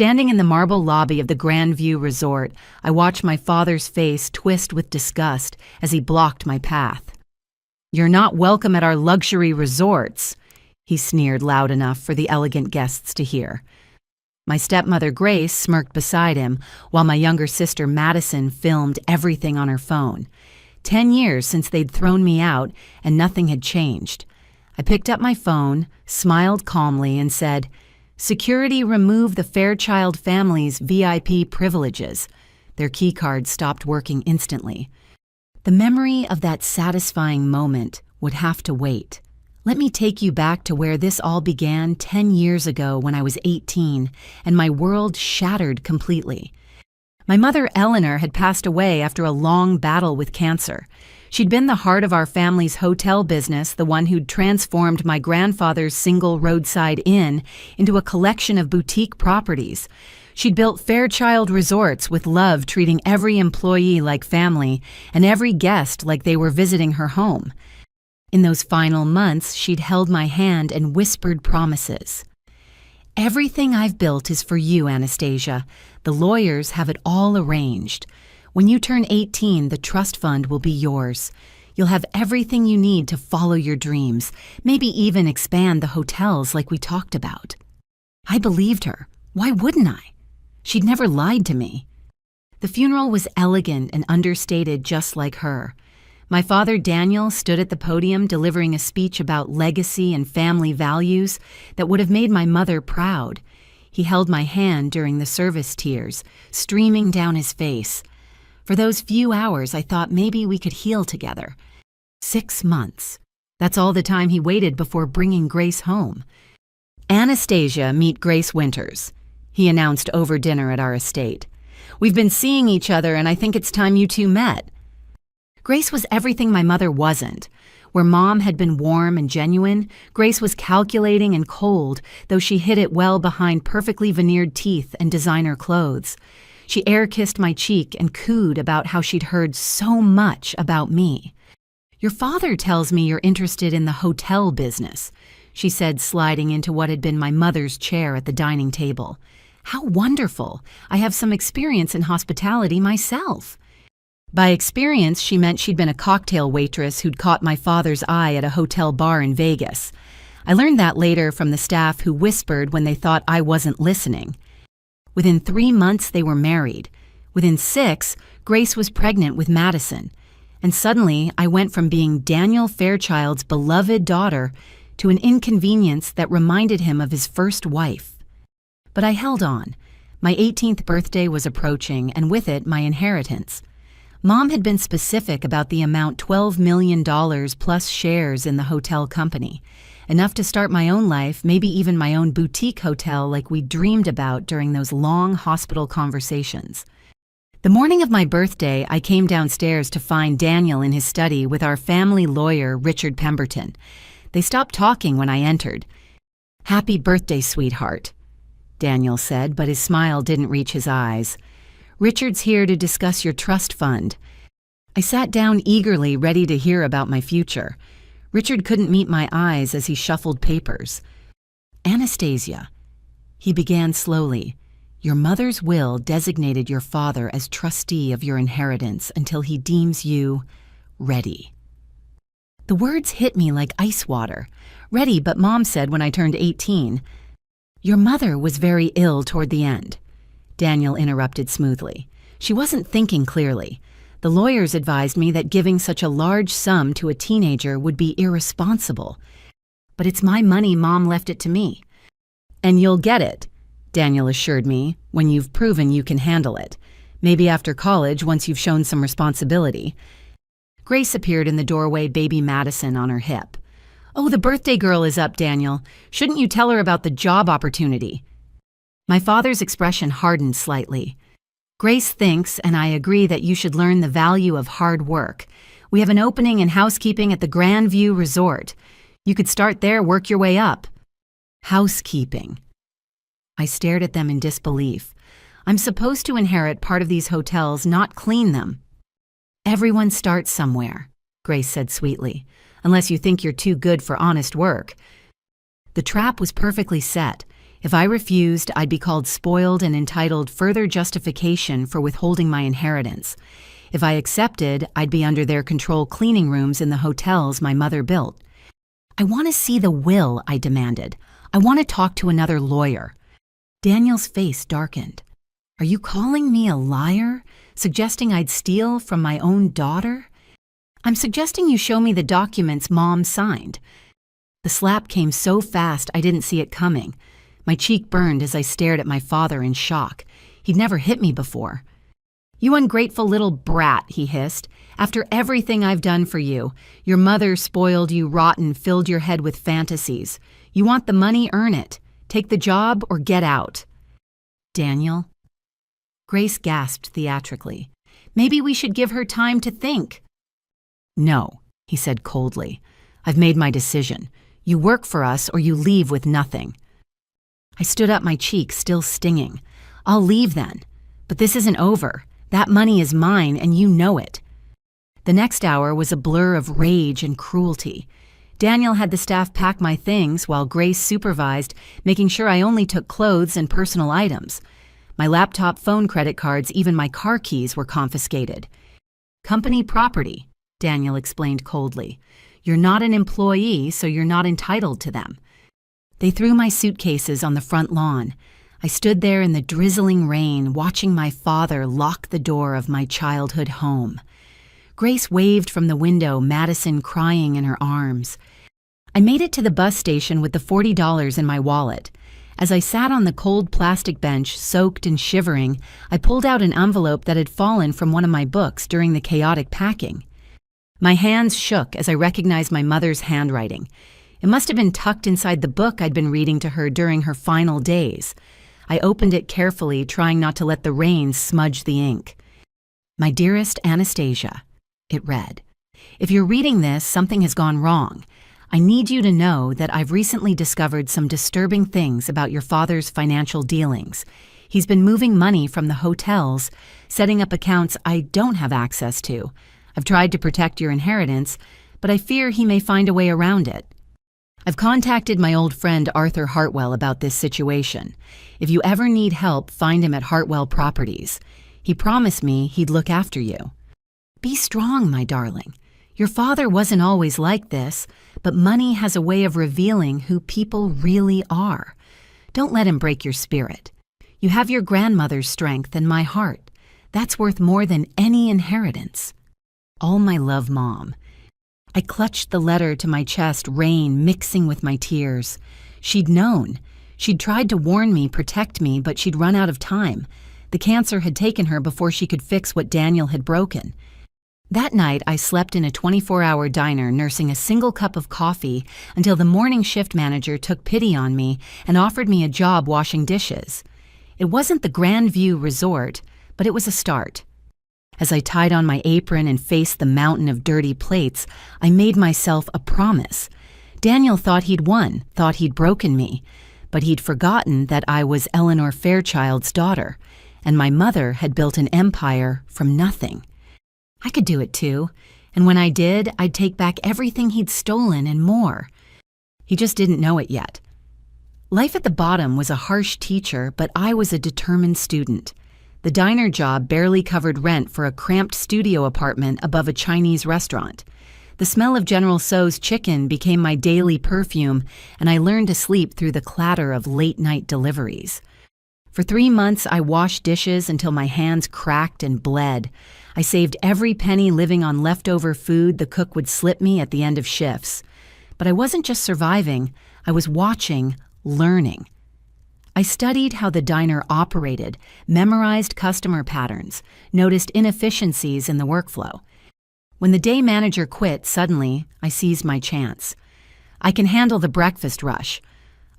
Standing in the marble lobby of the Grandview Resort, I watched my father's face twist with disgust as he blocked my path. "You're not welcome at our luxury resorts," he sneered loud enough for the elegant guests to hear. My stepmother Grace smirked beside him, while my younger sister Madison filmed everything on her phone. 10 years since they'd thrown me out, and nothing had changed. I picked up my phone, smiled calmly, and said, "Security remove the Fairchild family's VIP privileges." Their keycard stopped working instantly. The memory of that satisfying moment would have to wait. Let me take you back to where this all began 10 years ago when I was 18 and my world shattered completely. My mother Eleanor had passed away after a long battle with cancer. She'd been the heart of our family's hotel business, the one who'd transformed my grandfather's single roadside inn into a collection of boutique properties. She'd built Fairchild resorts with love, treating every employee like family and every guest like they were visiting her home. In those final months, she'd held my hand and whispered promises. "Everything I've built is for you, Anastasia. The lawyers have it all arranged. When you turn 18, the trust fund will be yours. You'll have everything you need to follow your dreams, maybe even expand the hotels like we talked about." I believed her. Why wouldn't I? She'd never lied to me. The funeral was elegant and understated, just like her. My father Daniel stood at the podium delivering a speech about legacy and family values that would have made my mother proud. He held my hand during the service, tears streaming down his face. For those few hours, I thought maybe we could heal together. 6 months. That's all the time he waited before bringing Grace home. "Anastasia, meet Grace Winters," he announced over dinner at our estate. "We've been seeing each other, and I think it's time you two met." Grace was everything my mother wasn't. Where Mom had been warm and genuine, Grace was calculating and cold, though she hid it well behind perfectly veneered teeth and designer clothes. She air-kissed my cheek and cooed about how she'd heard so much about me. "Your father tells me you're interested in the hotel business," she said, sliding into what had been my mother's chair at the dining table. "How wonderful! I have some experience in hospitality myself." By experience, she meant she'd been a cocktail waitress who'd caught my father's eye at a hotel bar in Vegas. I learned that later from the staff who whispered when they thought I wasn't listening. Within 3 months, they were married. Within 6, Grace was pregnant with Madison. And suddenly, I went from being Daniel Fairchild's beloved daughter to an inconvenience that reminded him of his first wife. But I held on. My 18th birthday was approaching, and with it, my inheritance. Mom had been specific about the amount $12 million plus shares in the hotel company. Enough to start my own life, maybe even my own boutique hotel like we dreamed about during those long hospital conversations. The morning of my birthday, I came downstairs to find Daniel in his study with our family lawyer, Richard Pemberton. They stopped talking when I entered. "Happy birthday, sweetheart," Daniel said, but his smile didn't reach his eyes. "Richard's here to discuss your trust fund." I sat down eagerly, ready to hear about my future. Richard couldn't meet my eyes as he shuffled papers. "Anastasia," he began slowly, "your mother's will designated your father as trustee of your inheritance until he deems you ready." The words hit me like ice water. Ready, but Mom said when I turned 18. "Your mother was very ill toward the end," Daniel interrupted smoothly. "She wasn't thinking clearly. The lawyers advised me that giving such a large sum to a teenager would be irresponsible. But it's my money, Mom left it to me." "And you'll get it," Daniel assured me, "when you've proven you can handle it. Maybe after college, once you've shown some responsibility." Grace appeared in the doorway, baby Madison on her hip. "Oh, the birthday girl is up, Daniel. Shouldn't you tell her about the job opportunity?" My father's expression hardened slightly. "Grace thinks, and I agree, that you should learn the value of hard work. We have an opening in housekeeping at the Grandview Resort. You could start there, work your way up." Housekeeping. I stared at them in disbelief. I'm supposed to inherit part of these hotels, not clean them. "Everyone starts somewhere," Grace said sweetly, "unless you think you're too good for honest work." The trap was perfectly set. If I refused, I'd be called spoiled and entitled further justification for withholding my inheritance. If I accepted, I'd be under their control cleaning rooms in the hotels my mother built. I want to see the will, I demanded. I want to talk to another lawyer. Daniel's face darkened. Are you calling me a liar? Suggesting I'd steal from my own daughter? I'm suggesting you show me the documents Mom signed. The slap came so fast I didn't see it coming. My cheek burned as I stared at my father in shock. He'd never hit me before. You ungrateful little brat, he hissed. After everything I've done for you, your mother spoiled you rotten, filled your head with fantasies. You want the money, earn it. Take the job or get out. Daniel? Grace gasped theatrically. Maybe we should give her time to think. No, he said coldly. I've made my decision. You work for us or you leave with nothing. I stood up, my cheek still stinging. I'll leave then. But this isn't over. That money is mine and you know it. The next hour was a blur of rage and cruelty. Daniel had the staff pack my things while Grace supervised, making sure I only took clothes and personal items. My laptop, phone, credit cards, even my car keys were confiscated. Company property, Daniel explained coldly. You're not an employee, so you're not entitled to them. They threw my suitcases on the front lawn. I stood there in the drizzling rain, watching my father lock the door of my childhood home. Grace waved from the window, Madison crying in her arms. I made it to the bus station with the $40 in my wallet. As I sat on the cold plastic bench, soaked and shivering, I pulled out an envelope that had fallen from one of my books during the chaotic packing. My hands shook as I recognized my mother's handwriting. It must have been tucked inside the book I'd been reading to her during her final days. I opened it carefully, trying not to let the rain smudge the ink. My dearest Anastasia, it read. If you're reading this, something has gone wrong. I need you to know that I've recently discovered some disturbing things about your father's financial dealings. He's been moving money from the hotels, setting up accounts I don't have access to. I've tried to protect your inheritance, but I fear he may find a way around it. I've contacted my old friend Arthur Hartwell about this situation. If you ever need help, find him at Hartwell Properties. He promised me he'd look after you. Be strong, my darling. Your father wasn't always like this, but money has a way of revealing who people really are. Don't let him break your spirit. You have your grandmother's strength and my heart. That's worth more than any inheritance. All my love, Mom. I clutched the letter to my chest, rain mixing with my tears. She'd known. She'd tried to warn me, protect me, but she'd run out of time. The cancer had taken her before she could fix what Daniel had broken. That night, I slept in a 24-hour diner, nursing a single cup of coffee until the morning shift manager took pity on me and offered me a job washing dishes. It wasn't the Grand View Resort, but it was a start. As I tied on my apron and faced the mountain of dirty plates, I made myself a promise. Daniel thought he'd won, thought he'd broken me, but he'd forgotten that I was Eleanor Fairchild's daughter, and my mother had built an empire from nothing. I could do it too, and when I did, I'd take back everything he'd stolen and more. He just didn't know it yet. Life at the bottom was a harsh teacher, but I was a determined student. The diner job barely covered rent for a cramped studio apartment above a Chinese restaurant. The smell of General Tso's chicken became my daily perfume, and I learned to sleep through the clatter of late-night deliveries. For 3 months, I washed dishes until my hands cracked and bled. I saved every penny living on leftover food the cook would slip me at the end of shifts. But I wasn't just surviving, I was watching, learning. I studied how the diner operated, memorized customer patterns, noticed inefficiencies in the workflow. When the day manager quit, suddenly, I seized my chance. I can handle the breakfast rush.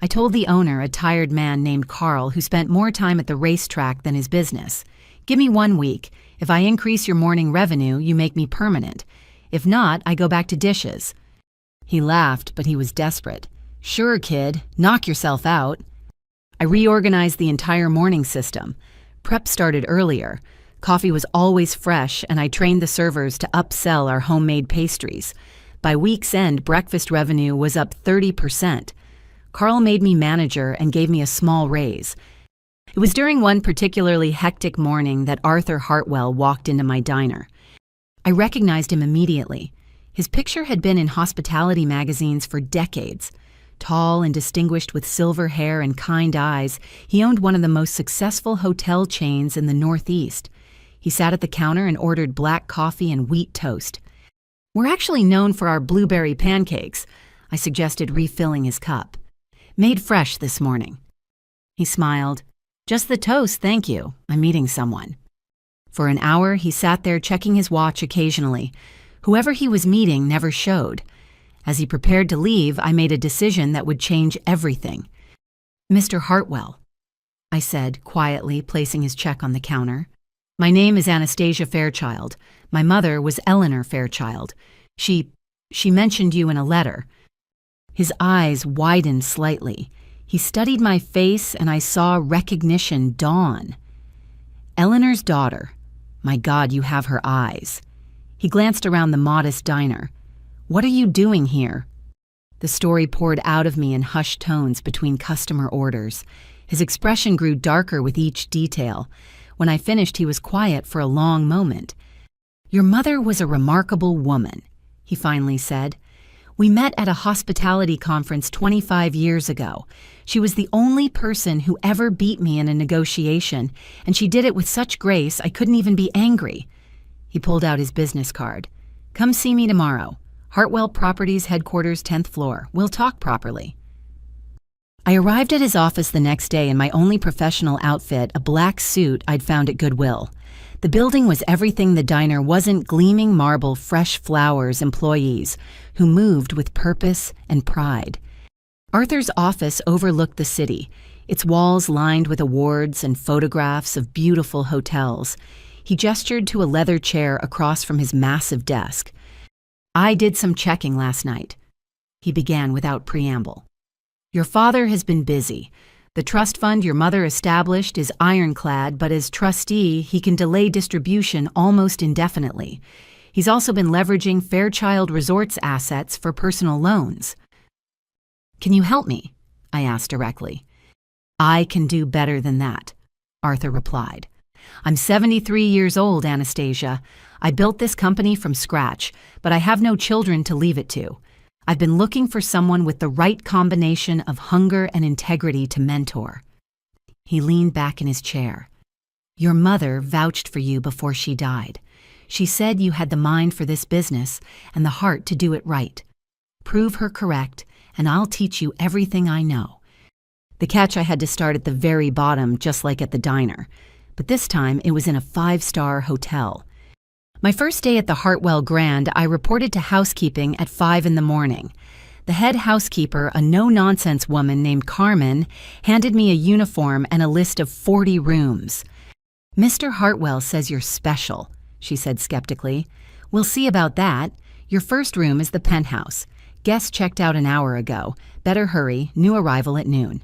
I told the owner, a tired man named Carl, who spent more time at the racetrack than his business. Give me 1 week. If I increase your morning revenue, you make me permanent. If not, I go back to dishes. He laughed, but he was desperate. Sure, kid, knock yourself out. I reorganized the entire morning system. Prep started earlier. Coffee was always fresh, and I trained the servers to upsell our homemade pastries. By week's end, breakfast revenue was up 30%. Carl made me manager and gave me a small raise. It was during one particularly hectic morning that Arthur Hartwell walked into my diner. I recognized him immediately. His picture had been in hospitality magazines for decades. Tall and distinguished with silver hair and kind eyes, he owned one of the most successful hotel chains in the Northeast. He sat at the counter and ordered black coffee and wheat toast. "We're actually known for our blueberry pancakes," I suggested, refilling his cup. "Made fresh this morning." He smiled. "Just the toast, thank you. I'm meeting someone." For an hour, he sat there checking his watch occasionally. Whoever he was meeting never showed. As he prepared to leave, I made a decision that would change everything. "Mr. Hartwell," I said, quietly placing his check on the counter. "My name is Anastasia Fairchild. My mother was Eleanor Fairchild. She mentioned you in a letter." His eyes widened slightly. He studied my face, and I saw recognition dawn. "Eleanor's daughter. My God, you have her eyes." He glanced around the modest diner. "What are you doing here?" The story poured out of me in hushed tones between customer orders. His expression grew darker with each detail. When I finished, he was quiet for a long moment. "Your mother was a remarkable woman," he finally said. "We met at a hospitality conference 25 years ago. She was the only person who ever beat me in a negotiation, and she did it with such grace I couldn't even be angry." He pulled out his business card. "Come see me tomorrow. Hartwell Properties headquarters, 10th floor. We'll talk properly." I arrived at his office the next day in my only professional outfit, a black suit I'd found at Goodwill. The building was everything the diner wasn't: gleaming marble, fresh flowers, employees who moved with purpose and pride. Arthur's office overlooked the city, its walls lined with awards and photographs of beautiful hotels. He gestured to a leather chair across from his massive desk. "I did some checking last night," he began without preamble. "Your father has been busy. The trust fund your mother established is ironclad, but as trustee, he can delay distribution almost indefinitely. He's also been leveraging Fairchild Resorts assets for personal loans." "Can you help me?" I asked directly. "I can do better than that," Arthur replied. "I'm 73 years old, Anastasia. I built this company from scratch, but I have no children to leave it to. I've been looking for someone with the right combination of hunger and integrity to mentor." He leaned back in his chair. "Your mother vouched for you before she died. She said you had the mind for this business and the heart to do it right. Prove her correct, and I'll teach you everything I know." The catch: I had to start at the very bottom, just like at the diner. But this time, it was in a 5-star hotel. My first day at the Hartwell Grand, I reported to housekeeping at 5 in the morning. The head housekeeper, a no-nonsense woman named Carmen, handed me a uniform and a list of 40 rooms. "Mr. Hartwell says you're special," she said skeptically. "We'll see about that. Your first room is the penthouse. Guest checked out an hour ago. Better hurry, new arrival at noon."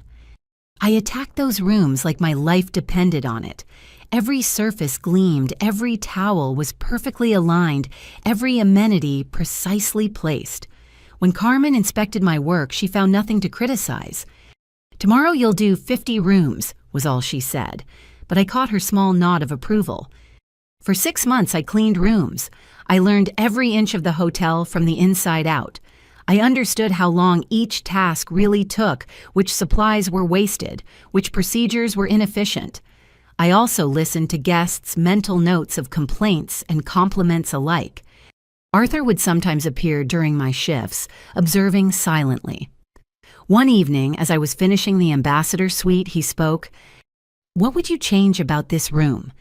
I attacked those rooms like my life depended on it. Every surface gleamed, every towel was perfectly aligned, every amenity precisely placed. When Carmen inspected my work, she found nothing to criticize. "Tomorrow you'll do 50 rooms, was all she said, but I caught her small nod of approval. For 6 months I cleaned rooms. I learned every inch of the hotel from the inside out. I understood how long each task really took, which supplies were wasted, which procedures were inefficient. I also listened to guests' mental notes of complaints and compliments alike. Arthur would sometimes appear during my shifts, observing silently. One evening, as I was finishing the ambassador suite, he spoke. "What would you change about this room?"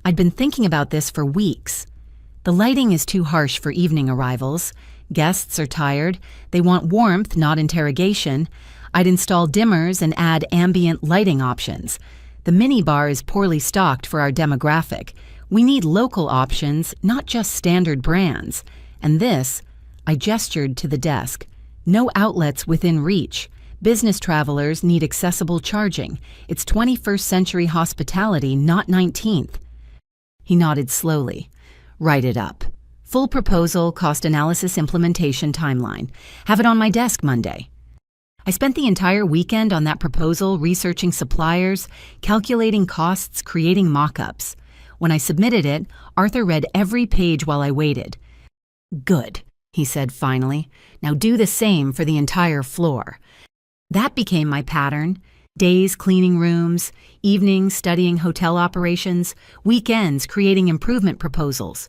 I'd been thinking about this for weeks. "The lighting is too harsh for evening arrivals. Guests are tired. They want warmth, not interrogation. I'd install dimmers and add ambient lighting options. The minibar is poorly stocked for our demographic. We need local options, not just standard brands. And this," I gestured to the desk, "no outlets within reach. Business travelers need accessible charging. It's 21st century hospitality, not 19th. He nodded slowly. "Write it up. Full proposal, cost analysis, implementation timeline. Have it on my desk Monday." I spent the entire weekend on that proposal, researching suppliers, calculating costs, creating mock-ups. When I submitted it, Arthur read every page while I waited. "Good," he said finally. "Now do the same for the entire floor." That became my pattern. Days cleaning rooms, evenings studying hotel operations, weekends creating improvement proposals.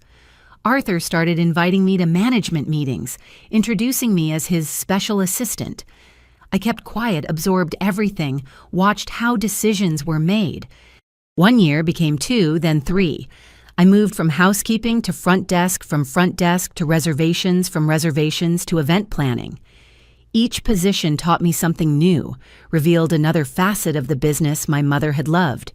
Arthur started inviting me to management meetings, introducing me as his special assistant. I kept quiet, absorbed everything, watched how decisions were made. 1 year became 2, then 3. I moved from housekeeping to front desk, from front desk to reservations, from reservations to event planning. Each position taught me something new, revealed another facet of the business my mother had loved.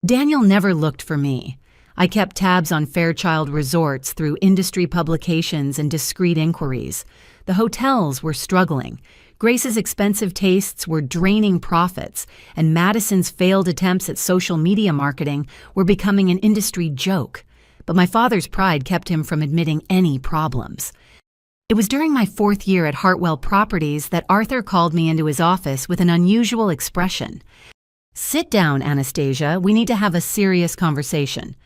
Daniel never looked for me. I kept tabs on Fairchild Resorts through industry publications and discreet inquiries. The hotels were struggling. Grace's expensive tastes were draining profits, and Madison's failed attempts at social media marketing were becoming an industry joke. But my father's pride kept him from admitting any problems. It was during my 4th year at Hartwell Properties that Arthur called me into his office with an unusual expression. "Sit down, Anastasia. We need to have a serious conversation."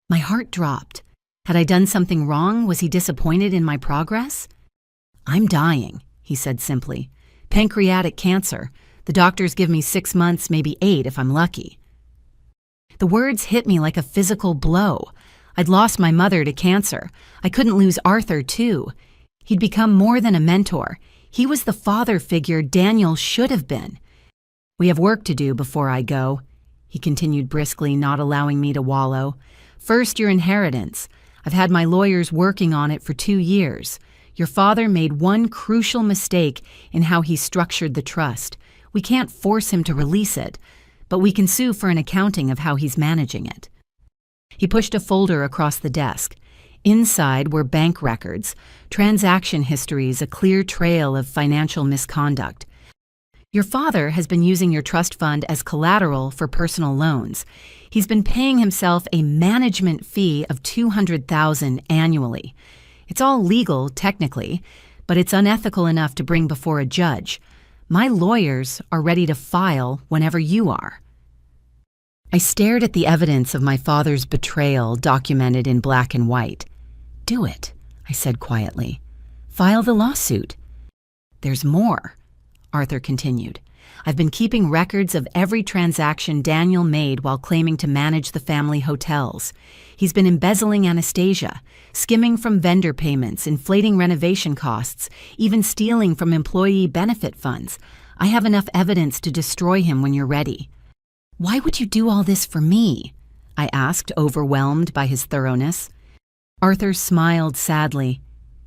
My heart dropped. Had I done something wrong? Was he disappointed in my progress? "I'm dying," he said simply. "Pancreatic cancer. The doctors give me 6 months, maybe 8 if I'm lucky." The words hit me like a physical blow. I'd lost my mother to cancer. I couldn't lose Arthur, too. He'd become more than a mentor. He was the father figure Daniel should have been. "We have work to do before I go," he continued briskly, not allowing me to wallow. "First, your inheritance. I've had my lawyers working on it for 2 years. Your father made one crucial mistake in how he structured the trust. We can't force him to release it, but we can sue for an accounting of how he's managing it." He pushed a folder across the desk. Inside were bank records, transaction histories, a clear trail of financial misconduct. "Your father has been using your trust fund as collateral for personal loans. He's been paying himself a management fee of $200,000 annually. It's all legal, technically, but it's unethical enough to bring before a judge. My lawyers are ready to file whenever you are." I stared at the evidence of my father's betrayal documented in black and white. "Do it," I said quietly. "File the lawsuit." "There's more," Arthur continued. "I've been keeping records of every transaction Daniel made while claiming to manage the family hotels. He's been embezzling Anastasia, skimming from vendor payments, inflating renovation costs, even stealing from employee benefit funds. I have enough evidence to destroy him when you're ready." "Why would you do all this for me?" I asked, overwhelmed by his thoroughness. Arthur smiled sadly.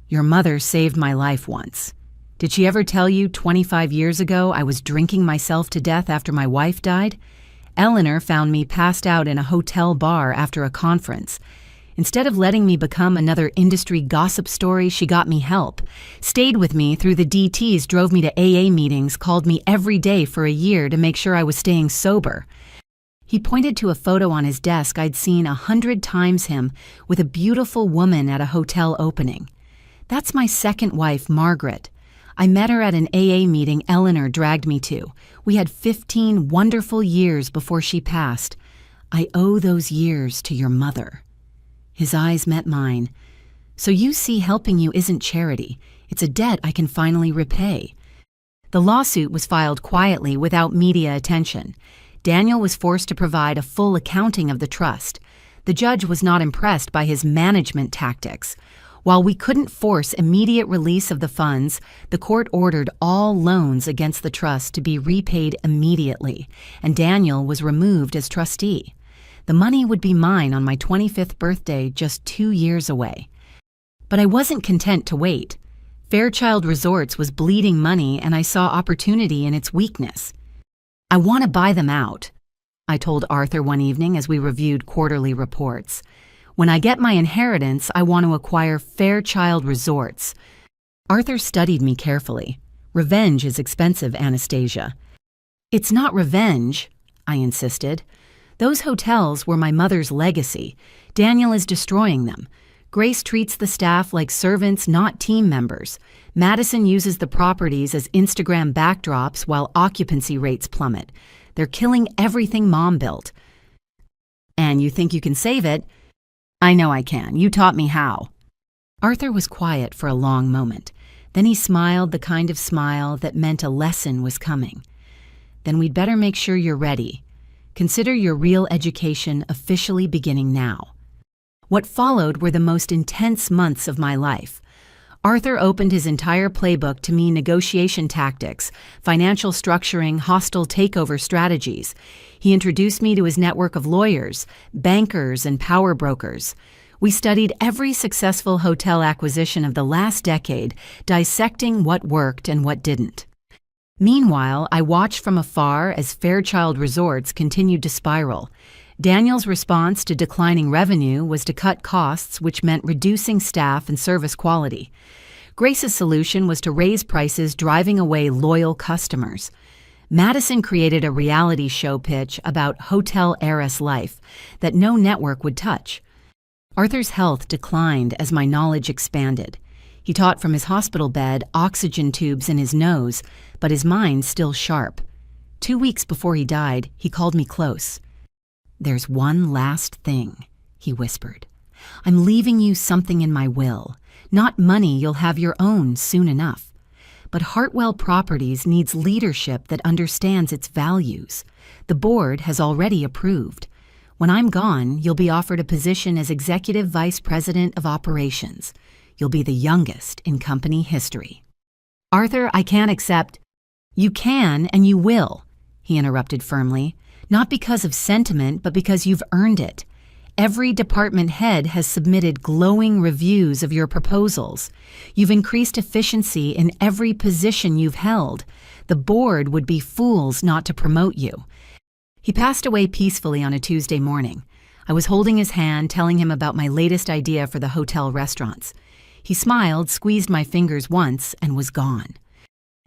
"Your mother saved my life once. Did she ever tell you 25 years ago I was drinking myself to death after my wife died? Eleanor found me passed out in a hotel bar after a conference. Instead of letting me become another industry gossip story, she got me help, stayed with me through the DTs, drove me to AA meetings, called me every day for a year to make sure I was staying sober." He pointed to a photo on his desk I'd seen 100 times him with a beautiful woman at a hotel opening. "That's my second wife, Margaret. I met her at an AA meeting Eleanor dragged me to. We had 15 wonderful years before she passed. I owe those years to your mother." His eyes met mine. "So you see helping you isn't charity. It's a debt I can finally repay." The lawsuit was filed quietly without media attention. Daniel was forced to provide a full accounting of the trust. The judge was not impressed by his management tactics. While we couldn't force immediate release of the funds, the court ordered all loans against the trust to be repaid immediately, and Daniel was removed as trustee. The money would be mine on my 25th birthday, just 2 years away. But I wasn't content to wait. Fairchild Resorts was bleeding money, and I saw opportunity in its weakness. "I want to buy them out," I told Arthur one evening as we reviewed quarterly reports. "When I get my inheritance, I want to acquire Fairchild Resorts." Arthur studied me carefully. "Revenge is expensive, Anastasia." "It's not revenge," I insisted. "Those hotels were my mother's legacy. Daniel is destroying them. Grace treats the staff like servants, not team members. Madison uses the properties as Instagram backdrops while occupancy rates plummet. They're killing everything Mom built. And you think you can save it? I know I can. You taught me how. Arthur was quiet for a long moment. Then he smiled the kind of smile that meant a lesson was coming. Then we'd better make sure you're ready. Consider your real education officially beginning now. What followed were the most intense months of my life. Arthur opened his entire playbook to me: negotiation tactics, financial structuring, hostile takeover strategies. He introduced me to his network of lawyers, bankers, and power brokers. We studied every successful hotel acquisition of the last decade, dissecting what worked and what didn't. Meanwhile, I watched from afar as Fairchild Resorts continued to spiral. Daniel's response to declining revenue was to cut costs, which meant reducing staff and service quality. Grace's solution was to raise prices, driving away loyal customers. Madison created a reality show pitch about hotel heiress life that no network would touch. Arthur's health declined as my knowledge expanded. He taught from his hospital bed, oxygen tubes in his nose, but his mind still sharp. 2 weeks before he died, he called me close. "There's one last thing," he whispered. "I'm leaving you something in my will. Not money, you'll have your own soon enough. But Hartwell Properties needs leadership that understands its values. The board has already approved. When I'm gone, you'll be offered a position as Executive Vice President of Operations. You'll be the youngest in company history." "Arthur, I can't accept." "You can and you will," he interrupted firmly. "Not because of sentiment, but because you've earned it. Every department head has submitted glowing reviews of your proposals. You've increased efficiency in every position you've held. The board would be fools not to promote you." He passed away peacefully on a Tuesday morning. I was holding his hand, telling him about my latest idea for the hotel restaurants. He smiled, squeezed my fingers once, and was gone.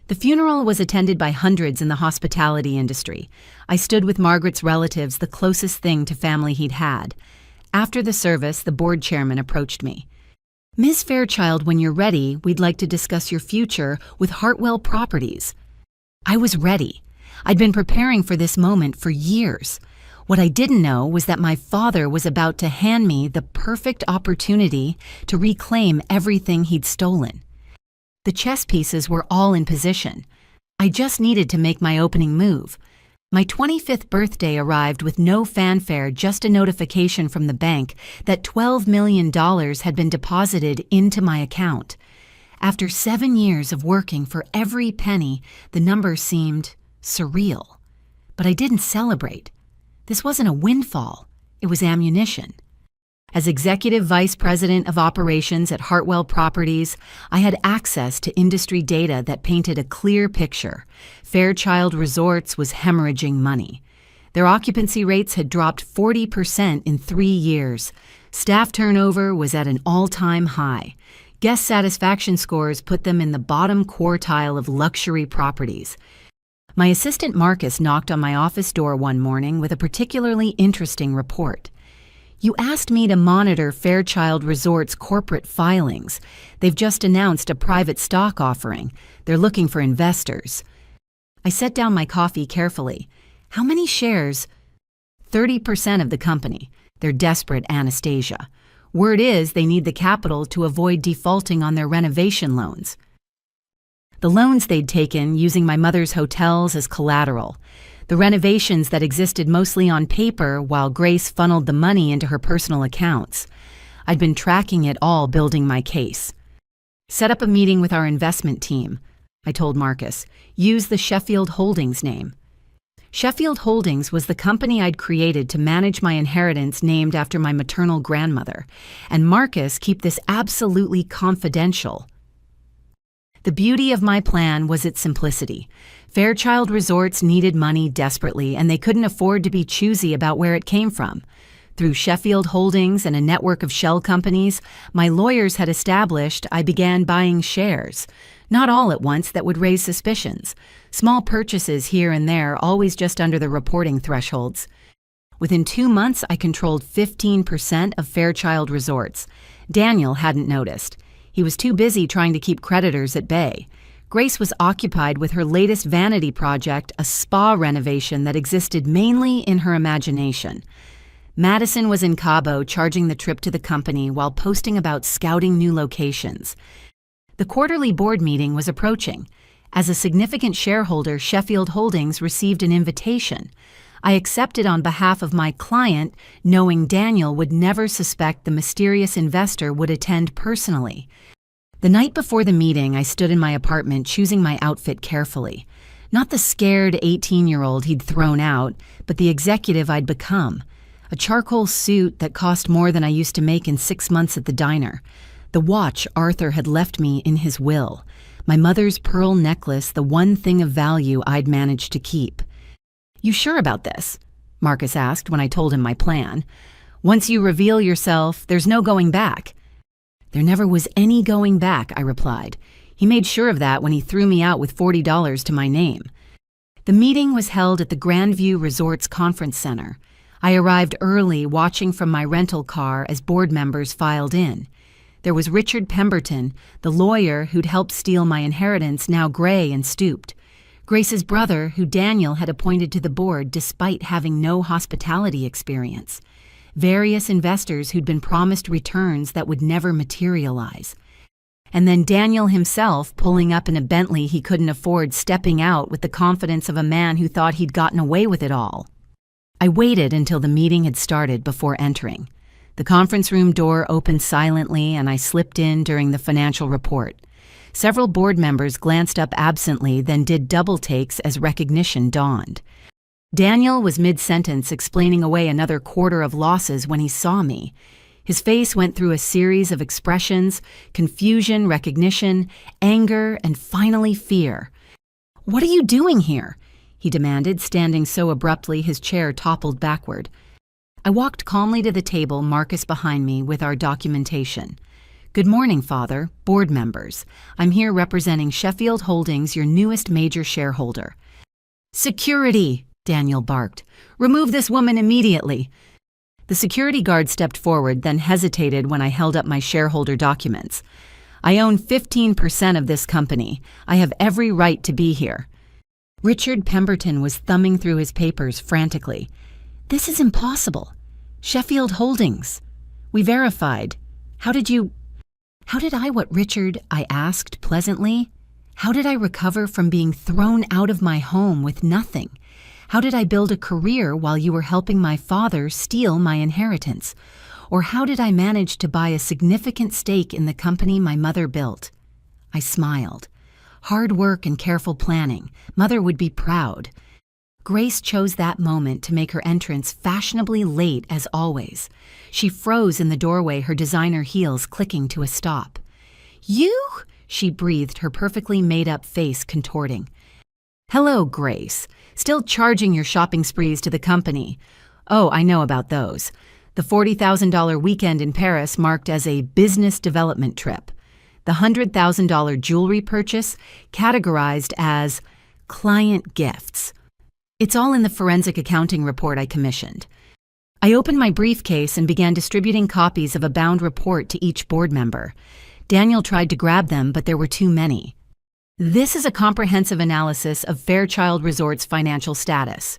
The funeral was attended by hundreds in the hospitality industry. I stood with Margaret's relatives, the closest thing to family he'd had. After the service, the board chairman approached me. "Ms. Fairchild, when you're ready, we'd like to discuss your future with Hartwell Properties." I was ready. I'd been preparing for this moment for years. What I didn't know was that my father was about to hand me the perfect opportunity to reclaim everything he'd stolen. The chess pieces were all in position. I just needed to make my opening move. My 25th birthday arrived with no fanfare, just a notification from the bank that $12 million had been deposited into my account. After 7 years of working for every penny, the number seemed surreal. But I didn't celebrate. This wasn't a windfall. It was ammunition. As Executive Vice President of Operations at Hartwell Properties, I had access to industry data that painted a clear picture. Fairchild Resorts was hemorrhaging money. Their occupancy rates had dropped 40% in 3 years. Staff turnover was at an all-time high. Guest satisfaction scores put them in the bottom quartile of luxury properties. My assistant Marcus knocked on my office door one morning with a particularly interesting report. "You asked me to monitor Fairchild Resorts' corporate filings. They've just announced a private stock offering. They're looking for investors." I set down my coffee carefully. "How many shares?" 30% of the company. They're desperate, Anastasia. Word is they need the capital to avoid defaulting on their renovation loans. The loans they'd taken using my mother's hotels as collateral. The renovations that existed mostly on paper while Grace funneled the money into her personal accounts. I'd been tracking it all, building my case. "Set up a meeting with our investment team," I told Marcus. "Use the Sheffield Holdings name." Sheffield Holdings was the company I'd created to manage my inheritance named after my maternal grandmother. And Marcus, keep this absolutely confidential. The beauty of my plan was its simplicity. Fairchild Resorts needed money desperately, and they couldn't afford to be choosy about where it came from. Through Sheffield Holdings and a network of shell companies my lawyers had established, I began buying shares. Not all at once that would raise suspicions. Small purchases here and there, always just under the reporting thresholds. Within 2 months, I controlled 15% of Fairchild Resorts. Daniel hadn't noticed. He was too busy trying to keep creditors at bay. Grace was occupied with her latest vanity project, a spa renovation that existed mainly in her imagination. Madison was in Cabo charging the trip to the company while posting about scouting new locations. The quarterly board meeting was approaching. As a significant shareholder, Sheffield Holdings received an invitation. I accepted on behalf of my client, knowing Daniel would never suspect the mysterious investor would attend personally. The night before the meeting, I stood in my apartment choosing my outfit carefully. Not the scared 18-year-old he'd thrown out, but the executive I'd become. A charcoal suit that cost more than I used to make in 6 months at the diner. The watch Arthur had left me in his will. My mother's pearl necklace, the one thing of value I'd managed to keep. "You sure about this?" Marcus asked when I told him my plan. "Once you reveal yourself, there's no going back." "There never was any going back," I replied. He made sure of that when he threw me out with $40 to my name. The meeting was held at the Grandview Resorts Conference Center. I arrived early, watching from my rental car as board members filed in. There was Richard Pemberton, the lawyer who'd helped steal my inheritance, now gray and stooped. Grace's brother, who Daniel had appointed to the board despite having no hospitality experience. Various investors who'd been promised returns that would never materialize. And then Daniel himself, pulling up in a Bentley he couldn't afford, stepping out with the confidence of a man who thought he'd gotten away with it all. I waited until the meeting had started before entering. The conference room door opened silently, and I slipped in during the financial report. Several board members glanced up absently, then did double takes as recognition dawned. Daniel was mid-sentence explaining away another quarter of losses when he saw me. His face went through a series of expressions: confusion, recognition, anger, and finally fear. "What are you doing here?" he demanded, standing so abruptly his chair toppled backward. I walked calmly to the table, Marcus behind me, with our documentation. "Good morning, Father, board members. I'm here representing Sheffield Holdings, your newest major shareholder." "Security!" Daniel barked. "Remove this woman immediately." The security guard stepped forward, then hesitated when I held up my shareholder documents. "I own 15% of this company. I have every right to be here." Richard Pemberton was thumbing through his papers frantically. "This is impossible. Sheffield Holdings. We verified. How did I what, Richard?" I asked pleasantly. "How did I recover from being thrown out of my home with nothing? How did I build a career while you were helping my father steal my inheritance? Or how did I manage to buy a significant stake in the company my mother built?" I smiled. Hard work and careful planning. Mother would be proud. Grace chose that moment to make her entrance fashionably late as always. She froze in the doorway, her designer heels clicking to a stop. "You?" she breathed, her perfectly made-up face contorting. "Hello, Grace. Still charging your shopping sprees to the company." "Oh, I know about those. The $40,000 weekend in Paris marked as a business development trip. The $100,000 jewelry purchase categorized as client gifts. It's all in the forensic accounting report I commissioned." I opened my briefcase and began distributing copies of a bound report to each board member. Daniel tried to grab them, but there were too many. "This is a comprehensive analysis of Fairchild Resorts' financial status,"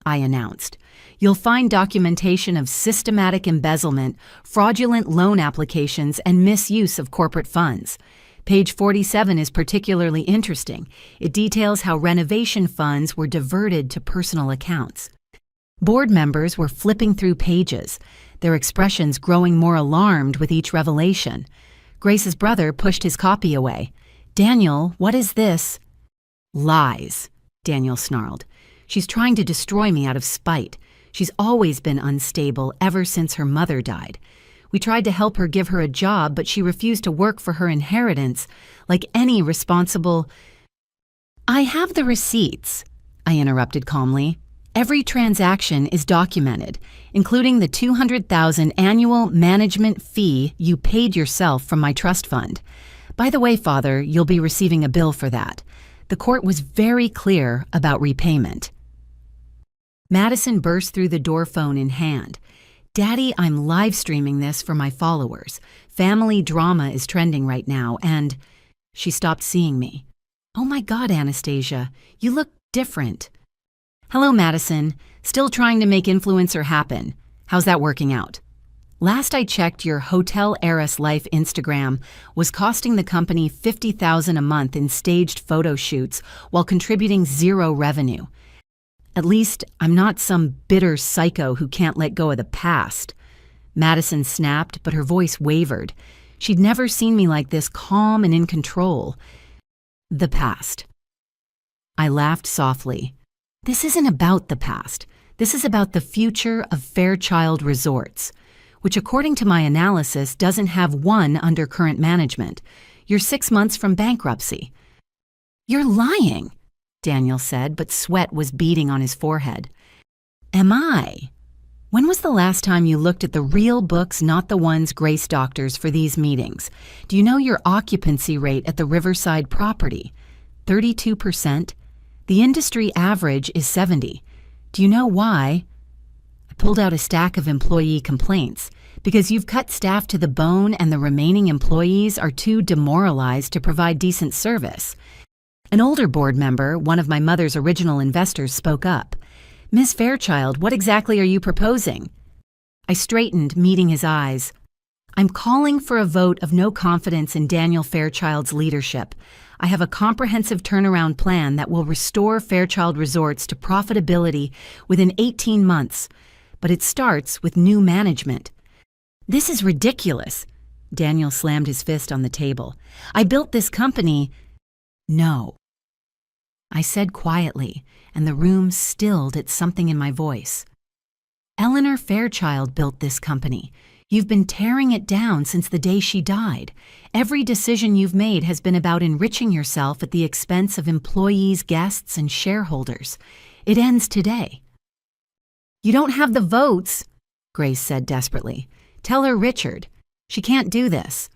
I announced. "You'll find documentation of systematic embezzlement, fraudulent loan applications, and misuse of corporate funds. Page 47 is particularly interesting. It details how renovation funds were diverted to personal accounts." Board members were flipping through pages, their expressions growing more alarmed with each revelation. Grace's brother pushed his copy away. "Daniel, what is this?" "Lies," Daniel snarled. "She's trying to destroy me out of spite. She's always been unstable ever since her mother died. We tried to help her give her a job, but she refused to work for her inheritance, like any responsible—" "I have the receipts," I interrupted calmly. "Every transaction is documented, including the $200,000 annual management fee you paid yourself from my trust fund. By the way, Father, you'll be receiving a bill for that. The court was very clear about repayment." Madison burst through the door, phone in hand. Daddy, I'm live streaming this for my followers. Family drama is trending right now, and she stopped seeing me. Oh my God, Anastasia, you look different. Hello, Madison. Still trying to make influencer happen. How's that working out? Last I checked, your Hotel Heiress Life Instagram was costing the company $50,000 a month in staged photo shoots while contributing zero revenue. At least I'm not some bitter psycho who can't let go of the past. Madison snapped, but her voice wavered. She'd never seen me like this, calm and in control. The past. I laughed softly. This isn't about the past. This is about the future of Fairchild Resorts, which according to my analysis doesn't have one under current management. You're 6 months from bankruptcy. You're lying, Daniel said, but sweat was beading on his forehead. Am I? When was the last time you looked at the real books, not the ones Grace doctors for these meetings? Do you know your occupancy rate at the Riverside property? 32%. The industry average is 70%. Do you know why? I pulled out a stack of employee complaints. Because you've cut staff to the bone and the remaining employees are too demoralized to provide decent service. An older board member, one of my mother's original investors, spoke up. Ms. Fairchild, what exactly are you proposing? I straightened, meeting his eyes. I'm calling for a vote of no confidence in Daniel Fairchild's leadership. I have a comprehensive turnaround plan that will restore Fairchild Resorts to profitability within 18 months. But it starts with new management. This is ridiculous. Daniel slammed his fist on the table. I built this company. No. I said quietly, and the room stilled at something in my voice. Eleanor Fairchild built this company. You've been tearing it down since the day she died. Every decision you've made has been about enriching yourself at the expense of employees, guests, and shareholders. It ends today. You don't have the votes, Grace said desperately. Tell her Richard. She can't do this.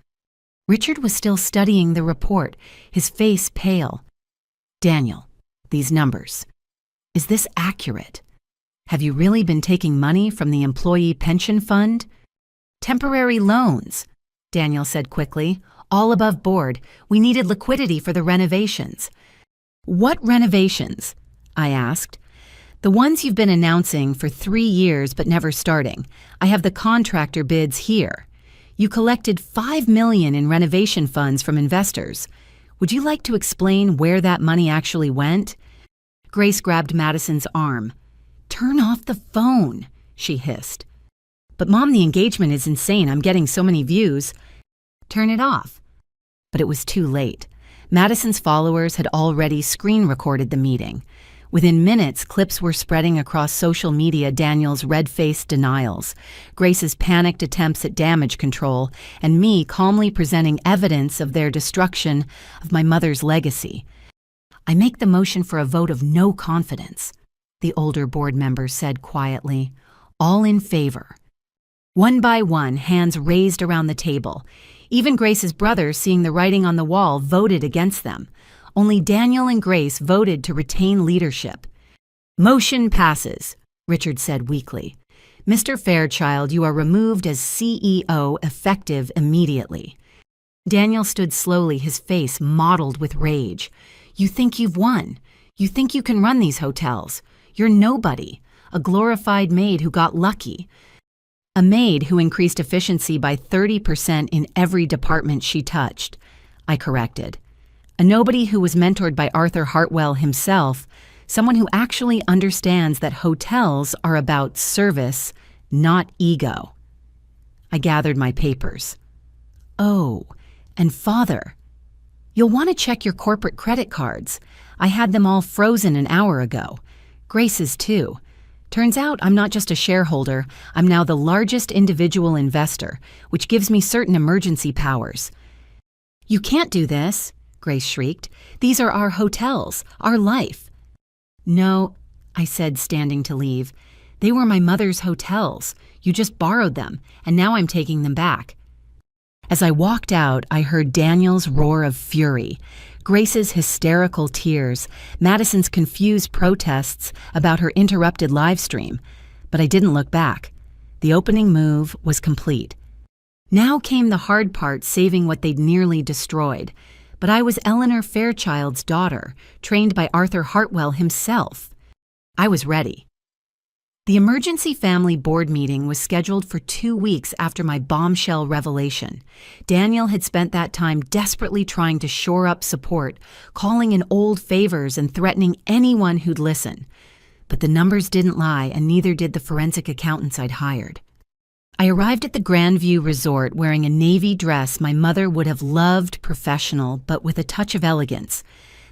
Richard was still studying the report, his face pale. Daniel, these numbers. Is this accurate? Have you really been taking money from the employee pension fund? Temporary loans, Daniel said quickly. All above board. We needed liquidity for the renovations. What renovations? I asked. The ones you've been announcing for 3 years but never starting. I have the contractor bids here. You collected $5 million in renovation funds from investors. Would you like to explain where that money actually went? Grace grabbed Madison's arm. Turn off the phone, she hissed. But Mom, the engagement is insane. I'm getting so many views. Turn it off. But it was too late. Madison's followers had already screen recorded the meeting. Within minutes, clips were spreading across social media Daniel's red-faced denials, Grace's panicked attempts at damage control, and me calmly presenting evidence of their destruction of my mother's legacy. I make the motion for a vote of no confidence, the older board member said quietly. All in favor. One by one, hands raised around the table. Even Grace's brother, seeing the writing on the wall, voted against them. Only Daniel and Grace voted to retain leadership. Motion passes, Richard said weakly. Mr. Fairchild, you are removed as CEO effective immediately. Daniel stood slowly, his face mottled with rage. You think you've won. You think you can run these hotels. You're nobody, a glorified maid who got lucky. A maid who increased efficiency by 30% in every department she touched. I corrected. A nobody who was mentored by Arthur Hartwell himself, someone who actually understands that hotels are about service, not ego. I gathered my papers. Oh, and Father. You'll want to check your corporate credit cards. I had them all frozen an hour ago. Grace's too. Turns out I'm not just a shareholder, I'm now the largest individual investor, which gives me certain emergency powers. You can't do this, Grace shrieked. These are our hotels, our life. No, I said, standing to leave. They were my mother's hotels. You just borrowed them, and now I'm taking them back. As I walked out, I heard Daniel's roar of fury, Grace's hysterical tears, Madison's confused protests about her interrupted live stream, but I didn't look back. The opening move was complete. Now came the hard part, saving what they'd nearly destroyed. But I was Eleanor Fairchild's daughter, trained by Arthur Hartwell himself. I was ready. The emergency family board meeting was scheduled for 2 weeks after my bombshell revelation. Daniel had spent that time desperately trying to shore up support, calling in old favors and threatening anyone who'd listen. But the numbers didn't lie, and neither did the forensic accountants I'd hired. I arrived at the Grandview Resort wearing a navy dress my mother would have loved, professional, but with a touch of elegance.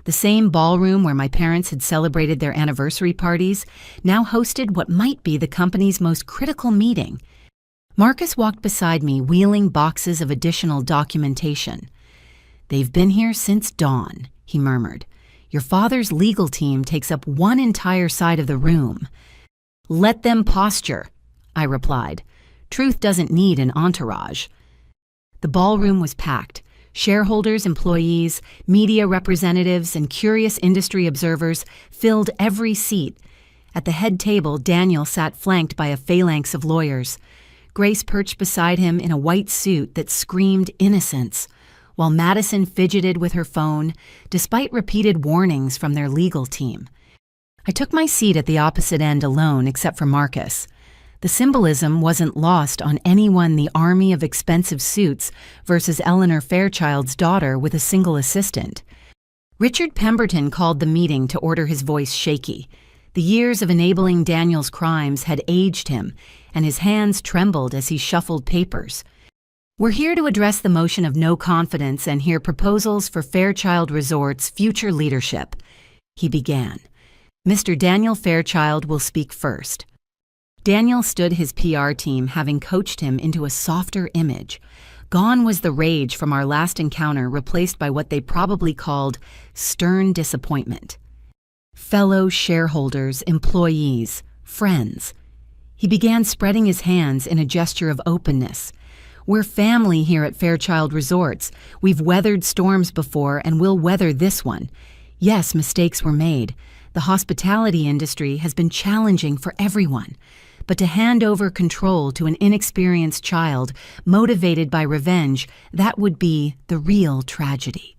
The same ballroom where my parents had celebrated their anniversary parties now hosted what might be the company's most critical meeting. Marcus walked beside me, wheeling boxes of additional documentation. "They've been here since dawn," he murmured. "Your father's legal team takes up one entire side of the room." "Let them posture," I replied. "Truth doesn't need an entourage." The ballroom was packed. Shareholders, employees, media representatives, and curious industry observers filled every seat. At the head table, Daniel sat flanked by a phalanx of lawyers. Grace perched beside him in a white suit that screamed innocence, while Madison fidgeted with her phone, despite repeated warnings from their legal team. I took my seat at the opposite end alone, except for Marcus. The symbolism wasn't lost on anyone, the army of expensive suits versus Eleanor Fairchild's daughter with a single assistant. Richard Pemberton called the meeting to order, his voice shaky. The years of enabling Daniel's crimes had aged him, and his hands trembled as he shuffled papers. "We're here to address the motion of no confidence and hear proposals for Fairchild Resort's future leadership," he began. "Mr. Daniel Fairchild will speak first." Daniel stood his PR team, having coached him into a softer image. Gone was the rage from our last encounter, replaced by what they probably called stern disappointment. Fellow shareholders, employees, friends. He began spreading his hands in a gesture of openness. "We're family here at Fairchild Resorts. We've weathered storms before, and we'll weather this one. Yes, mistakes were made. The hospitality industry has been challenging for everyone. But to hand over control to an inexperienced child, motivated by revenge, that would be the real tragedy."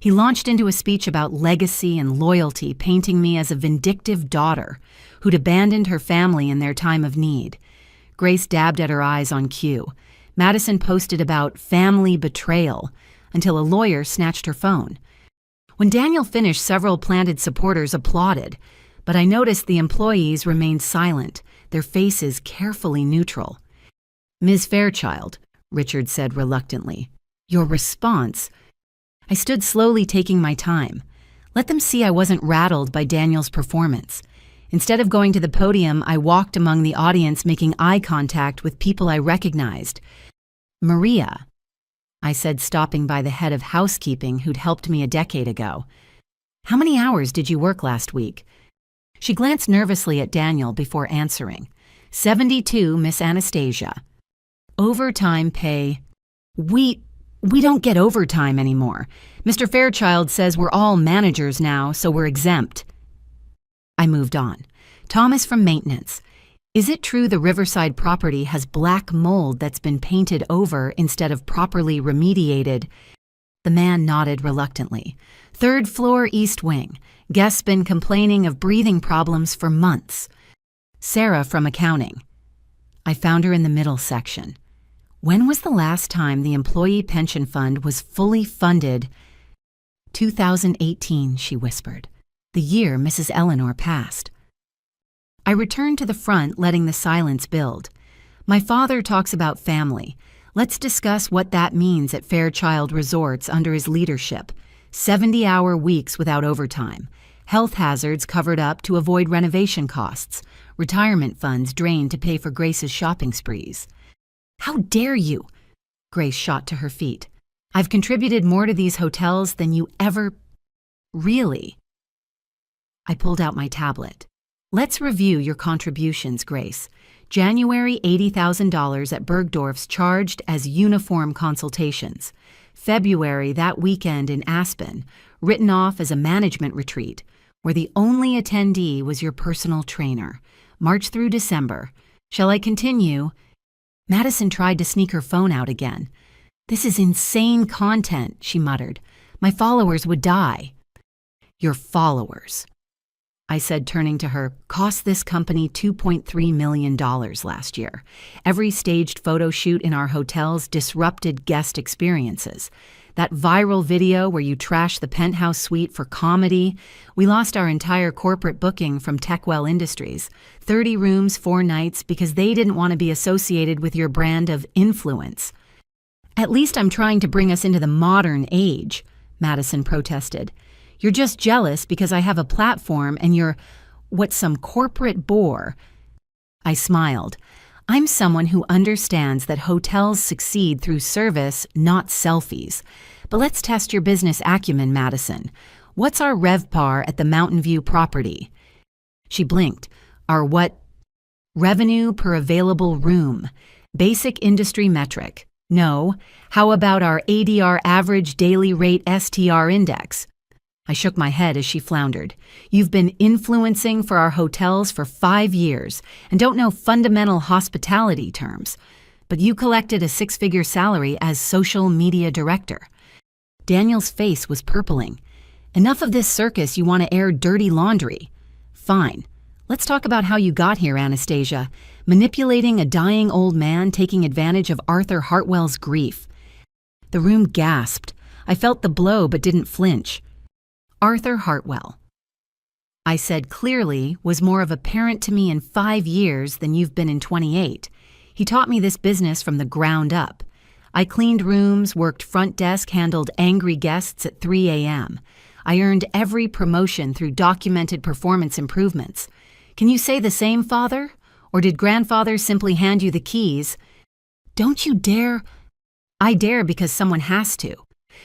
He launched into a speech about legacy and loyalty, painting me as a vindictive daughter who'd abandoned her family in their time of need. Grace dabbed at her eyes on cue. Madison posted about family betrayal until a lawyer snatched her phone. When Daniel finished, several planted supporters applauded, but I noticed the employees remained silent, their faces carefully neutral. "Ms. Fairchild," Richard said reluctantly, "your response—" I stood slowly, taking my time. Let them see I wasn't rattled by Daniel's performance. Instead of going to the podium, I walked among the audience, making eye contact with people I recognized. "Maria," I said, stopping by the head of housekeeping who'd helped me a decade ago. "How many hours did you work last week?" She glanced nervously at Daniel before answering. 72, Miss Anastasia." "Overtime pay." We don't get overtime anymore. Mr. Fairchild says we're all managers now, so we're exempt." I moved on. "Thomas from maintenance. Is it true the Riverside property has black mold that's been painted over instead of properly remediated?" The man nodded reluctantly. "Third floor, east wing. Guests been complaining of breathing problems for months." "Sarah from accounting." I found her in the middle section. "When was the last time the employee pension fund was fully funded?" 2018, she whispered. "The year Mrs. Eleanor passed." I returned to the front, letting the silence build. "My father talks about family. Let's discuss what that means at Fairchild Resorts under his leadership. 70-hour weeks without overtime. Health hazards covered up to avoid renovation costs. Retirement funds drained to pay for Grace's shopping sprees." "How dare you?" Grace shot to her feet. "I've contributed more to these hotels than you ever—" "Really?" I pulled out my tablet. "Let's review your contributions, Grace. January, $80,000 at Bergdorf's, charged as uniform consultations. February, that weekend in Aspen, written off as a management retreat, where the only attendee was your personal trainer. March through December, Shall I continue? Madison tried to sneak her phone out again. This is insane content, she muttered. My followers would die. Your followers, I said, turning to her, cost this company $2.3 million last year. Every staged photo shoot in our hotels disrupted guest experiences. That viral video where you trash the penthouse suite for comedy, we lost our entire corporate booking from Techwell Industries. 30 rooms, 4 nights, because they didn't want to be associated with your brand of influence. At least I'm trying to bring us into the modern age, Madison protested. You're just jealous because I have a platform and you're, some corporate bore. I smiled. I'm someone who understands that hotels succeed through service, not selfies. But let's test your business acumen, Madison. What's our RevPAR at the Mountain View property? She blinked. Our what? Revenue per available room. Basic industry metric. No. How about our ADR average daily rate STR index? I shook my head as she floundered. You've been influencing for our hotels for 5 years and don't know fundamental hospitality terms. But you collected a 6-figure salary as social media director. Daniel's face was purpling. Enough of this circus, you want to air dirty laundry. Fine. Let's talk about how you got here, Anastasia. Manipulating a dying old man, taking advantage of Arthur Hartwell's grief. The room gasped. I felt the blow but didn't flinch. Arthur Hartwell, I said clearly, was more of a parent to me in 5 years than you've been in 28. He taught me this business from the ground up. I cleaned rooms, worked front desk, handled angry guests at 3 a.m. I earned every promotion through documented performance improvements. Can you say the same, Father? Or did grandfather simply hand you the keys? Don't you dare. I dare because someone has to.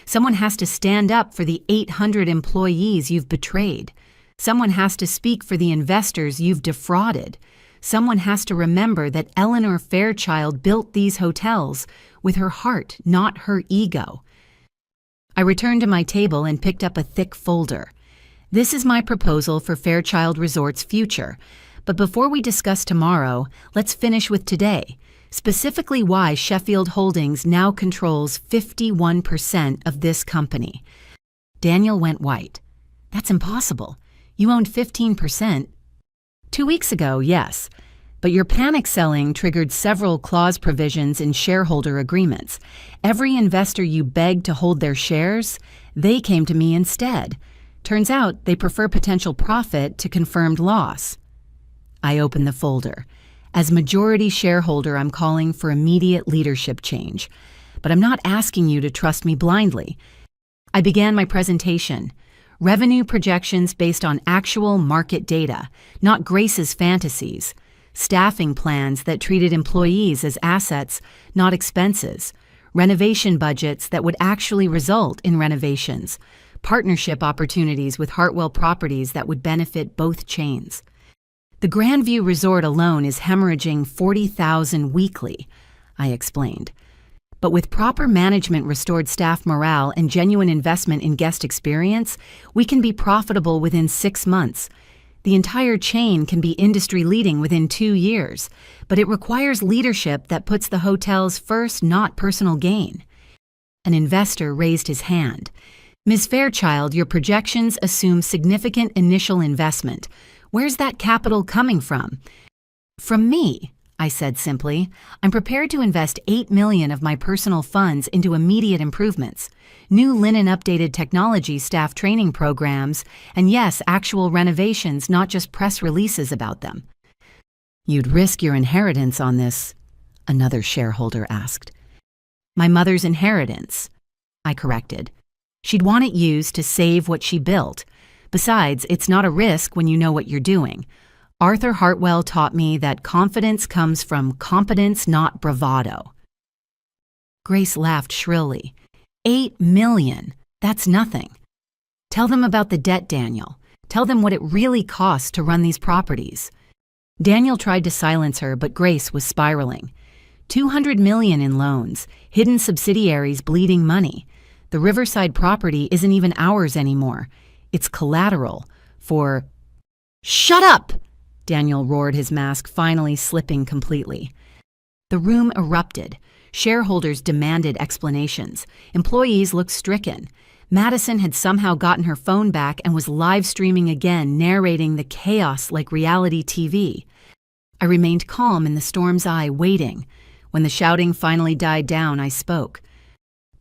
Someone has to stand up for the 800 employees you've betrayed. Someone has to speak for the investors you've defrauded. Someone has to remember that Eleanor Fairchild built these hotels with her heart, not her ego. I returned to my table and picked up a thick folder. This is my proposal for Fairchild Resort's future. But before we discuss tomorrow, let's finish with today. Specifically why Sheffield Holdings now controls 51% of this company. Daniel went white. That's impossible. You owned 15%. 2 weeks ago, yes. But your panic selling triggered several clause provisions in shareholder agreements. Every investor you begged to hold their shares, they came to me instead. Turns out they prefer potential profit to confirmed loss. I opened the folder. As majority shareholder, I'm calling for immediate leadership change. But I'm not asking you to trust me blindly. I began my presentation. Revenue projections based on actual market data, not Grace's fantasies. Staffing plans that treated employees as assets, not expenses. Renovation budgets that would actually result in renovations. Partnership opportunities with Hartwell properties that would benefit both chains. The Grandview Resort alone is hemorrhaging $40,000 weekly, I explained. But with proper management, restored staff morale, and genuine investment in guest experience, we can be profitable within 6 months. The entire chain can be industry-leading within 2 years, but it requires leadership that puts the hotels first, not personal gain. An investor raised his hand. Ms. Fairchild, your projections assume significant initial investment. Where's that capital coming from? From me, I said simply. I'm prepared to invest $8 million of my personal funds into immediate improvements. New linen updated technology staff training programs, and yes, actual renovations, not just press releases about them. You'd risk your inheritance on this, another shareholder asked. My mother's inheritance, I corrected. She'd want it used to save what she built. Besides, it's not a risk when you know what you're doing. Arthur Hartwell taught me that confidence comes from competence, not bravado. Grace laughed shrilly. $8 million. That's nothing. Tell them about the debt, Daniel. Tell them what it really costs to run these properties. Daniel tried to silence her, but Grace was spiraling. $200 million in loans, hidden subsidiaries bleeding money. The Riverside property isn't even ours anymore. It's collateral for... Shut up! Daniel roared, his mask finally slipping completely. The room erupted. Shareholders demanded explanations. Employees looked stricken. Madison had somehow gotten her phone back and was live streaming again, narrating the chaos like reality TV. I remained calm in the storm's eye, waiting. When the shouting finally died down, I spoke.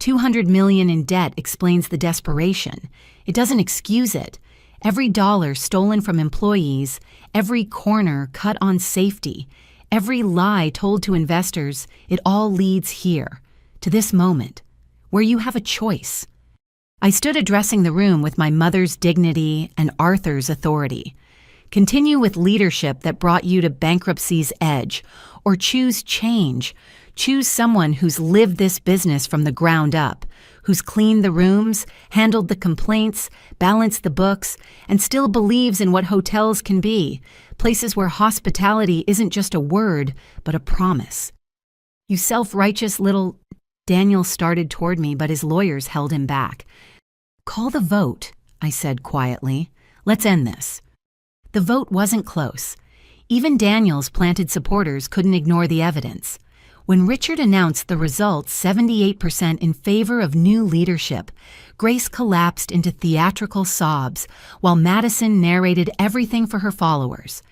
$200 million in debt explains the desperation. It doesn't excuse it. Every dollar stolen from employees, every corner cut on safety, every lie told to investors, it all leads here, to this moment, where you have a choice. I stood addressing the room with my mother's dignity and Arthur's authority. Continue with leadership that brought you to bankruptcy's edge, or choose change. Choose someone who's lived this business from the ground up, who's cleaned the rooms, handled the complaints, balanced the books, and still believes in what hotels can be, places where hospitality isn't just a word, but a promise. You self-righteous little... Daniel started toward me, but his lawyers held him back. Call the vote, I said quietly. Let's end this. The vote wasn't close. Even Daniel's planted supporters couldn't ignore the evidence. When Richard announced the results, 78% in favor of new leadership, Grace collapsed into theatrical sobs while Madison narrated everything for her followers.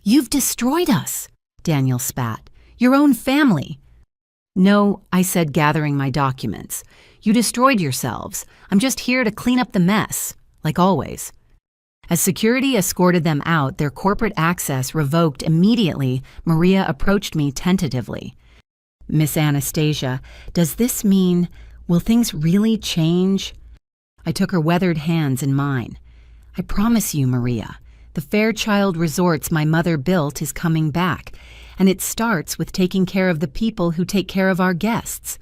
"You've destroyed us," Daniel spat. "Your own family." "No," I said, gathering my documents. "You destroyed yourselves. I'm just here to clean up the mess, like always." As security escorted them out, their corporate access revoked immediately, Maria approached me tentatively. "Miss Anastasia, does this mean, will things really change?" I took her weathered hands in mine. "I promise you, Maria, the Fairchild Resorts my mother built is coming back, and it starts with taking care of the people who take care of our guests."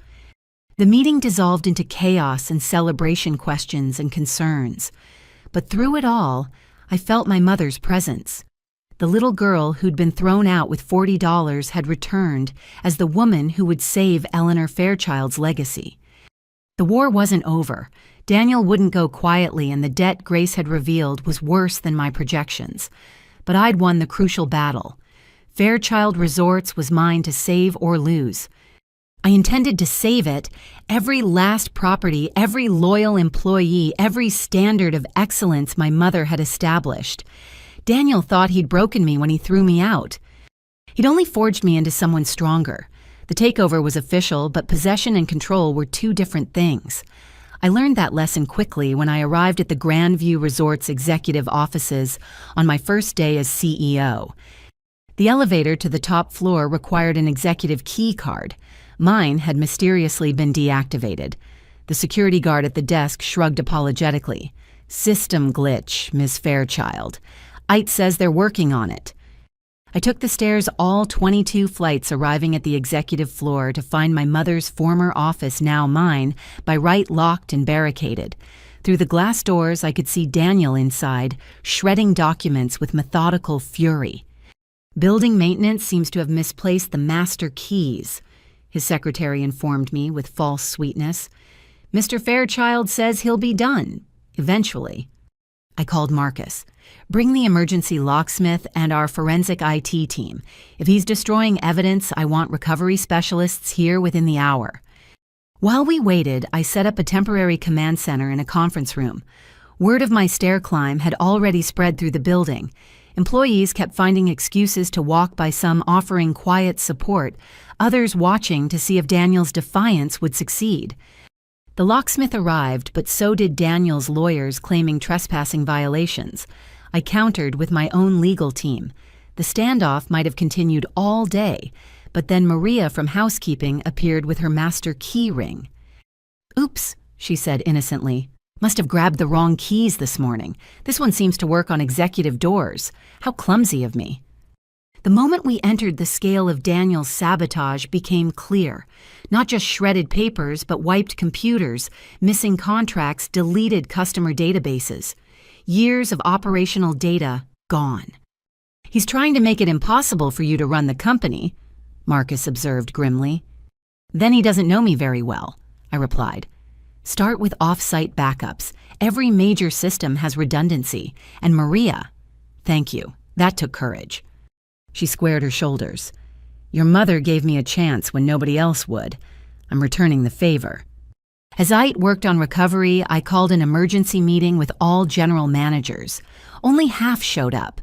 The meeting dissolved into chaos and celebration questions and concerns. But through it all, I felt my mother's presence. The little girl who'd been thrown out with $40 had returned as the woman who would save Eleanor Fairchild's legacy. The war wasn't over. Daniel wouldn't go quietly, and the debt Grace had revealed was worse than my projections. But I'd won the crucial battle. Fairchild Resorts was mine to save or lose. I intended to save it. Every last property, every loyal employee, every standard of excellence my mother had established. Daniel thought he'd broken me when he threw me out. He'd only forged me into someone stronger. The takeover was official, but possession and control were two different things. I learned that lesson quickly when I arrived at the Grandview Resort's executive offices on my first day as CEO. The elevator to the top floor required an executive key card. Mine had mysteriously been deactivated. The security guard at the desk shrugged apologetically. "System glitch, Miss Fairchild. IT says they're working on it." I took the stairs all 22 flights, arriving at the executive floor to find my mother's former office, now mine, by right locked and barricaded. Through the glass doors, I could see Daniel inside, shredding documents with methodical fury. "Building maintenance seems to have misplaced the master keys," his secretary informed me with false sweetness. "Mr. Fairchild says he'll be done, eventually." I called Marcus. "Bring the emergency locksmith and our forensic IT team. If he's destroying evidence, I want recovery specialists here within the hour." While we waited, I set up a temporary command center in a conference room. Word of my stair climb had already spread through the building. Employees kept finding excuses to walk by, some offering quiet support, others watching to see if Daniel's defiance would succeed. The locksmith arrived, but so did Daniel's lawyers claiming trespassing violations. I countered with my own legal team. The standoff might have continued all day, but then Maria from housekeeping appeared with her master key ring. "Oops," she said innocently. "Must have grabbed the wrong keys this morning. This one seems to work on executive doors. How clumsy of me." The moment we entered, the scale of Daniel's sabotage became clear. Not just shredded papers, but wiped computers, missing contracts, deleted customer databases. Years of operational data gone. "He's trying to make it impossible for you to run the company," Marcus observed grimly. "Then he doesn't know me very well," I replied. "Start with off-site backups. Every major system has redundancy. And Maria..." "Thank you," That took courage. She squared her shoulders. Your mother gave me a chance when nobody else would. I'm returning the favor. As Ait worked on recovery, I called an emergency meeting with all general managers. Only half showed up.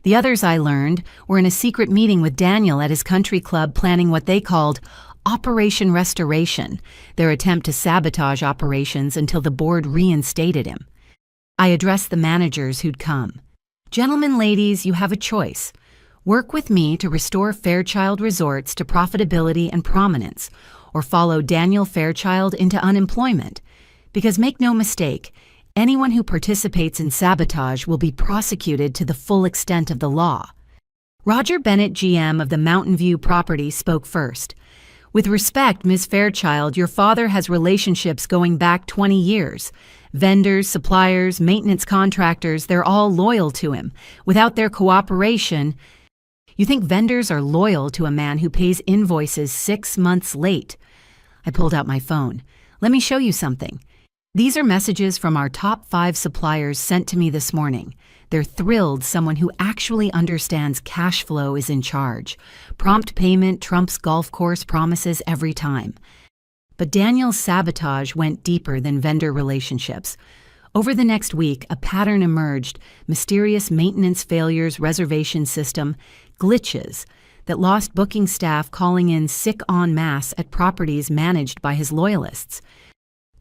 The others, I learned, were in a secret meeting with Daniel at his country club planning what they called Operation Restoration, their attempt to sabotage operations until the board reinstated him. I addressed the managers who'd come. Gentlemen, ladies, you have a choice. Work with me to restore Fairchild Resorts to profitability and prominence, or follow Daniel Fairchild into unemployment. Because make no mistake, anyone who participates in sabotage will be prosecuted to the full extent of the law. Roger Bennett, GM of the Mountain View property, spoke first. With respect, Ms. Fairchild, your father has relationships going back 20 years. Vendors, suppliers, maintenance contractors, they're all loyal to him. Without their cooperation, you think vendors are loyal to a man who pays invoices 6 months late? I pulled out my phone. Let me show you something. These are messages from our top 5 suppliers sent to me this morning. They're thrilled someone who actually understands cash flow is in charge. Prompt payment trumps golf course promises every time. But Daniel's sabotage went deeper than vendor relationships. Over the next week, a pattern emerged: mysterious maintenance failures, reservation system, glitches that lost booking staff calling in sick en masse at properties managed by his loyalists.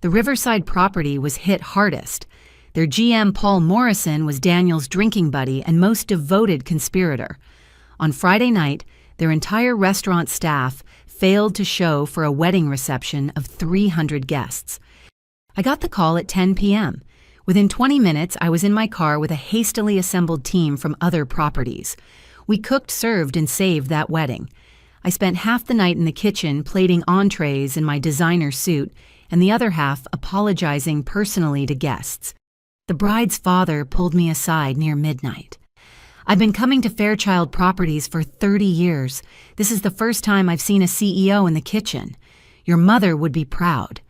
The Riverside property was hit hardest. Their GM, Paul Morrison, was Daniel's drinking buddy and most devoted conspirator. On Friday night, their entire restaurant staff failed to show for a wedding reception of 300 guests. I got the call at 10 p.m. Within 20 minutes, I was in my car with a hastily assembled team from other properties. We cooked, served, and saved that wedding. I spent half the night in the kitchen plating entrees in my designer suit, and the other half apologizing personally to guests. The bride's father pulled me aside near midnight. I've been coming to Fairchild Properties for 30 years. This is the first time I've seen a CEO in the kitchen. Your mother would be proud.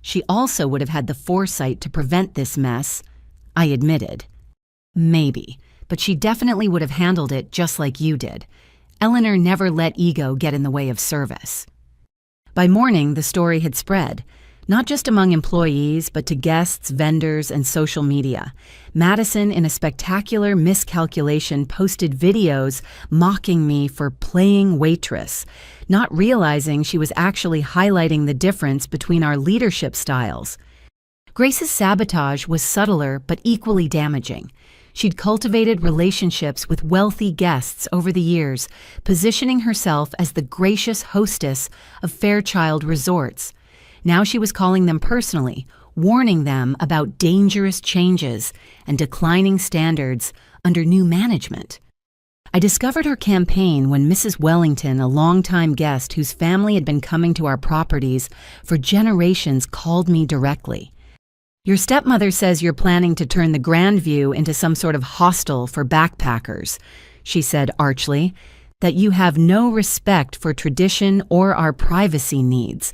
She also would have had the foresight to prevent this mess, I admitted. Maybe, but she definitely would have handled it just like you did. Eleanor never let ego get in the way of service. By morning, the story had spread, not just among employees, but to guests, vendors, and social media. Madison, in a spectacular miscalculation, posted videos mocking me for playing waitress, not realizing she was actually highlighting the difference between our leadership styles. Grace's sabotage was subtler but equally damaging. She'd cultivated relationships with wealthy guests over the years, positioning herself as the gracious hostess of Fairchild Resorts. Now she was calling them personally, warning them about dangerous changes and declining standards under new management. I discovered her campaign when Mrs. Wellington, a longtime guest whose family had been coming to our properties for generations, called me directly. Your stepmother says you're planning to turn the Grandview into some sort of hostel for backpackers, she said archly, that you have no respect for tradition or our privacy needs.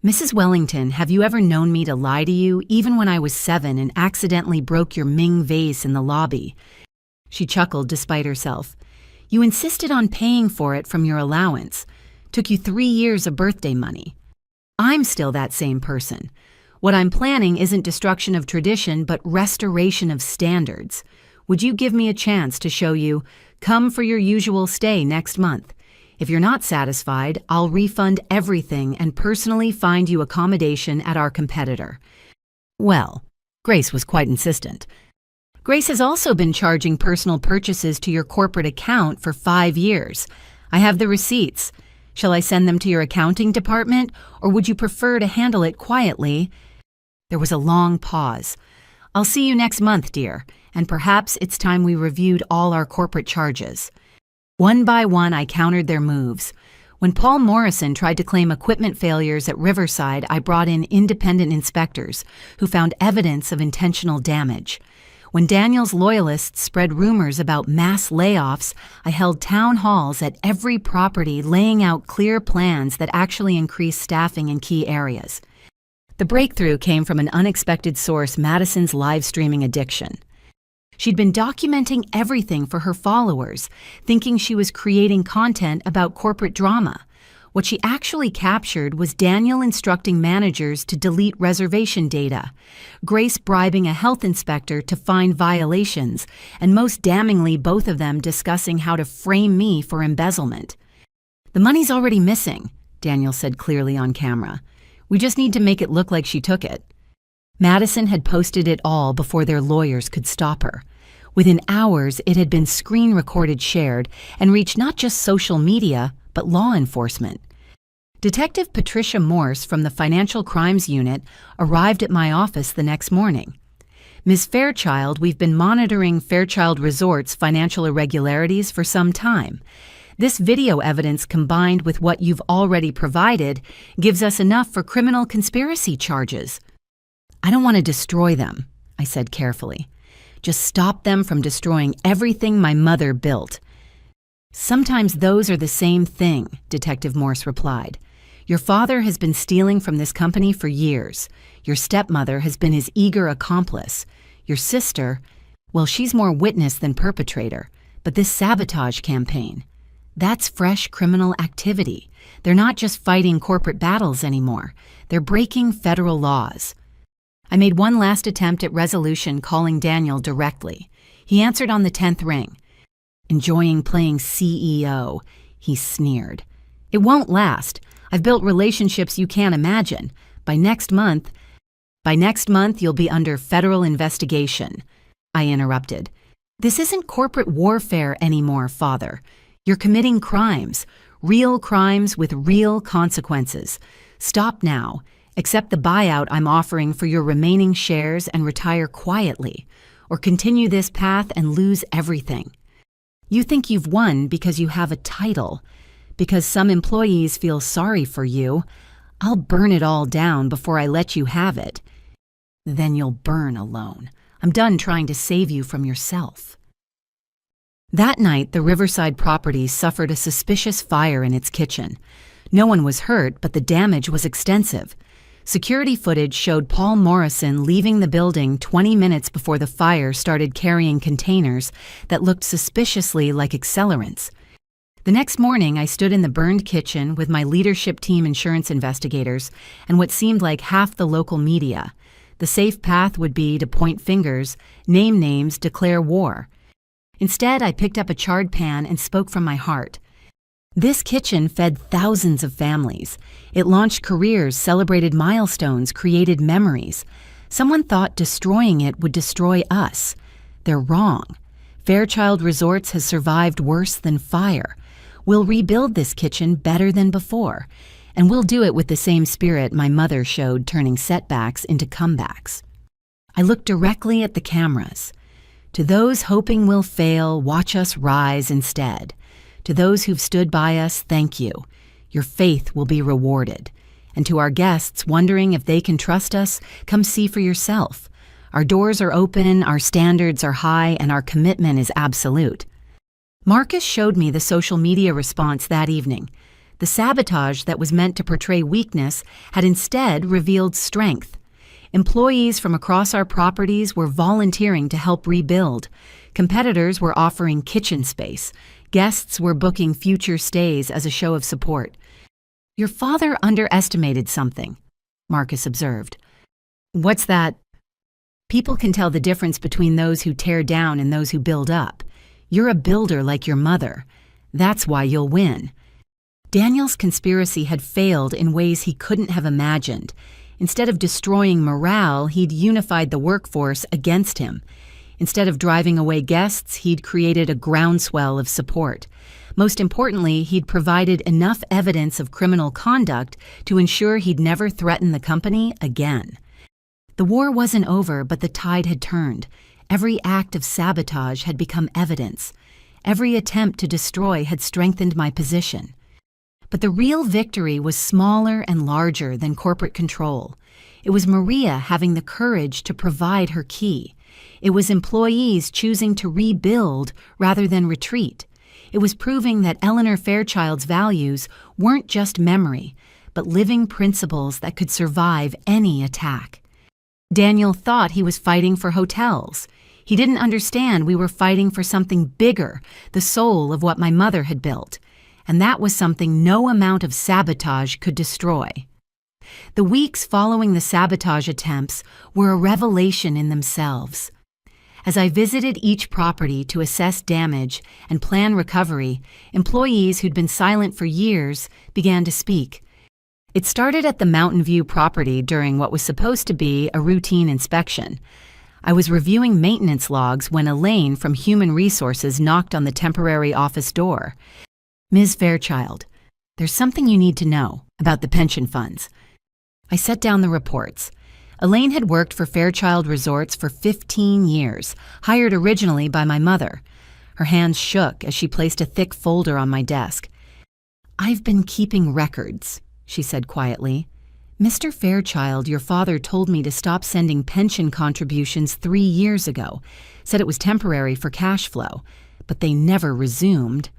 Mrs. Wellington, have you ever known me to lie to you, even when I was 7 and accidentally broke your Ming vase in the lobby? She chuckled despite herself. You insisted on paying for it from your allowance. Took you 3 years of birthday money. I'm still that same person. What I'm planning isn't destruction of tradition, but restoration of standards. Would you give me a chance to show you, come for your usual stay next month? If you're not satisfied, I'll refund everything and personally find you accommodation at our competitor. Well, Grace was quite insistent. Grace has also been charging personal purchases to your corporate account for 5 years. I have the receipts. Shall I send them to your accounting department, or would you prefer to handle it quietly? There was a long pause. I'll see you next month, dear, and perhaps it's time we reviewed all our corporate charges. One by one, I countered their moves. When Paul Morrison tried to claim equipment failures at Riverside, I brought in independent inspectors who found evidence of intentional damage. When Daniel's loyalists spread rumors about mass layoffs, I held town halls at every property laying out clear plans that actually increased staffing in key areas. The breakthrough came from an unexpected source: Madison's live streaming addiction. She'd been documenting everything for her followers, thinking she was creating content about corporate drama. What she actually captured was Daniel instructing managers to delete reservation data, Grace bribing a health inspector to find violations, and most damningly, both of them discussing how to frame me for embezzlement. "The money's already missing," Daniel said clearly on camera. "We just need to make it look like she took it." Madison had posted it all before their lawyers could stop her. Within hours, it had been screen-recorded, shared, and reached not just social media, but law enforcement. Detective Patricia Morse from the Financial Crimes Unit arrived at my office the next morning. "Ms. Fairchild, we've been monitoring Fairchild Resort's financial irregularities for some time. This video evidence combined with what you've already provided gives us enough for criminal conspiracy charges." "I don't want to destroy them," I said carefully. "Just stop them from destroying everything my mother built." "Sometimes those are the same thing," Detective Morse replied. "Your father has been stealing from this company for years. Your stepmother has been his eager accomplice. Your sister, well, she's more witness than perpetrator. But this sabotage campaign, that's fresh criminal activity. They're not just fighting corporate battles anymore. They're breaking federal laws." I made one last attempt at resolution, calling Daniel directly. He answered on the 10th ring. "Enjoying playing CEO," he sneered. "It won't last. I've built relationships you can't imagine. By next month, you'll be under federal investigation." I interrupted. "This isn't corporate warfare anymore, Father. You're committing crimes, real crimes with real consequences. Stop now. Accept the buyout I'm offering for your remaining shares and retire quietly, or continue this path and lose everything. You think you've won because you have a title, because some employees feel sorry for you. I'll burn it all down before I let you have it. Then you'll burn alone. I'm done trying to save you from yourself." That night, the Riverside property suffered a suspicious fire in its kitchen. No one was hurt, but the damage was extensive. Security footage showed Paul Morrison leaving the building 20 minutes before the fire started carrying containers that looked suspiciously like accelerants. The next morning, I stood in the burned kitchen with my leadership team insurance investigators and what seemed like half the local media. The safe path would be to point fingers, name names, declare war. Instead, I picked up a charred pan and spoke from my heart. This kitchen fed thousands of families. It launched careers, celebrated milestones, created memories. Someone thought destroying it would destroy us. They're wrong. Fairchild Resorts has survived worse than fire. We'll rebuild this kitchen better than before, and we'll do it with the same spirit my mother showed, turning setbacks into comebacks. I looked directly at the cameras. To those hoping we'll fail, watch us rise instead. To those who've stood by us, thank you. Your faith will be rewarded. And to our guests wondering if they can trust us, come see for yourself. Our doors are open, our standards are high, and our commitment is absolute. Marcus showed me the social media response that evening. The sabotage that was meant to portray weakness had instead revealed strength. Employees from across our properties were volunteering to help rebuild. Competitors were offering kitchen space. Guests were booking future stays as a show of support. "Your father underestimated something," Marcus observed. "What's that?" "People can tell the difference between those who tear down and those who build up. You're a builder like your mother. That's why you'll win." Daniel's conspiracy had failed in ways he couldn't have imagined. Instead of destroying morale, he'd unified the workforce against him. Instead of driving away guests, he'd created a groundswell of support. Most importantly, he'd provided enough evidence of criminal conduct to ensure he'd never threaten the company again. The war wasn't over, but the tide had turned. Every act of sabotage had become evidence. Every attempt to destroy had strengthened my position. But the real victory was smaller and larger than corporate control. It was Maria having the courage to provide her key. It was employees choosing to rebuild rather than retreat. It was proving that Eleanor Fairchild's values weren't just memory, but living principles that could survive any attack. Daniel thought he was fighting for hotels. He didn't understand we were fighting for something bigger, the soul of what my mother had built, and that was something no amount of sabotage could destroy. The weeks following the sabotage attempts were a revelation in themselves. As I visited each property to assess damage and plan recovery, employees who'd been silent for years began to speak. It started at the Mountain View property during what was supposed to be a routine inspection. I was reviewing maintenance logs when Elaine from Human Resources knocked on the temporary office door. "Ms. Fairchild, there's something you need to know about the pension funds." I set down the reports. Elaine had worked for Fairchild Resorts for 15 years, hired originally by my mother. Her hands shook as she placed a thick folder on my desk. "I've been keeping records," she said quietly. "Mr. Fairchild, your father told me to stop sending pension contributions 3 years ago, said it was temporary for cash flow, but they never resumed."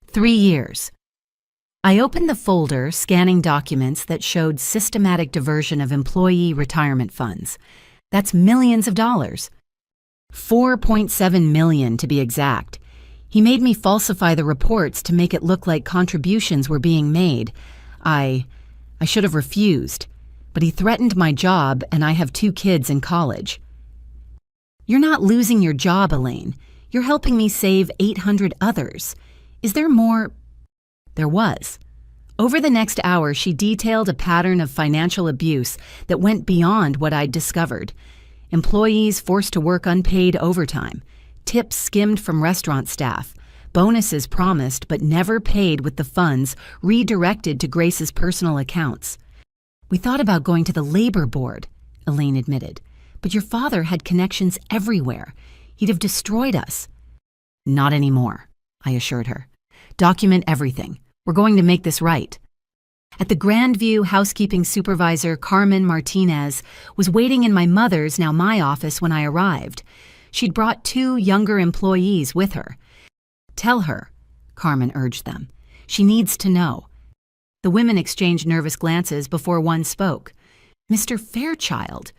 3 years. I opened the folder, scanning documents that showed systematic diversion of employee retirement funds. That's millions of dollars. $4.7 million to be exact. He made me falsify the reports to make it look like contributions were being made. I should have refused, but he threatened my job and I have 2 kids in college. "You're not losing your job, Elaine. You're helping me save 800 others. Is there more?" There was. Over the next hour, she detailed a pattern of financial abuse that went beyond what I'd discovered. Employees forced to work unpaid overtime, tips skimmed from restaurant staff, bonuses promised but never paid with the funds redirected to Grace's personal accounts. "We thought about going to the labor board," Elaine admitted, "but your father had connections everywhere. He'd have destroyed us." "Not anymore," I assured her. "Document everything. We're going to make this right." At the Grandview, housekeeping supervisor Carmen Martinez was waiting in my mother's, now my office, when I arrived. She'd brought 2 younger employees with her. "Tell her," Carmen urged them. "She needs to know." The women exchanged nervous glances before one spoke. "Mr. Fairchild,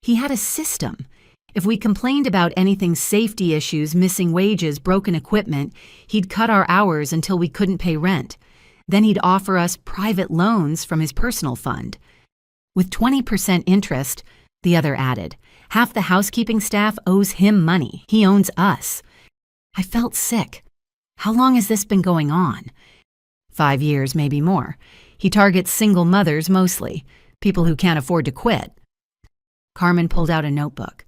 he had a system. If we complained about anything safety issues, missing wages, broken equipment, he'd cut our hours until we couldn't pay rent. Then he'd offer us private loans from his personal fund. With 20% interest," the other added. "Half the housekeeping staff owes him money. He owns us." I felt sick. How long has this been going on? 5 years, maybe more. He targets single mothers mostly, people who can't afford to quit. Carmen pulled out a notebook.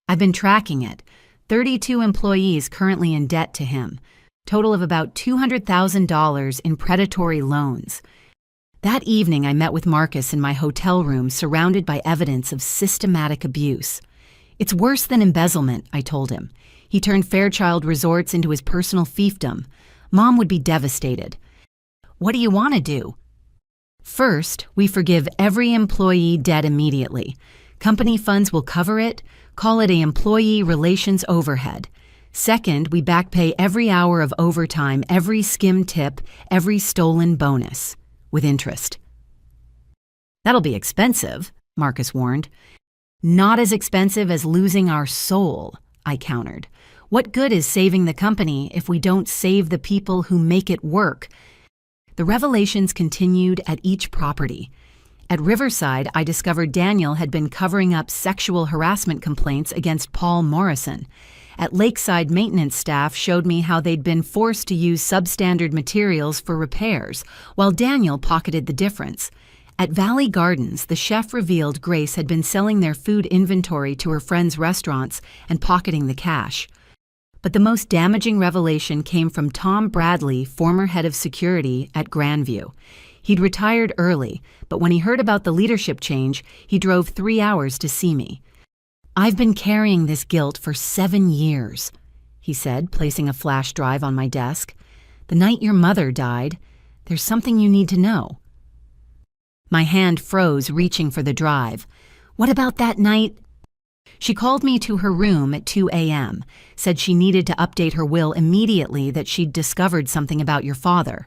"I've been tracking it. 32 employees currently in debt to him. Total of about $200,000 in predatory loans. That evening, I met with Marcus in my hotel room, surrounded by evidence of systematic abuse. It's worse than embezzlement, I told him. He turned Fairchild Resorts into his personal fiefdom. Mom would be devastated. What do you want to do? First, we forgive every employee debt immediately. Company funds will cover it. Call it a employee relations overhead. Second, we backpay every hour of overtime, every skim tip, every stolen bonus, with interest. That'll be expensive, Marcus warned. Not as expensive as losing our soul, I countered. What good is saving the company if we don't save the people who make it work? The revelations continued at each property. At Riverside, I discovered Daniel had been covering up sexual harassment complaints against Paul Morrison. At Lakeside, maintenance staff showed me how they'd been forced to use substandard materials for repairs, while Daniel pocketed the difference. At Valley Gardens, the chef revealed Grace had been selling their food inventory to her friends' restaurants and pocketing the cash. But the most damaging revelation came from Tom Bradley, former head of security at Grandview. He'd retired early, but when he heard about the leadership change, he drove 3 hours to see me. I've been carrying this guilt for 7 years, he said, placing a flash drive on my desk. The night your mother died, there's something you need to know. My hand froze, reaching for the drive. What about that night? She called me to her room at 2 a.m., said she needed to update her will immediately, that she'd discovered something about your father.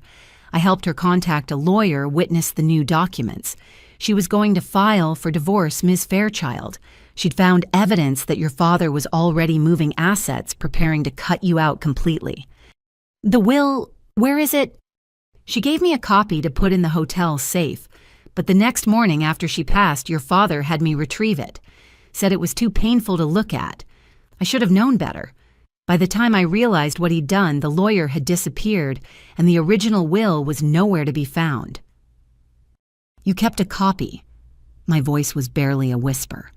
I helped her contact a lawyer, witness the new documents. She was going to file for divorce Ms. Fairchild. She'd found evidence that your father was already moving assets, preparing to cut you out completely. The will, where is it? She gave me a copy to put in the hotel safe, but the next morning after she passed, your father had me retrieve it. Said it was too painful to look at. I should have known better. By the time I realized what he'd done, the lawyer had disappeared, and the original will was nowhere to be found. You kept a copy. My voice was barely a whisper.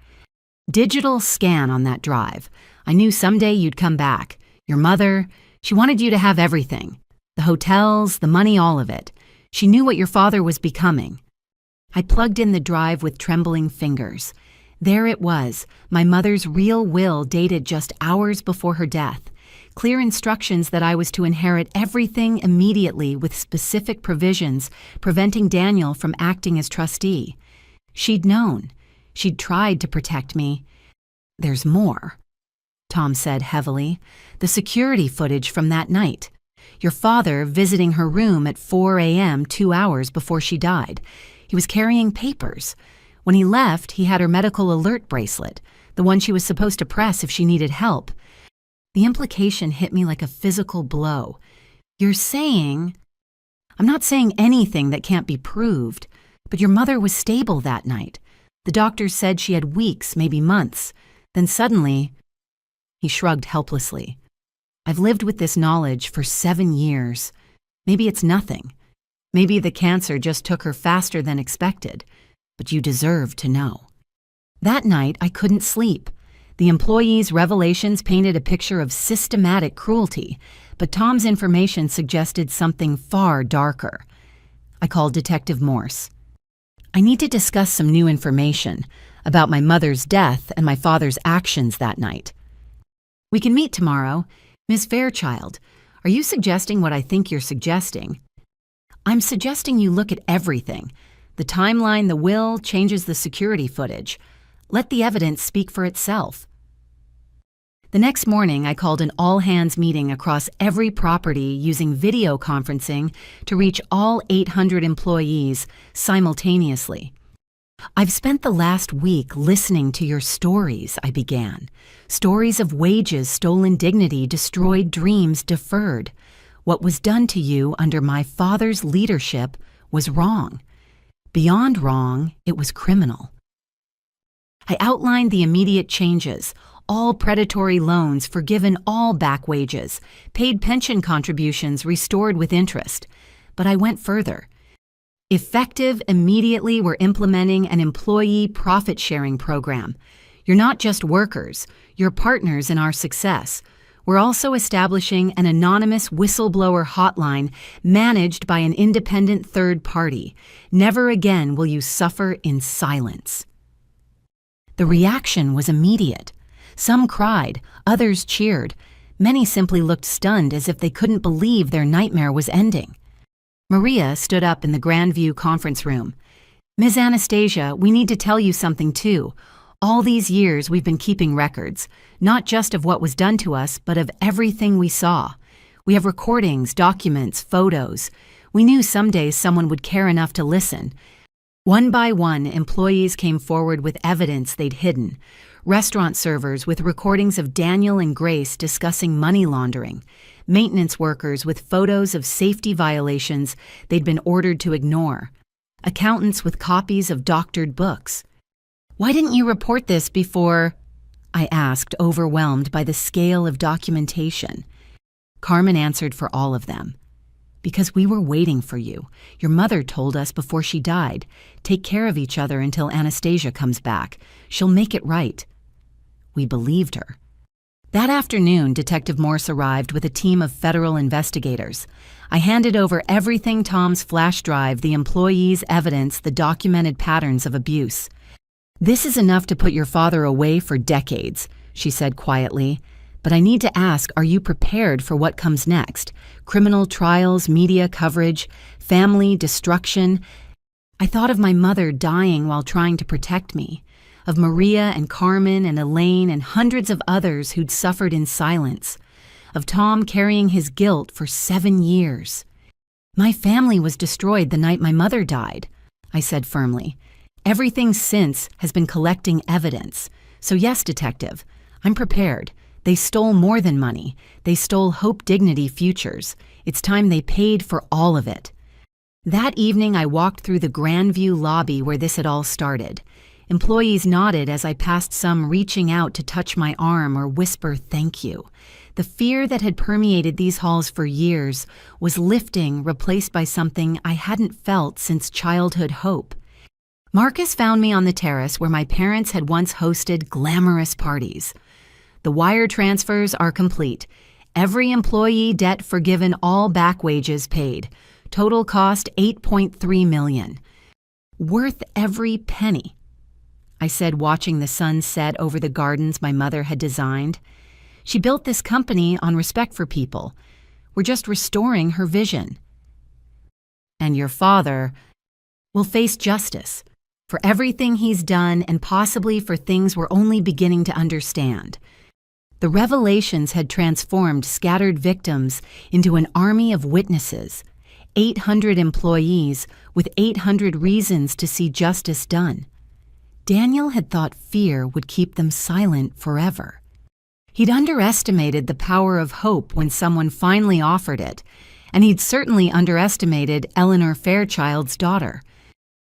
Digital scan on that drive. I knew someday you'd come back. Your mother, she wanted you to have everything. The hotels, the money, all of it. She knew what your father was becoming. I plugged in the drive with trembling fingers. There it was, my mother's real will dated just hours before her death. Clear instructions that I was to inherit everything immediately with specific provisions preventing Daniel from acting as trustee. She'd known. She'd tried to protect me. There's more, Tom said heavily. The security footage from that night. Your father visiting her room at 4 a.m. 2 hours before she died. He was carrying papers. When he left, he had her medical alert bracelet, the one she was supposed to press if she needed help. The implication hit me like a physical blow. You're saying... I'm not saying anything that can't be proved, but your mother was stable that night. The doctors said she had weeks, maybe months. Then suddenly... He shrugged helplessly. I've lived with this knowledge for 7 years. Maybe it's nothing. Maybe the cancer just took her faster than expected. But you deserve to know. That night, I couldn't sleep. The employees' revelations painted a picture of systematic cruelty, but Tom's information suggested something far darker. I called Detective Morse. I need to discuss some new information about my mother's death and my father's actions that night. We can meet tomorrow. Miss Fairchild, are you suggesting what I think you're suggesting? I'm suggesting you look at everything. The timeline, the will, changes the security footage. Let the evidence speak for itself. The next morning, I called an all-hands meeting across every property using video conferencing to reach all 800 employees simultaneously. I've spent the last week listening to your stories, I began. Stories of wages, stolen dignity, destroyed dreams, deferred. What was done to you under my father's leadership was wrong. Beyond wrong, it was criminal. I outlined the immediate changes, all predatory loans forgiven, all back wages, paid pension contributions restored with interest. But I went further. Effective, immediately, we're implementing an employee profit-sharing program. You're not just workers, you're partners in our success. We're also establishing an anonymous whistleblower hotline managed by an independent third party. Never again will you suffer in silence. The reaction was immediate. Some cried, others cheered. Many simply looked stunned as if they couldn't believe their nightmare was ending. Maria stood up in the Grandview conference room. Ms. Anastasia, we need to tell you something too. All these years we've been keeping records, not just of what was done to us, but of everything we saw. We have recordings, documents, photos. We knew someday someone would care enough to listen. One by one, employees came forward with evidence they'd hidden. Restaurant servers with recordings of Daniel and Grace discussing money laundering. Maintenance workers with photos of safety violations they'd been ordered to ignore. Accountants with copies of doctored books. Why didn't you report this before? I asked, overwhelmed by the scale of documentation. Carmen answered for all of them. Because we were waiting for you. Your mother told us before she died. Take care of each other until Anastasia comes back. She'll make it right. We believed her. That afternoon, Detective Morse arrived with a team of federal investigators. I handed over everything: Tom's flash drive, the employees' evidence, the documented patterns of abuse. This is enough to put your father away for decades, she said quietly. But I need to ask, are you prepared for what comes next? Criminal trials, media coverage, family destruction. I thought of my mother dying while trying to protect me, of Maria and Carmen and Elaine and hundreds of others who'd suffered in silence, of Tom carrying his guilt for 7 years. My family was destroyed the night my mother died, I said firmly. Everything since has been collecting evidence. So yes, detective, I'm prepared. They stole more than money. They stole Hope Dignity Futures. It's time they paid for all of it. That evening, I walked through the Grandview lobby where this had all started. Employees nodded as I passed some, reaching out to touch my arm or whisper thank you. The fear that had permeated these halls for years was lifting, replaced by something I hadn't felt since childhood hope. Marcus found me on the terrace where my parents had once hosted glamorous parties. The wire transfers are complete. Every employee debt forgiven, all back wages paid. Total cost $8.3 million. Worth every penny, I said, watching the sun set over the gardens my mother had designed. She built this company on respect for people. We're just restoring her vision. And your father will face justice for everything he's done and possibly for things we're only beginning to understand. The revelations had transformed scattered victims into an army of witnesses, 800 employees with 800 reasons to see justice done. Daniel had thought fear would keep them silent forever. He'd underestimated the power of hope when someone finally offered it, and he'd certainly underestimated Eleanor Fairchild's daughter.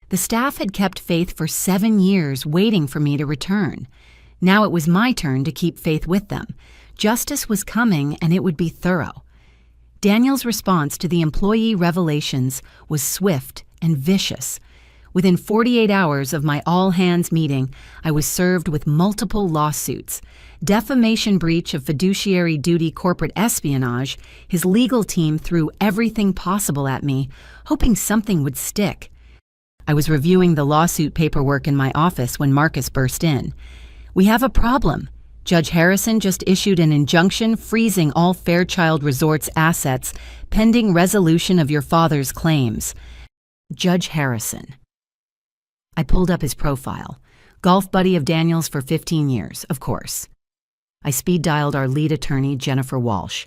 The staff had kept faith for 7 years, waiting for me to return. Now it was my turn to keep faith with them. Justice was coming, and it would be thorough. Daniel's response to the employee revelations was swift and vicious. Within 48 hours of my all-hands meeting, I was served with multiple lawsuits. Defamation, breach of fiduciary duty, corporate espionage. His legal team threw everything possible at me, hoping something would stick. I was reviewing the lawsuit paperwork in my office when Marcus burst in. "We have a problem. Judge Harrison just issued an injunction freezing all Fairchild Resorts assets pending resolution of your father's claims." Judge Harrison. I pulled up his profile. Golf buddy of Daniel's for 15 years, of course. I speed-dialed our lead attorney, Jennifer Walsh.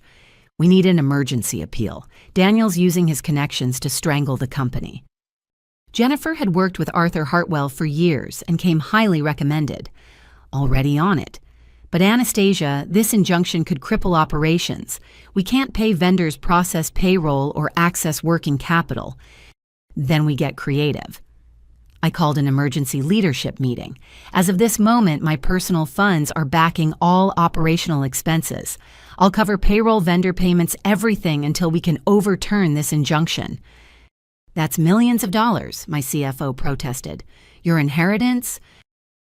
"We need an emergency appeal. Daniel's using his connections to strangle the company." Jennifer had worked with Arthur Hartwell for years and came highly recommended. Already on it. "But Anastasia, this injunction could cripple operations. We can't pay vendors, process payroll, or access working capital." Then we get creative. I called an emergency leadership meeting. "As of this moment, my personal funds are backing all operational expenses. I'll cover payroll, vendor payments, everything until we can overturn this injunction." "That's millions of dollars," my CFO protested. "Your inheritance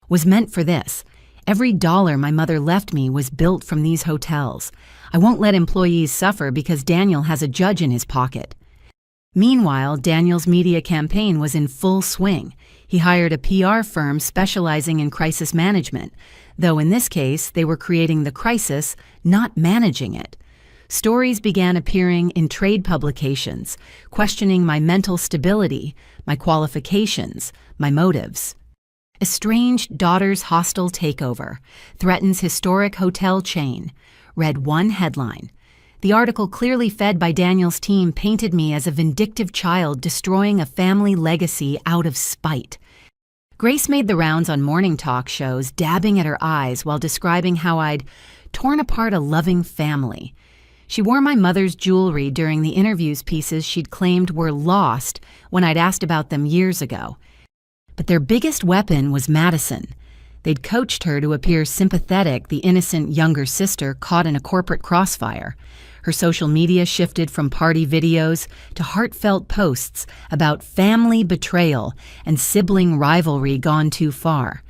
was meant for this. Every dollar my mother left me was built from these hotels. I won't let employees suffer because Daniel has a judge in his pocket." Meanwhile, Daniel's media campaign was in full swing. He hired a PR firm specializing in crisis management, though in this case they were creating the crisis, not managing it. Stories began appearing in trade publications, questioning my mental stability, my qualifications, my motives. "Estranged daughter's hostile takeover, threatens historic hotel chain," read one headline. The article, clearly fed by Daniel's team, painted me as a vindictive child destroying a family legacy out of spite. Grace made the rounds on morning talk shows, dabbing at her eyes while describing how I'd torn apart a loving family. She wore my mother's jewelry during the interviews, pieces she'd claimed were lost when I'd asked about them years ago. But their biggest weapon was Madison. They'd coached her to appear sympathetic, the innocent younger sister caught in a corporate crossfire. Her social media shifted from party videos to heartfelt posts about family betrayal and sibling rivalry gone too far.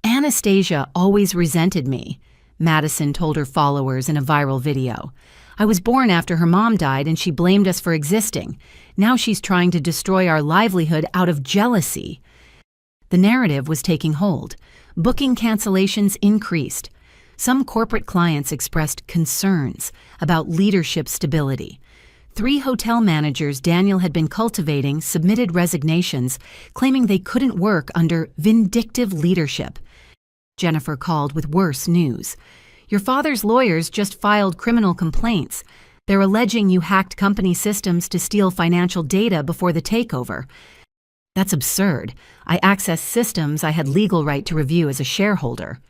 "Anastasia always resented me," Madison told her followers in a viral video. "I was born after her mom died and she blamed us for existing. Now she's trying to destroy our livelihood out of jealousy." The narrative was taking hold. Booking cancellations increased. Some corporate clients expressed concerns about leadership stability. 3 hotel managers Daniel had been cultivating submitted resignations, claiming they couldn't work under vindictive leadership. Jennifer called with worse news. "Your father's lawyers just filed criminal complaints. They're alleging you hacked company systems to steal financial data before the takeover." "That's absurd. I accessed systems I had legal right to review as a shareholder."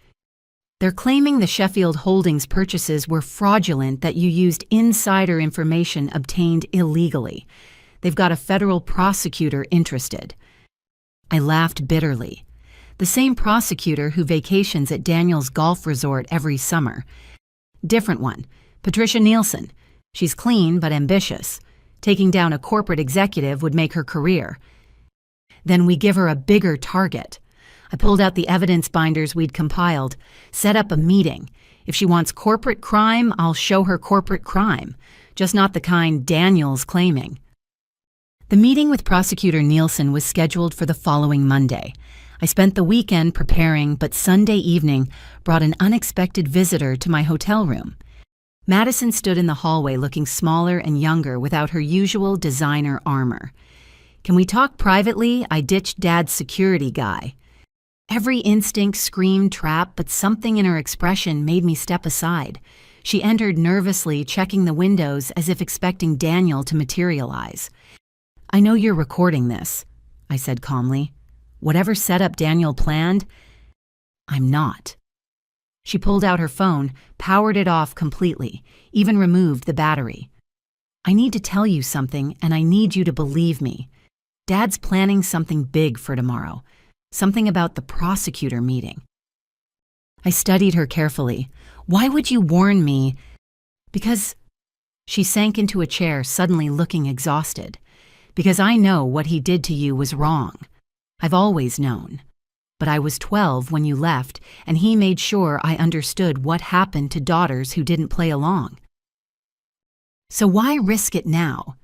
They're claiming the Sheffield Holdings purchases were fraudulent, that you used insider information obtained illegally. They've got a federal prosecutor interested." I laughed bitterly. The same prosecutor who vacations at Daniel's golf resort every summer. Different one, Patricia Nielsen. She's clean but ambitious. Taking down a corporate executive would make her career. Then we give her a bigger target. I pulled out the evidence binders we'd compiled, set up a meeting. If she wants corporate crime, I'll show her corporate crime, just not the kind Daniel's claiming. The meeting with Prosecutor Nielsen was scheduled for the following Monday. I spent the weekend preparing, but Sunday evening brought an unexpected visitor to my hotel room. Madison stood in the hallway looking smaller and younger without her usual designer armor. "Can we talk privately? I ditched Dad's security guy." Every instinct screamed trap, but something in her expression made me step aside. She entered nervously, checking the windows as if expecting Daniel to materialize. "I know you're recording this," I said calmly. "Whatever setup Daniel planned, I'm not." She pulled out her phone, powered it off completely, even removed the battery. "I need to tell you something, and I need you to believe me. Dad's planning something big for tomorrow, something about the prosecutor meeting." I studied her carefully. "Why would you warn me?" "Because..." She sank into a chair, suddenly looking exhausted. "Because I know what he did to you was wrong. I've always known. But I was 12 when you left, and he made sure I understood what happened to daughters who didn't play along. So why risk it now?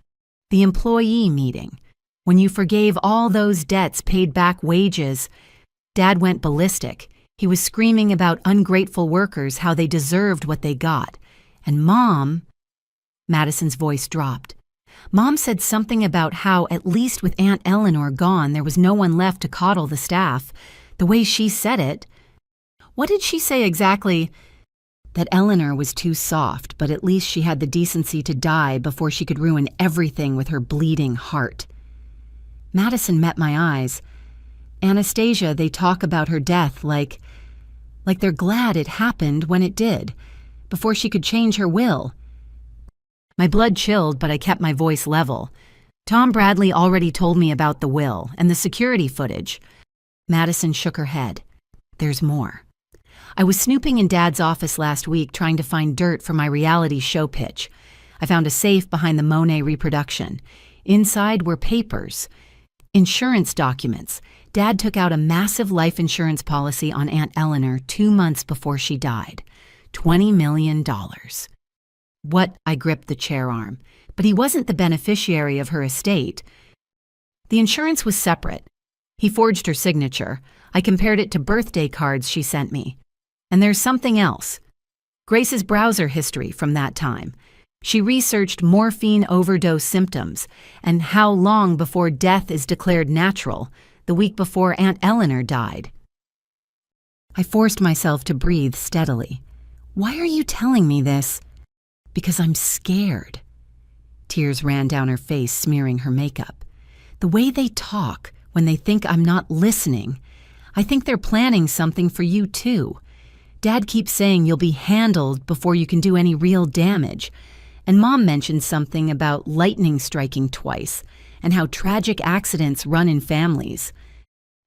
The employee meeting, when you forgave all those debts, paid back wages. Dad went ballistic. He was screaming about ungrateful workers, how they deserved what they got. And Mom..." Madison's voice dropped. "Mom said something about how, at least with Aunt Eleanor gone, there was no one left to coddle the staff. The way she said it..." "What did she say exactly?" "That Eleanor was too soft, but at least she had the decency to die before she could ruin everything with her bleeding heart." Madison met my eyes. "Anastasia, they talk about her death like they're glad it happened when it did, before she could change her will." My blood chilled, but I kept my voice level. "Tom Bradley already told me about the will and the security footage." Madison shook her head. "There's more. I was snooping in Dad's office last week trying to find dirt for my reality show pitch. I found a safe behind the Monet reproduction. Inside were papers. Insurance documents. Dad took out a massive life insurance policy on Aunt Eleanor 2 months before she died. $20 million. What? I gripped the chair arm. But he wasn't the beneficiary of her estate. The insurance was separate. He forged her signature. I compared it to birthday cards she sent me. And there's something else. Grace's browser history from that time. She researched morphine overdose symptoms and how long before death is declared natural, the week before Aunt Eleanor died. I forced myself to breathe steadily. "Why are you telling me this?" "Because I'm scared." Tears ran down her face, smearing her makeup. "The way they talk when they think I'm not listening. I think they're planning something for you too. Dad keeps saying you'll be handled before you can do any real damage. And Mom mentioned something about lightning striking twice and how tragic accidents run in families.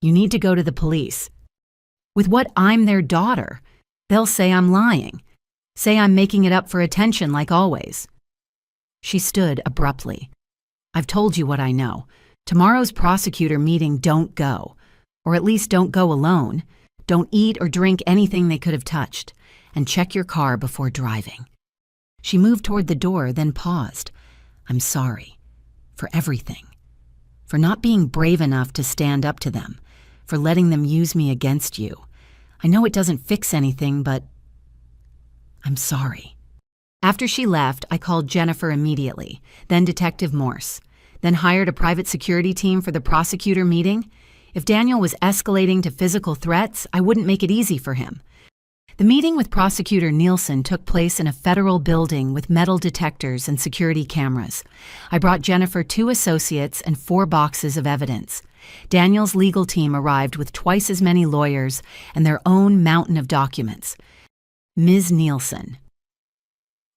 You need to go to the police. With what, I'm their daughter. They'll say I'm lying. Say I'm making it up for attention like always." She stood abruptly. "I've told you what I know. Tomorrow's prosecutor meeting, don't go. Or at least don't go alone. Don't eat or drink anything they could have touched. And check your car before driving." She moved toward the door, then paused. "I'm sorry. For everything. For not being brave enough to stand up to them. For letting them use me against you. I know it doesn't fix anything, but I'm sorry." After she left, I called Jennifer immediately, then Detective Morse, then hired a private security team for the prosecutor meeting. If Daniel was escalating to physical threats, I wouldn't make it easy for him. The meeting with Prosecutor Nielsen took place in a federal building with metal detectors and security cameras. I brought Jennifer 2 associates and 4 boxes of evidence. Daniel's legal team arrived with twice as many lawyers and their own mountain of documents. Ms. Nielsen.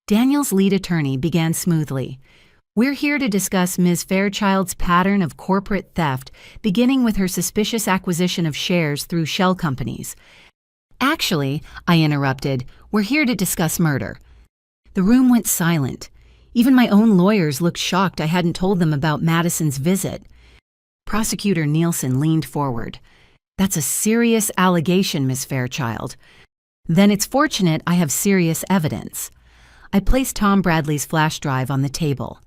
Daniel's lead attorney began smoothly. We're here to discuss Ms. Fairchild's pattern of corporate theft, beginning with her suspicious acquisition of shares through shell companies. Actually, I interrupted, we're here to discuss murder. The room went silent. Even my own lawyers looked shocked I hadn't told them about Madison's visit. Prosecutor Nielsen leaned forward. That's a serious allegation, Miss Fairchild. Then it's fortunate I have serious evidence. I placed Tom Bradley's flash drive on the table.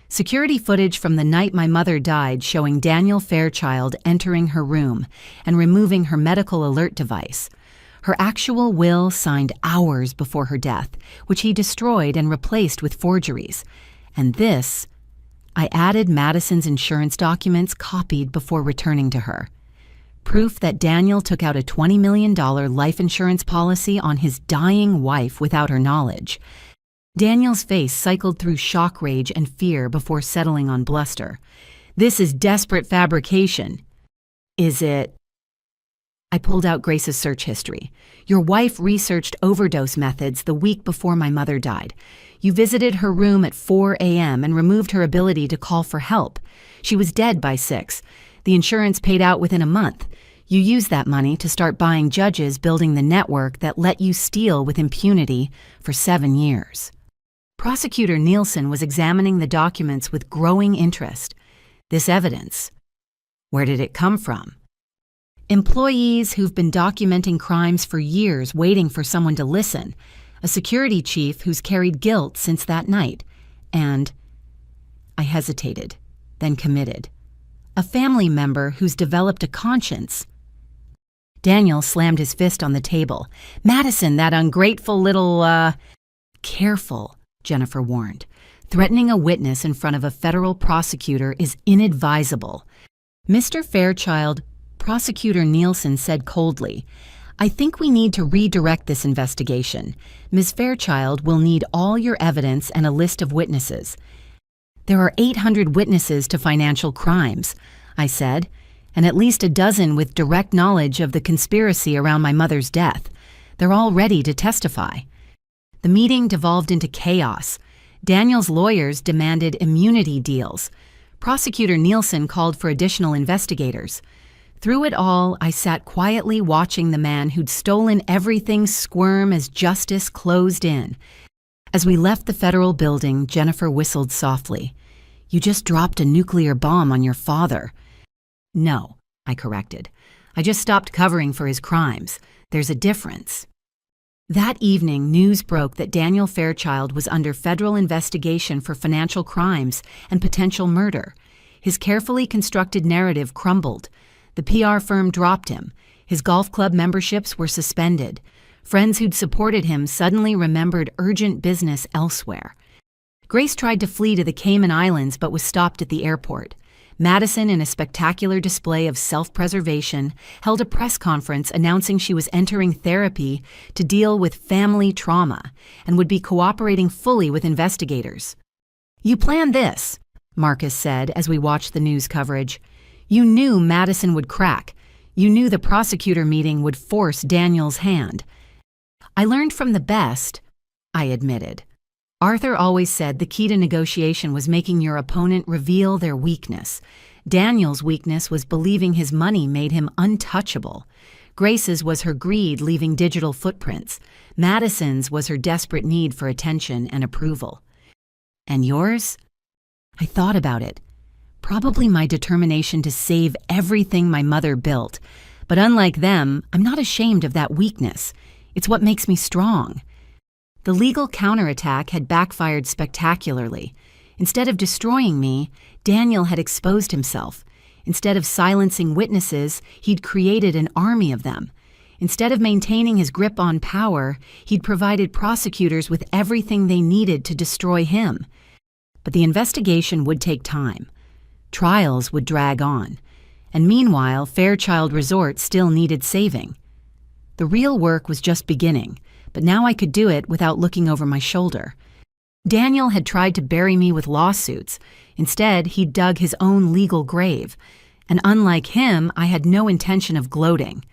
Security footage from the night my mother died showing Daniel Fairchild entering her room and removing her medical alert device. Her actual will signed hours before her death, which he destroyed and replaced with forgeries. And this, I added Madison's insurance documents copied before returning to her. Proof that Daniel took out a $20 million life insurance policy on his dying wife without her knowledge. Daniel's face cycled through shock, rage, and fear before settling on bluster. This is desperate fabrication. Is it? I pulled out Grace's search history. Your wife researched overdose methods the week before my mother died. You visited her room at 4 a.m. and removed her ability to call for help. She was dead by 6. The insurance paid out within a month. You used that money to start buying judges building the network that let you steal with impunity for 7 years. Prosecutor Nielsen was examining the documents with growing interest. This evidence, where did it come from? Employees who've been documenting crimes for years waiting for someone to listen, a security chief who's carried guilt since that night, and I hesitated, then committed. A family member who's developed a conscience. Daniel slammed his fist on the table. Madison, that ungrateful little, Careful, Jennifer warned. Threatening a witness in front of a federal prosecutor is inadvisable. Mr. Fairchild, Prosecutor Nielsen said coldly, I think we need to redirect this investigation. Ms. Fairchild will need all your evidence and a list of witnesses. There are 800 witnesses to financial crimes, I said, and at least a dozen with direct knowledge of the conspiracy around my mother's death. They're all ready to testify. The meeting devolved into chaos. Daniel's lawyers demanded immunity deals. Prosecutor Nielsen called for additional investigators. Through it all, I sat quietly watching the man who'd stolen everything squirm as justice closed in. As we left the federal building, Jennifer whistled softly. You just dropped a nuclear bomb on your father. No, I corrected. I just stopped covering for his crimes. There's a difference. That evening, news broke that Daniel Fairchild was under federal investigation for financial crimes and potential murder. His carefully constructed narrative crumbled. The PR firm dropped him. His golf club memberships were suspended. Friends who'd supported him suddenly remembered urgent business elsewhere. Grace tried to flee to the Cayman Islands but was stopped at the airport. Madison, in a spectacular display of self-preservation, held a press conference announcing she was entering therapy to deal with family trauma and would be cooperating fully with investigators. You planned this, Marcus said as we watched the news coverage. You knew Madison would crack. You knew the prosecutor meeting would force Daniel's hand. I learned from the best, I admitted. Arthur always said the key to negotiation was making your opponent reveal their weakness. Daniel's weakness was believing his money made him untouchable. Grace's was her greed leaving digital footprints. Madison's was her desperate need for attention and approval. And yours? I thought about it. Probably my determination to save everything my mother built. But unlike them, I'm not ashamed of that weakness. It's what makes me strong. The legal counterattack had backfired spectacularly. Instead of destroying me, Daniel had exposed himself. Instead of silencing witnesses, he'd created an army of them. Instead of maintaining his grip on power, he'd provided prosecutors with everything they needed to destroy him. But the investigation would take time. Trials would drag on. And meanwhile, Fairchild Resort still needed saving. The real work was just beginning, but now I could do it without looking over my shoulder. Daniel had tried to bury me with lawsuits. Instead, he'd dug his own legal grave. And unlike him, I had no intention of gloating.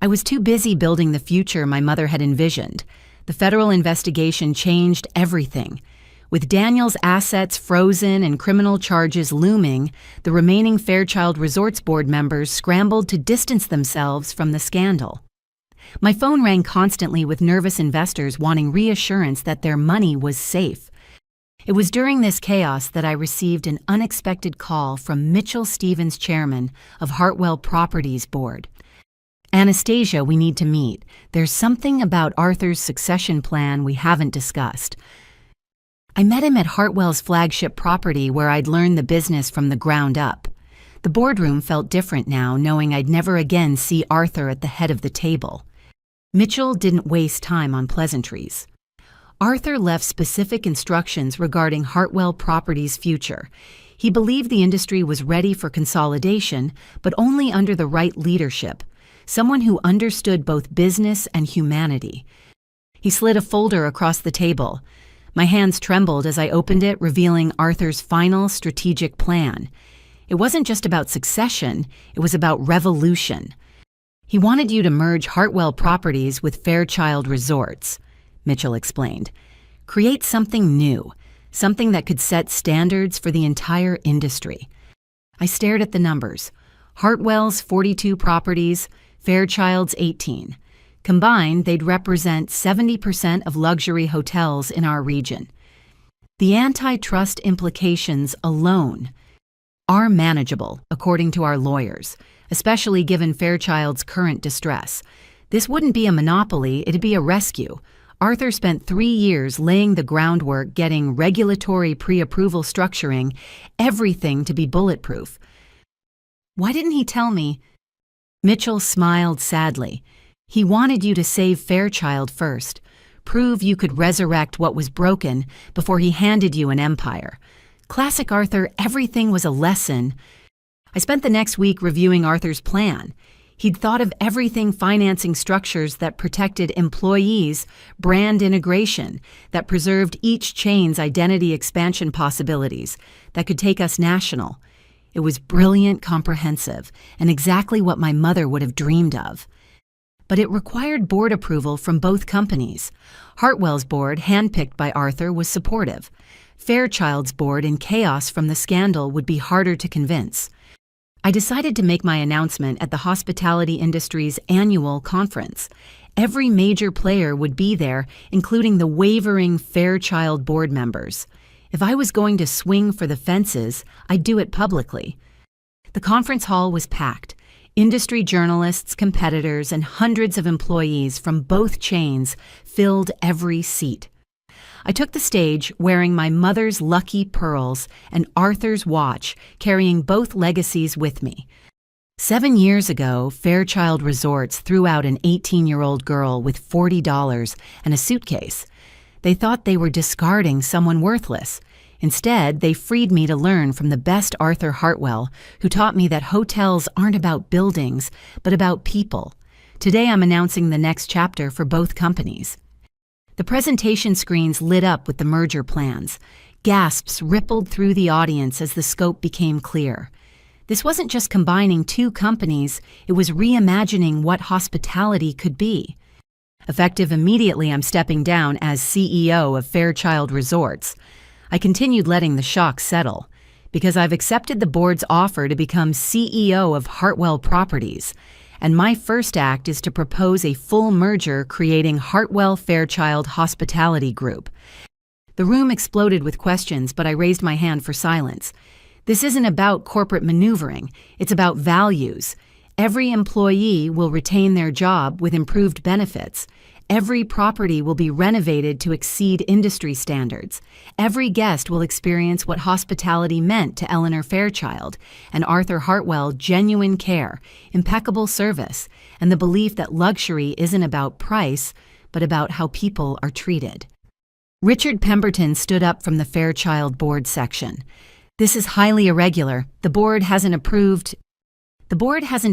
I was too busy building the future my mother had envisioned. The federal investigation changed everything. With Daniel's assets frozen and criminal charges looming, the remaining Fairchild Resorts Board members scrambled to distance themselves from the scandal. My phone rang constantly with nervous investors wanting reassurance that their money was safe. It was during this chaos that I received an unexpected call from Mitchell Stevens, chairman of Hartwell Properties Board. "Anastasia, we need to meet. There's something about Arthur's succession plan we haven't discussed." I met him at Hartwell's flagship property where I'd learned the business from the ground up. The boardroom felt different now, knowing I'd never again see Arthur at the head of the table. Mitchell didn't waste time on pleasantries. Arthur left specific instructions regarding Hartwell Properties' future. He believed the industry was ready for consolidation, but only under the right leadership, someone who understood both business and humanity. He slid a folder across the table. My hands trembled as I opened it, revealing Arthur's final strategic plan. It wasn't just about succession, it was about revolution. He wanted you to merge Hartwell Properties with Fairchild Resorts, Mitchell explained. Create something new, something that could set standards for the entire industry. I stared at the numbers. Hartwell's 42 properties, Fairchild's 18. Combined, they'd represent 70% of luxury hotels in our region. The antitrust implications alone are manageable, according to our lawyers, especially given Fairchild's current distress. This wouldn't be a monopoly, it'd be a rescue. Arthur spent 3 years laying the groundwork, getting regulatory pre-approval structuring, everything to be bulletproof. Why didn't he tell me? Mitchell smiled sadly. He wanted you to save Fairchild first, prove you could resurrect what was broken before he handed you an empire. Classic Arthur, everything was a lesson. I spent the next week reviewing Arthur's plan. He'd thought of everything: financing structures that protected employees, brand integration, that preserved each chain's identity expansion possibilities, that could take us national. It was brilliant, comprehensive, and exactly what my mother would have dreamed of. But it required board approval from both companies. Hartwell's board, handpicked by Arthur, was supportive. Fairchild's board, in chaos from the scandal, would be harder to convince. I decided to make my announcement at the hospitality industry's annual conference. Every major player would be there, including the wavering Fairchild board members. If I was going to swing for the fences, I'd do it publicly. The conference hall was packed. Industry journalists, competitors, and hundreds of employees from both chains filled every seat. I took the stage wearing my mother's lucky pearls and Arthur's watch, carrying both legacies with me. 7 years ago, Fairchild Resorts threw out an 18-year-old girl with $40 and a suitcase. They thought they were discarding someone worthless. Instead, they freed me to learn from the best Arthur Hartwell, who taught me that hotels aren't about buildings, but about people. Today I'm announcing the next chapter for both companies. The presentation screens lit up with the merger plans. Gasps rippled through the audience as the scope became clear. This wasn't just combining two companies, it was reimagining what hospitality could be. Effective immediately, I'm stepping down as CEO of Fairchild Resorts. I continued letting the shock settle, because I've accepted the board's offer to become CEO of Hartwell Properties, and my first act is to propose a full merger creating Hartwell Fairchild Hospitality Group. The room exploded with questions, but I raised my hand for silence. This isn't about corporate maneuvering, it's about values. Every employee will retain their job with improved benefits. Every property will be renovated to exceed industry standards. Every guest will experience what hospitality meant to Eleanor Fairchild and Arthur Hartwell: genuine care, impeccable service, and the belief that luxury isn't about price, but about how people are treated. Richard Pemberton stood up from the Fairchild board section. This is highly irregular. The board hasn't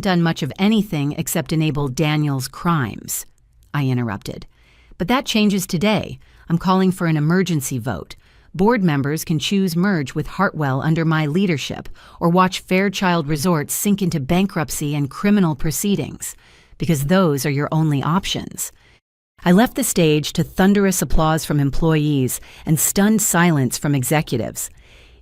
done much of anything except enable Daniel's crimes, I interrupted. But that changes today. I'm calling for an emergency vote. Board members can choose merge with Hartwell under my leadership or watch Fairchild Resorts sink into bankruptcy and criminal proceedings, because those are your only options. I left the stage to thunderous applause from employees and stunned silence from executives.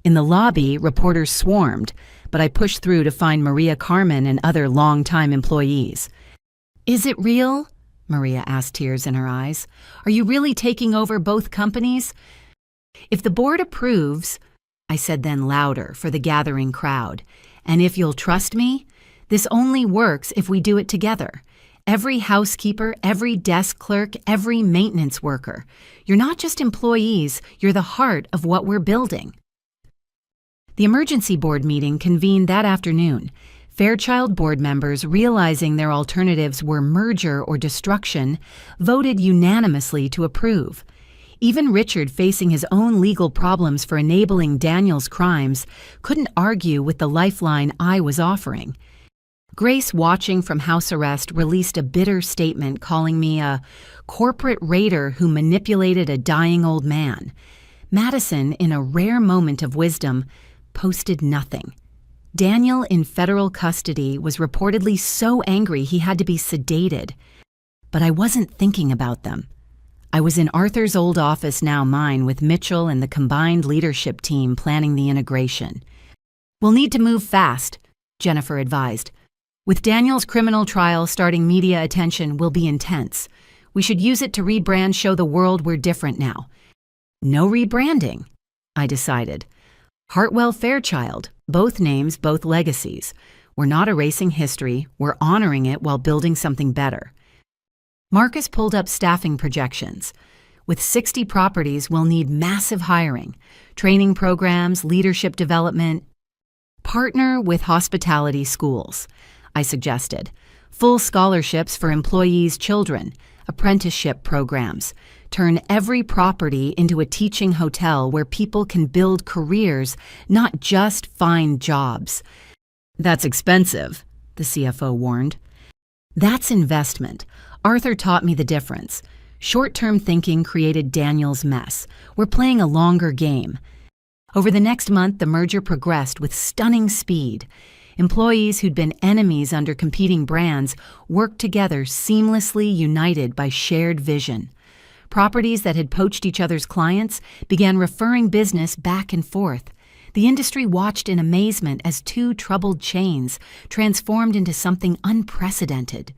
In the lobby, reporters swarmed, but I pushed through to find Maria Carmen and other longtime employees. "Is it real?" Maria asked, tears in her eyes. "Are you really taking over both companies?" "If the board approves," I said then louder for the gathering crowd, "and if you'll trust me, this only works if we do it together. Every housekeeper, every desk clerk, every maintenance worker. You're not just employees, you're the heart of what we're building." The emergency board meeting convened that afternoon. Fairchild board members, realizing their alternatives were merger or destruction, voted unanimously to approve. Even Richard, facing his own legal problems for enabling Daniel's crimes, couldn't argue with the lifeline I was offering. Grace, watching from house arrest, released a bitter statement calling me a corporate raider who manipulated a dying old man. Madison, in a rare moment of wisdom, posted nothing. Daniel, in federal custody, was reportedly so angry he had to be sedated. But I wasn't thinking about them. I was in Arthur's old office, now mine, with Mitchell and the combined leadership team planning the integration. "We'll need to move fast," Jennifer advised. "With Daniel's criminal trial starting, media attention will be intense. We should use it to rebrand, show the world we're different now." No rebranding, I decided. Hartwell, Fairchild, both names, both legacies. We're not erasing history, we're honoring it while building something better. Marcus pulled up staffing projections. With 60 properties, we'll need massive hiring, training programs, leadership development. "Partner with hospitality schools," I suggested. "Full scholarships for employees' children, apprenticeship programs. Turn every property into a teaching hotel where people can build careers, not just find jobs." "That's expensive," the CFO warned. "That's investment." Arthur taught me the difference. Short-term thinking created Daniel's mess. We're playing a longer game. Over the next month, the merger progressed with stunning speed. Employees who'd been enemies under competing brands worked together, seamlessly united by shared vision. Properties that had poached each other's clients began referring business back and forth. The industry watched in amazement as two troubled chains transformed into something unprecedented.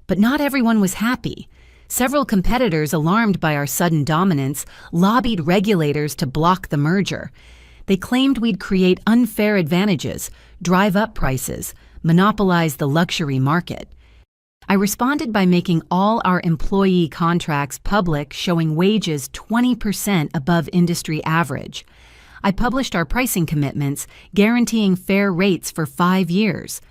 But not everyone was happy. Several competitors, alarmed by our sudden dominance, lobbied regulators to block the merger. They claimed we'd create unfair advantages, drive up prices, monopolize the luxury market. I responded by making all our employee contracts public, showing wages 20% above industry average. I published our pricing commitments, guaranteeing fair rates for 5 years.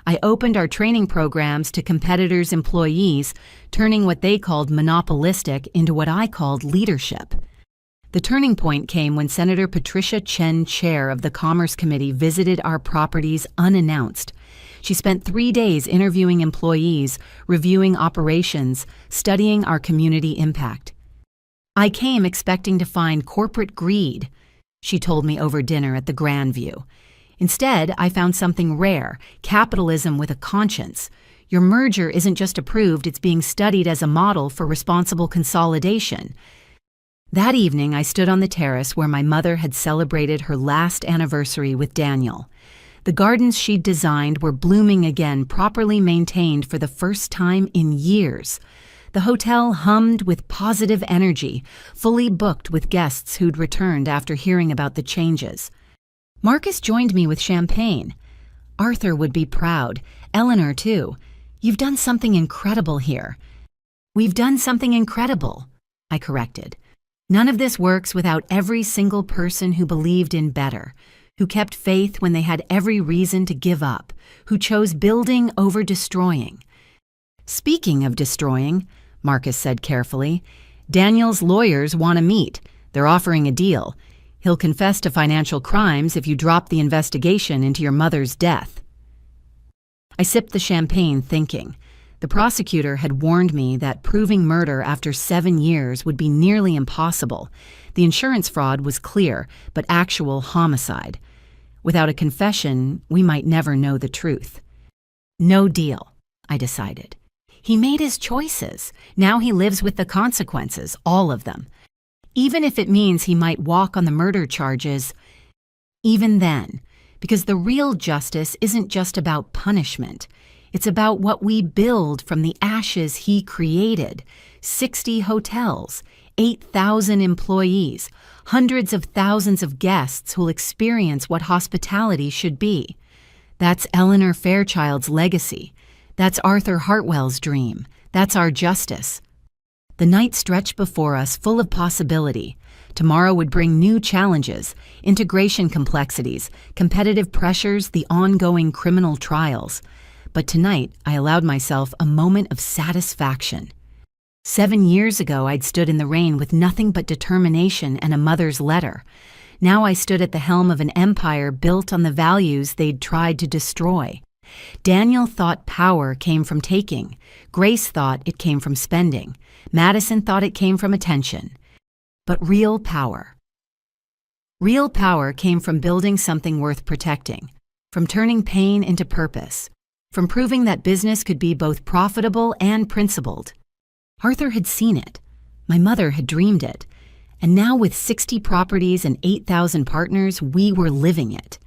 I opened our training programs to competitors' employees, turning what they called monopolistic into what I called leadership. The turning point came when Senator Patricia Chen, chair of the Commerce Committee, visited our properties unannounced. She spent 3 days interviewing employees, reviewing operations, studying our community impact. "I came expecting to find corporate greed," she told me over dinner at the Grand View. "Instead, I found something rare, capitalism with a conscience. Your merger isn't just approved, it's being studied as a model for responsible consolidation." That evening, I stood on the terrace where my mother had celebrated her last anniversary with Daniel. The gardens she'd designed were blooming again, properly maintained for the first time in years. The hotel hummed with positive energy, fully booked with guests who'd returned after hearing about the changes. Marcus joined me with champagne. "Arthur would be proud. Eleanor, too. You've done something incredible here." "We've done something incredible," I corrected. "None of this works without every single person who believed in better, who kept faith when they had every reason to give up, who chose building over destroying." "Speaking of destroying," Marcus said carefully, "Daniel's lawyers want to meet. They're offering a deal. He'll confess to financial crimes if you drop the investigation into your mother's death." I sipped the champagne, thinking. The prosecutor had warned me that proving murder after 7 years would be nearly impossible. The insurance fraud was clear, but actual homicide. Without a confession, we might never know the truth. No deal, I decided. He made his choices. Now he lives with the consequences, all of them. Even if it means he might walk on the murder charges, even then, because the real justice isn't just about punishment. It's about what we build from the ashes he created. 60 hotels, 8,000 employees, hundreds of thousands of guests who'll experience what hospitality should be. That's Eleanor Fairchild's legacy. That's Arthur Hartwell's dream. That's our justice. The night stretched before us full of possibility. Tomorrow would bring new challenges, integration complexities, competitive pressures, the ongoing criminal trials. But tonight, I allowed myself a moment of satisfaction. 7 years ago, I'd stood in the rain with nothing but determination and a mother's letter. Now I stood at the helm of an empire built on the values they'd tried to destroy. Daniel thought power came from taking. Grace thought it came from spending. Madison thought it came from attention. But real power came from building something worth protecting, from turning pain into purpose, from proving that business could be both profitable and principled. Arthur had seen it. My mother had dreamed it. And now with 60 properties and 8,000 partners, we were living it.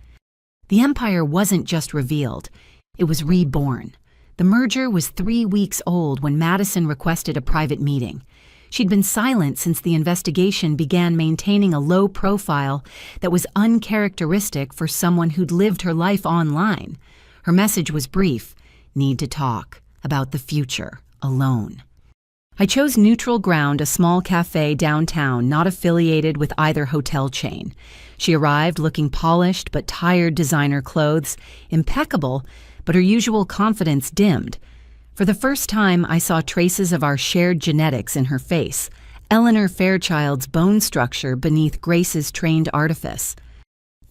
The empire wasn't just revealed. It was reborn. The merger was 3 weeks old when Madison requested a private meeting. She'd been silent since the investigation began, maintaining a low profile that was uncharacteristic for someone who'd lived her life online. Her message was brief: need to talk about the future, alone. I chose neutral ground, a small cafe downtown, not affiliated with either hotel chain. She arrived looking polished but tired, designer clothes, impeccable, but her usual confidence dimmed. For the first time, I saw traces of our shared genetics in her face, Eleanor Fairchild's bone structure beneath Grace's trained artifice.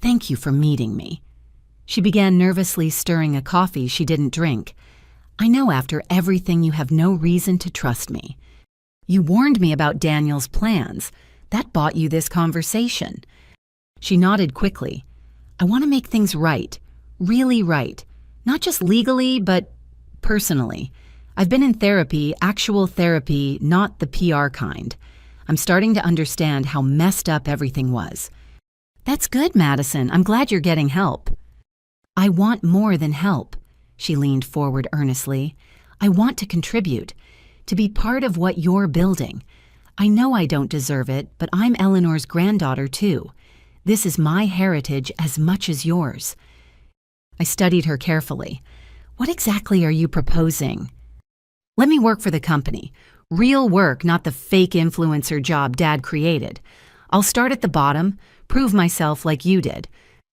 "Thank you for meeting me." She began nervously stirring a coffee she didn't drink. "I know after everything you have no reason to trust me. You warned me about Daniel's plans. That bought you this conversation." She nodded quickly. "I want to make things right, really right. Not just legally, but personally. I've been in therapy, actual therapy, not the PR kind. I'm starting to understand how messed up everything was." "That's good, Madison. I'm glad you're getting help." "I want more than help." She leaned forward earnestly. "I want to contribute, to be part of what you're building. I know I don't deserve it, but I'm Eleanor's granddaughter too. This is my heritage as much as yours." I studied her carefully. "What exactly are you proposing?" "Let me work for the company. Real work, not the fake influencer job Dad created. I'll start at the bottom, prove myself like you did.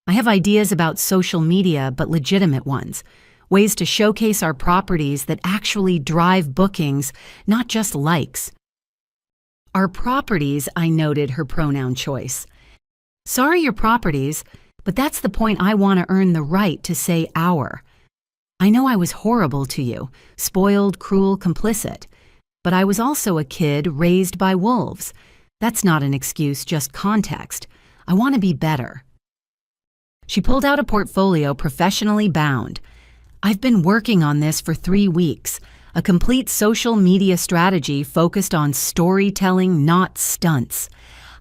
I have ideas about social media, but legitimate ones. Ways to showcase our properties that actually drive bookings, not just likes." "Our properties," I noted her pronoun choice. "Sorry, your properties, but that's the point. I want to earn the right to say our. I know I was horrible to you, spoiled, cruel, complicit. But I was also a kid raised by wolves. That's not an excuse, just context. I want to be better." She pulled out a portfolio professionally bound. "I've been working on this for 3 weeks, a complete social media strategy focused on storytelling, not stunts.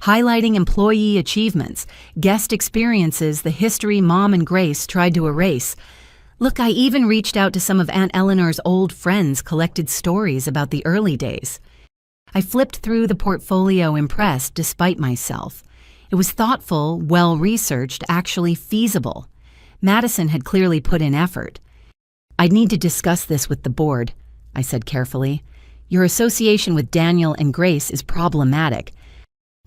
Highlighting employee achievements, guest experiences, the history Mom and Grace tried to erase. Look, I even reached out to some of Aunt Eleanor's old friends, collected stories about the early days." I flipped through the portfolio, impressed despite myself. It was thoughtful, well-researched, actually feasible. Madison had clearly put in effort. "I'd need to discuss this with the board," I said carefully. "Your association with Daniel and Grace is problematic."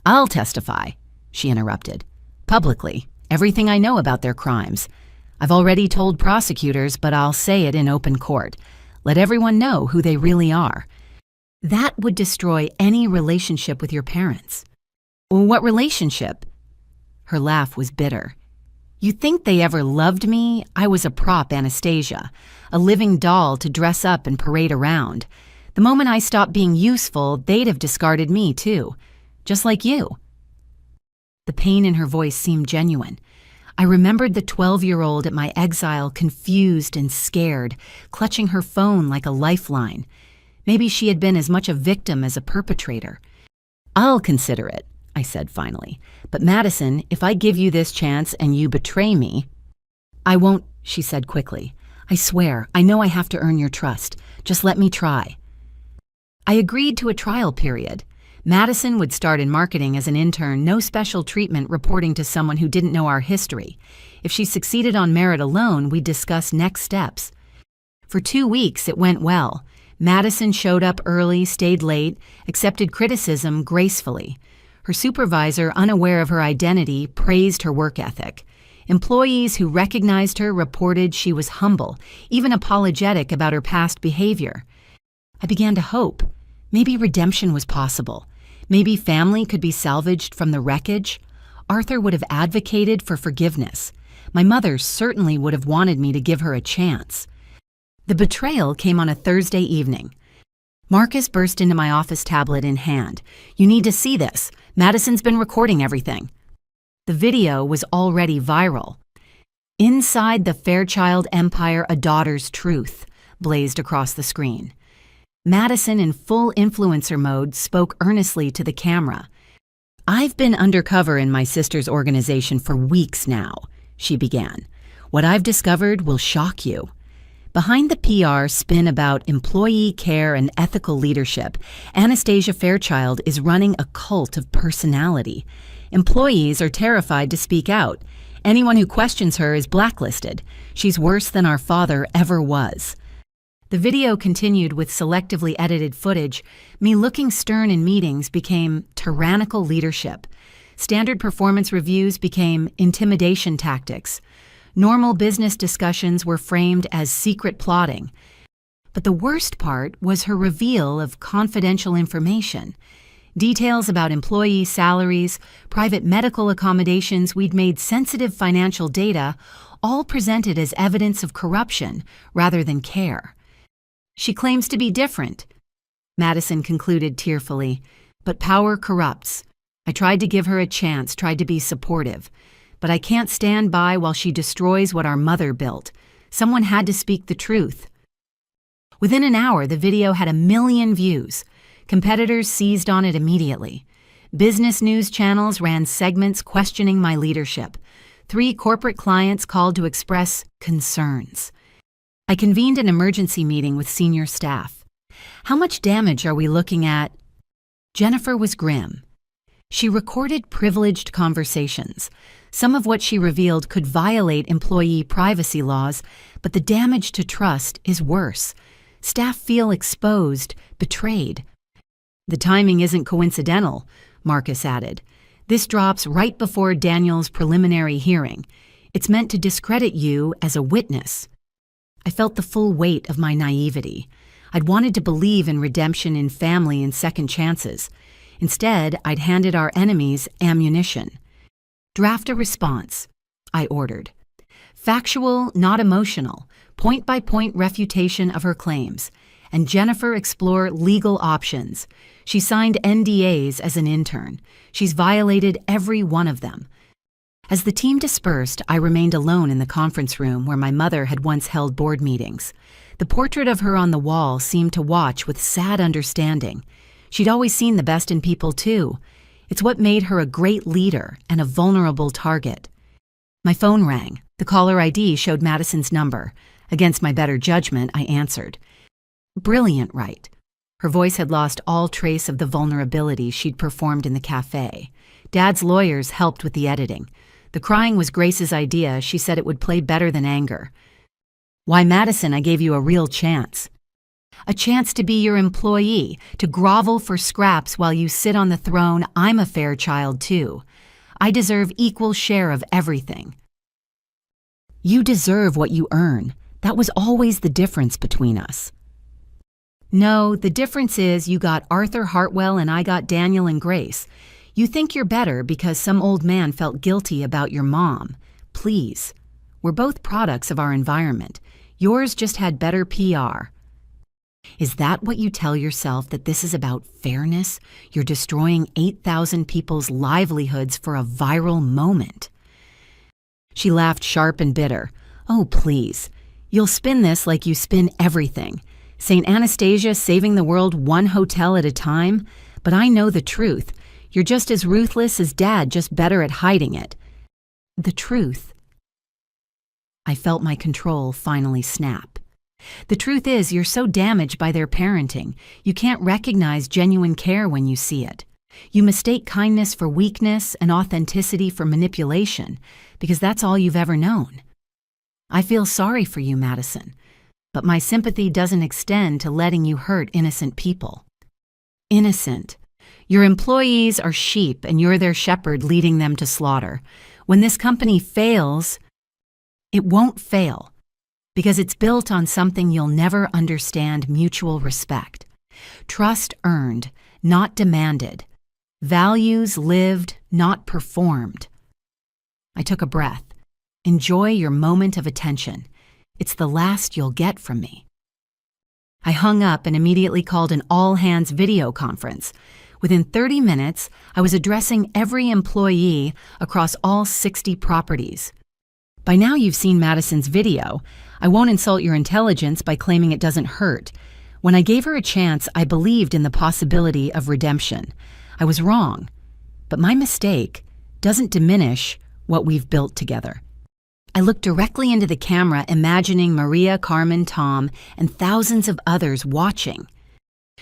"I'll testify," she interrupted. "Publicly, everything I know about their crimes. I've already told prosecutors, but I'll say it in open court. Let everyone know who they really are." "That would destroy any relationship with your parents." "What relationship?" Her laugh was bitter. "You think they ever loved me? I was a prop, Anastasia, a living doll to dress up and parade around. The moment I stopped being useful, they'd have discarded me too, just like you." The pain in her voice seemed genuine. I remembered the 12-year-old at my Exile, confused and scared, clutching her phone like a lifeline. Maybe she had been as much a victim as a perpetrator. "I'll consider it," I said finally. "But Madison, if I give you this chance and you betray me—" "I won't," she said quickly. "I swear, I know I have to earn your trust. Just let me try." I agreed to a trial period. Madison would start in marketing as an intern, no special treatment reporting to someone who didn't know our history. If she succeeded on merit alone, we'd discuss next steps. For 2 weeks, it went well. Madison showed up early, stayed late, accepted criticism gracefully. Her supervisor, unaware of her identity, praised her work ethic. Employees who recognized her reported she was humble, even apologetic about her past behavior. I began to hope. Maybe redemption was possible. Maybe family could be salvaged from the wreckage. Arthur would have advocated for forgiveness. My mother certainly would have wanted me to give her a chance. The betrayal came on a Thursday evening. Marcus burst into my office, tablet in hand. "You need to see this. Madison's been recording everything." The video was already viral. "Inside the Fairchild Empire, a daughter's truth," blazed across the screen. Madison, in full influencer mode, spoke earnestly to the camera. "I've been undercover in my sister's organization for weeks now," she began. "What I've discovered will shock you. Behind the PR spin about employee care and ethical leadership, Anastasia Fairchild is running a cult of personality. Employees are terrified to speak out. Anyone who questions her is blacklisted. She's worse than our father ever was." The video continued with selectively edited footage. Me looking stern in meetings became tyrannical leadership. Standard performance reviews became intimidation tactics. Normal business discussions were framed as secret plotting. But the worst part was her reveal of confidential information. Details about employee salaries, private medical accommodations, we'd made sensitive financial data, all presented as evidence of corruption rather than care. "She claims to be different," Madison concluded tearfully, "but power corrupts. I tried to give her a chance, tried to be supportive. But I can't stand by while she destroys what our mother built. Someone had to speak the truth." Within an hour, the video had 1 million views. Competitors seized on it immediately. Business news channels ran segments questioning my leadership. 3 corporate clients called to express concerns. I convened an emergency meeting with senior staff. "How much damage are we looking at?" Jennifer was grim. She recorded privileged conversations. Some of what she revealed could violate employee privacy laws, but the damage to trust is worse. Staff feel exposed, betrayed. "The timing isn't coincidental," Marcus added. "This drops right before Daniel's preliminary hearing. It's meant to discredit you as a witness." I felt the full weight of my naivety. I'd wanted to believe in redemption in family and second chances. Instead, I'd handed our enemies ammunition. "Draft a response," I ordered. "Factual, not emotional, point-by-point refutation of her claims, and Jennifer explore legal options. She signed NDAs as an intern. She's violated every one of them." As the team dispersed, I remained alone in the conference room where my mother had once held board meetings. The portrait of her on the wall seemed to watch with sad understanding. She'd always seen the best in people, too. It's what made her a great leader and a vulnerable target. My phone rang. The caller ID showed Madison's number. Against my better judgment, I answered. "Brilliant, right?" Her voice had lost all trace of the vulnerability she'd performed in the cafe. Dad's lawyers helped with the editing. The crying was Grace's idea. She said it would play better than anger. "Why, Madison, I gave you a real chance." "A chance to be your employee, to grovel for scraps while you sit on the throne. I'm a Fairchild, too. I deserve equal share of everything." "You deserve what you earn. That was always the difference between us." "No, the difference is you got Arthur Hartwell and I got Daniel and Grace. You think you're better because some old man felt guilty about your mom. Please. We're both products of our environment. Yours just had better PR." "Is that what you tell yourself, that this is about fairness? You're destroying 8,000 people's livelihoods for a viral moment?" She laughed sharp and bitter. "Oh, please. You'll spin this like you spin everything. St. Anastasia saving the world one hotel at a time? But I know the truth. You're just as ruthless as Dad, just better at hiding it. The truth. I felt my control finally snap. The truth is, you're so damaged by their parenting, you can't recognize genuine care when you see it. You mistake kindness for weakness and authenticity for manipulation, because that's all you've ever known. I feel sorry for you, Madison, but my sympathy doesn't extend to letting you hurt innocent people. Innocent. Your employees are sheep and you're their shepherd leading them to slaughter. When this company fails, it won't fail, because it's built on something you'll never understand: mutual respect. Trust earned, not demanded. Values lived, not performed. I took a breath. Enjoy your moment of attention. It's the last you'll get from me. I hung up and immediately called an all-hands video conference. Within 30 minutes, I was addressing every employee across all 60 properties. By now you've seen Madison's video. I won't insult your intelligence by claiming it doesn't hurt. When I gave her a chance, I believed in the possibility of redemption. I was wrong, but my mistake doesn't diminish what we've built together. I looked directly into the camera, imagining Maria, Carmen, Tom, and thousands of others watching.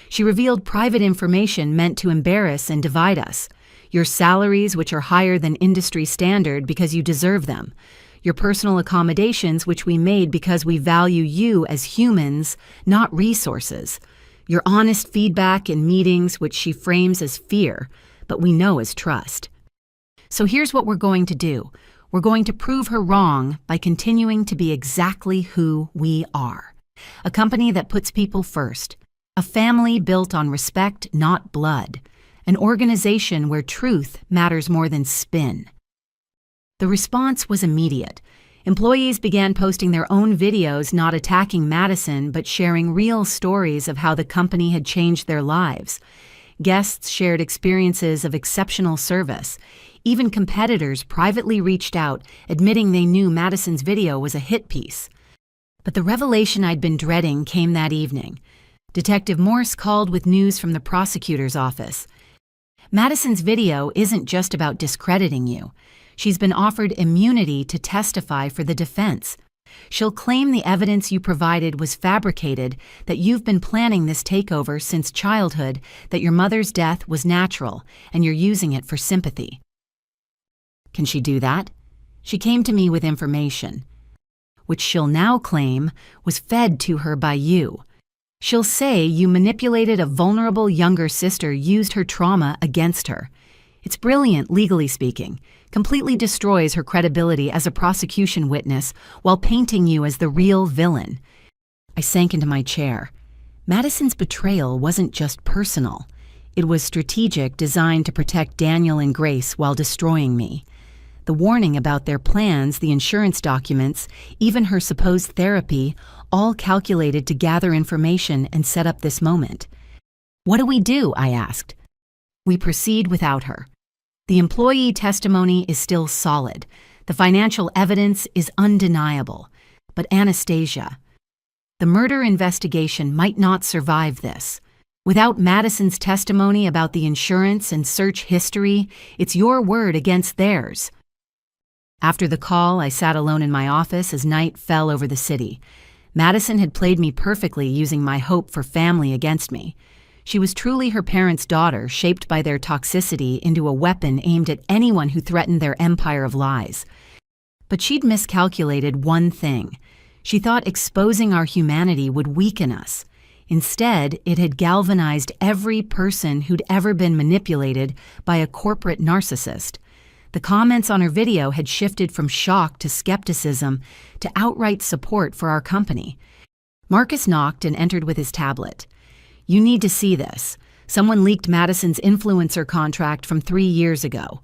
She revealed private information meant to embarrass and divide us. Your salaries, which are higher than industry standard because you deserve them. Your personal accommodations, which we made because we value you as humans, not resources. Your honest feedback in meetings, which she frames as fear, but we know as trust. So here's what we're going to do. We're going to prove her wrong by continuing to be exactly who we are. A company that puts people first. A family built on respect, not blood. An organization where truth matters more than spin. The response was immediate. Employees began posting their own videos, not attacking Madison, but sharing real stories of how the company had changed their lives. Guests shared experiences of exceptional service. Even competitors privately reached out, admitting they knew Madison's video was a hit piece. But the revelation I'd been dreading came that evening. Detective Morse called with news from the prosecutor's office. Madison's video isn't just about discrediting you. She's been offered immunity to testify for the defense. She'll claim the evidence you provided was fabricated, that you've been planning this takeover since childhood, that your mother's death was natural, and you're using it for sympathy. Can she do that? She came to me with information, which she'll now claim was fed to her by you. She'll say you manipulated a vulnerable younger sister, used her trauma against her. It's brilliant, legally speaking. Completely destroys her credibility as a prosecution witness while painting you as the real villain. I sank into my chair. Madison's betrayal wasn't just personal. It was strategic, designed to protect Daniel and Grace while destroying me. The warning about their plans, the insurance documents, even her supposed therapy, all calculated to gather information and set up this moment. What do we do? I asked. We proceed without her. The employee testimony is still solid. The financial evidence is undeniable. But Anastasia, the murder investigation might not survive this. Without Madison's testimony about the insurance and search history, it's your word against theirs. After the call, I sat alone in my office as night fell over the city. Madison had played me perfectly, using my hope for family against me. She was truly her parents' daughter, shaped by their toxicity into a weapon aimed at anyone who threatened their empire of lies. But she'd miscalculated one thing. She thought exposing our humanity would weaken us. Instead, it had galvanized every person who'd ever been manipulated by a corporate narcissist. The comments on her video had shifted from shock to skepticism to outright support for our company. Marcus knocked and entered with his tablet. You need to see this. Someone leaked Madison's influencer contract from 3 years ago.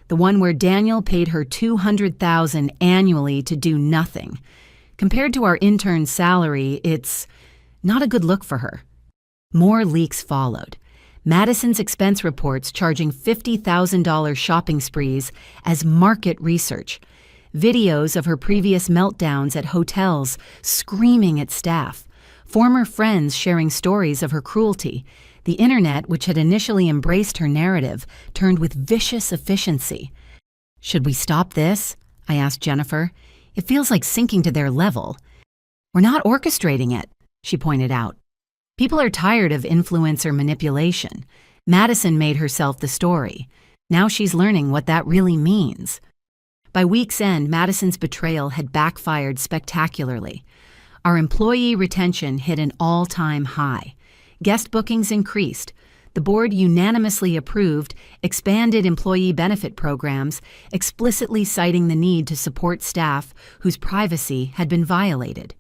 The one where Daniel paid her $200,000 annually to do nothing. Compared to our intern's salary, it's not a good look for her. More leaks followed. Madison's expense reports charging $50,000 shopping sprees as market research. Videos of her previous meltdowns at hotels, screaming at staff. former friends sharing stories of her cruelty. The internet, which had initially embraced her narrative, turned with vicious efficiency. "Should we stop this?" I asked Jennifer. "It feels like sinking to their level." "We're not orchestrating it," she pointed out. "People are tired of influencer manipulation. Madison made herself the story. Now she's learning what that really means." By week's end, Madison's betrayal had backfired spectacularly. Our employee retention hit an all-time high. Guest bookings increased. The board unanimously approved expanded employee benefit programs, explicitly citing the need to support staff whose privacy had been violated.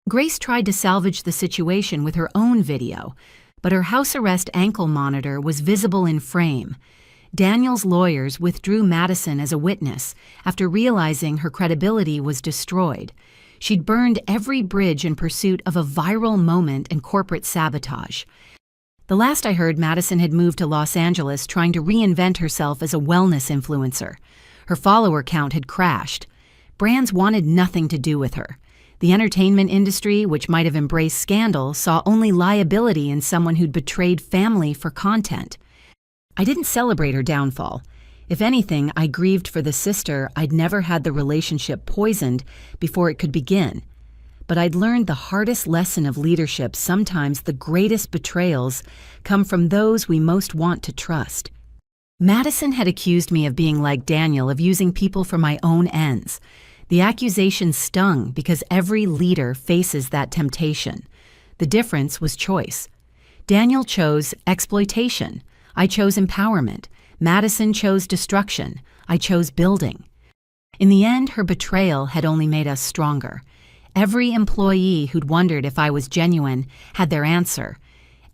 Grace tried to salvage the situation with her own video, but her house arrest ankle monitor was visible in frame. Daniel's lawyers withdrew Madison as a witness after realizing her credibility was destroyed. She'd burned every bridge in pursuit of a viral moment and corporate sabotage. The last I heard, Madison had moved to Los Angeles trying to reinvent herself as a wellness influencer. Her follower count had crashed. Brands wanted nothing to do with her. The entertainment industry, which might have embraced scandal, saw only liability in someone who'd betrayed family for content. I didn't celebrate her downfall. If anything, I grieved for the sister I'd never had the relationship poisoned before it could begin. But I'd learned the hardest lesson of leadership: sometimes the greatest betrayals come from those we most want to trust. Madison had accused me of being like Daniel, of using people for my own ends. The accusation stung because every leader faces that temptation. The difference was choice. Daniel chose exploitation. I chose empowerment. Madison chose destruction. I chose building. In the end, her betrayal had only made us stronger. Every employee who'd wondered if I was genuine had their answer.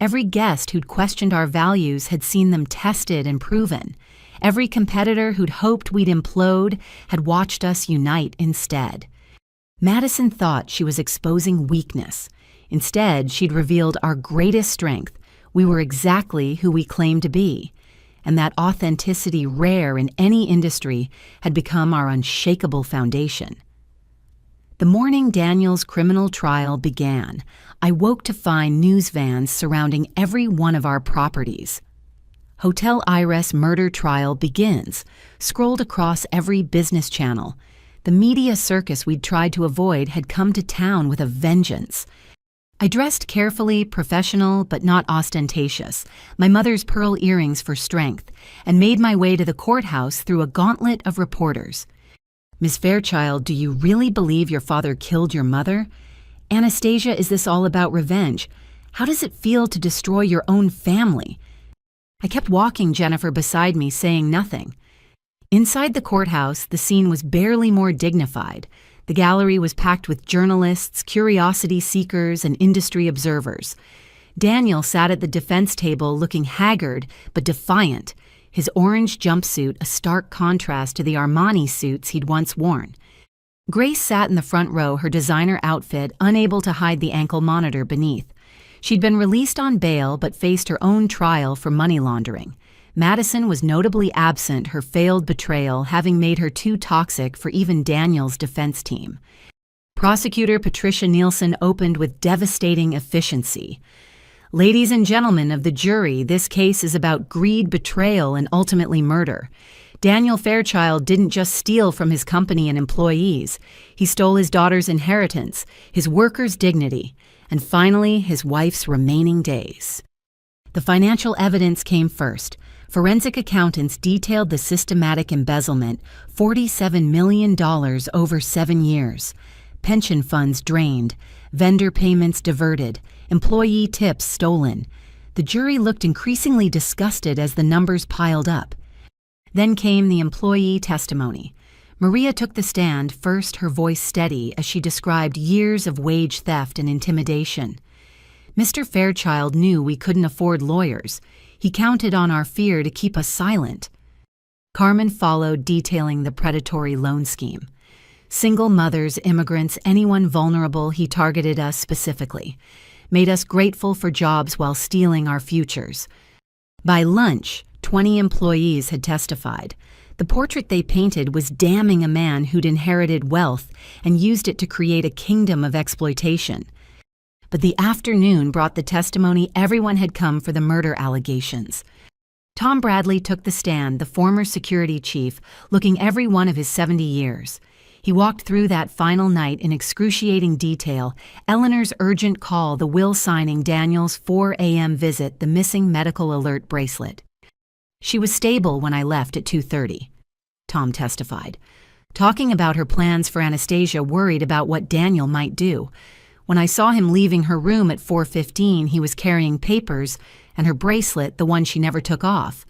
Every guest who'd questioned our values had seen them tested and proven. Every competitor who'd hoped we'd implode had watched us unite instead. Madison thought she was exposing weakness. Instead, she'd revealed our greatest strength. We were exactly who we claimed to be, and that authenticity, rare in any industry, had become our unshakable foundation. The morning Daniel's criminal trial began, I woke to find news vans surrounding every one of our properties. Hotel Iris murder trial begins, scrolled across every business channel. The media circus we'd tried to avoid had come to town with a vengeance. I dressed carefully, professional, but not ostentatious, my mother's pearl earrings for strength, and made my way to the courthouse through a gauntlet of reporters. "Miss Fairchild, do you really believe your father killed your mother? Anastasia, is this all about revenge? How does it feel to destroy your own family?" I kept walking Jennifer beside me, saying nothing. Inside the courthouse, the scene was barely more dignified. The gallery was packed with journalists, curiosity seekers, and industry observers. Daniel sat at the defense table looking haggard but defiant, his orange jumpsuit a stark contrast to the Armani suits he'd once worn. Grace sat in the front row, her designer outfit unable to hide the ankle monitor beneath. She'd been released on bail but faced her own trial for money laundering. Madison was notably absent, her failed betrayal having made her too toxic for even Daniel's defense team. Prosecutor Patricia Nielsen opened with devastating efficiency. "Ladies and gentlemen of the jury, this case is about greed, betrayal, and ultimately murder. Daniel Fairchild didn't just steal from his company and employees. He stole his daughter's inheritance, his workers' dignity, and finally his wife's remaining days." The financial evidence came first. Forensic accountants detailed the systematic embezzlement, $47 million over 7 years. Pension funds drained, vendor payments diverted, employee tips stolen. The jury looked increasingly disgusted as the numbers piled up. Then came the employee testimony. Maria took the stand, first her voice steady as she described years of wage theft and intimidation. "Mr. Fairchild knew we couldn't afford lawyers. He counted on our fear to keep us silent." Carmen followed, detailing the predatory loan scheme. Single mothers, immigrants, anyone vulnerable, he targeted us specifically. Made us grateful for jobs while stealing our futures. By lunch, 20 employees had testified. The portrait they painted was damning a man who'd inherited wealth and used it to create a kingdom of exploitation. but the afternoon brought the testimony everyone had come for the murder allegations. Tom Bradley took the stand, the former security chief, looking every one of his 70 years. He walked through that final night in excruciating detail, Eleanor's urgent call, the will signing, Daniel's 4 a.m. visit, the missing medical alert bracelet. "She was stable when I left at 2:30, Tom testified, talking about her plans for Anastasia, worried about what Daniel might do. When I saw him leaving her room at 4:15, he was carrying papers and her bracelet, the one she never took off."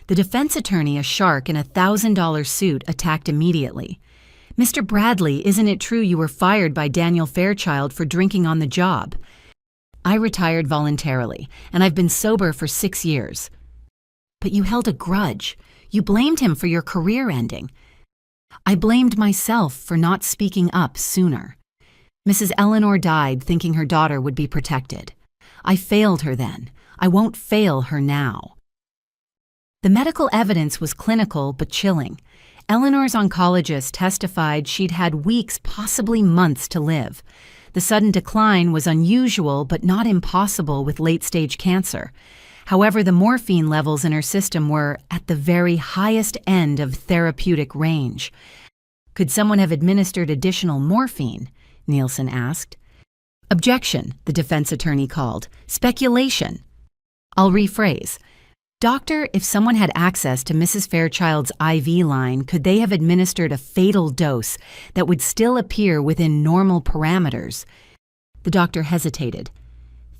The defense attorney, a shark in a $1,000 suit, attacked immediately. "Mr. Bradley, isn't it true you were fired by Daniel Fairchild for drinking on the job?" "I retired voluntarily, and I've been sober for 6 years." "But you held a grudge. You blamed him for your career ending." "I blamed myself for not speaking up sooner. Mrs. Eleanor died thinking her daughter would be protected. I failed her then. I won't fail her now." The medical evidence was clinical but chilling. Eleanor's oncologist testified she'd had weeks, possibly months, to live. The sudden decline was unusual but not impossible with late-stage cancer. However, the morphine levels in her system were at the very highest end of therapeutic range. "Could someone have administered additional morphine?" Nielsen asked. "Objection," the defense attorney called. "Speculation." I'll rephrase. "Doctor, if someone had access to Mrs. Fairchild's IV line, could they have administered a fatal dose that would still appear within normal parameters?" The doctor hesitated.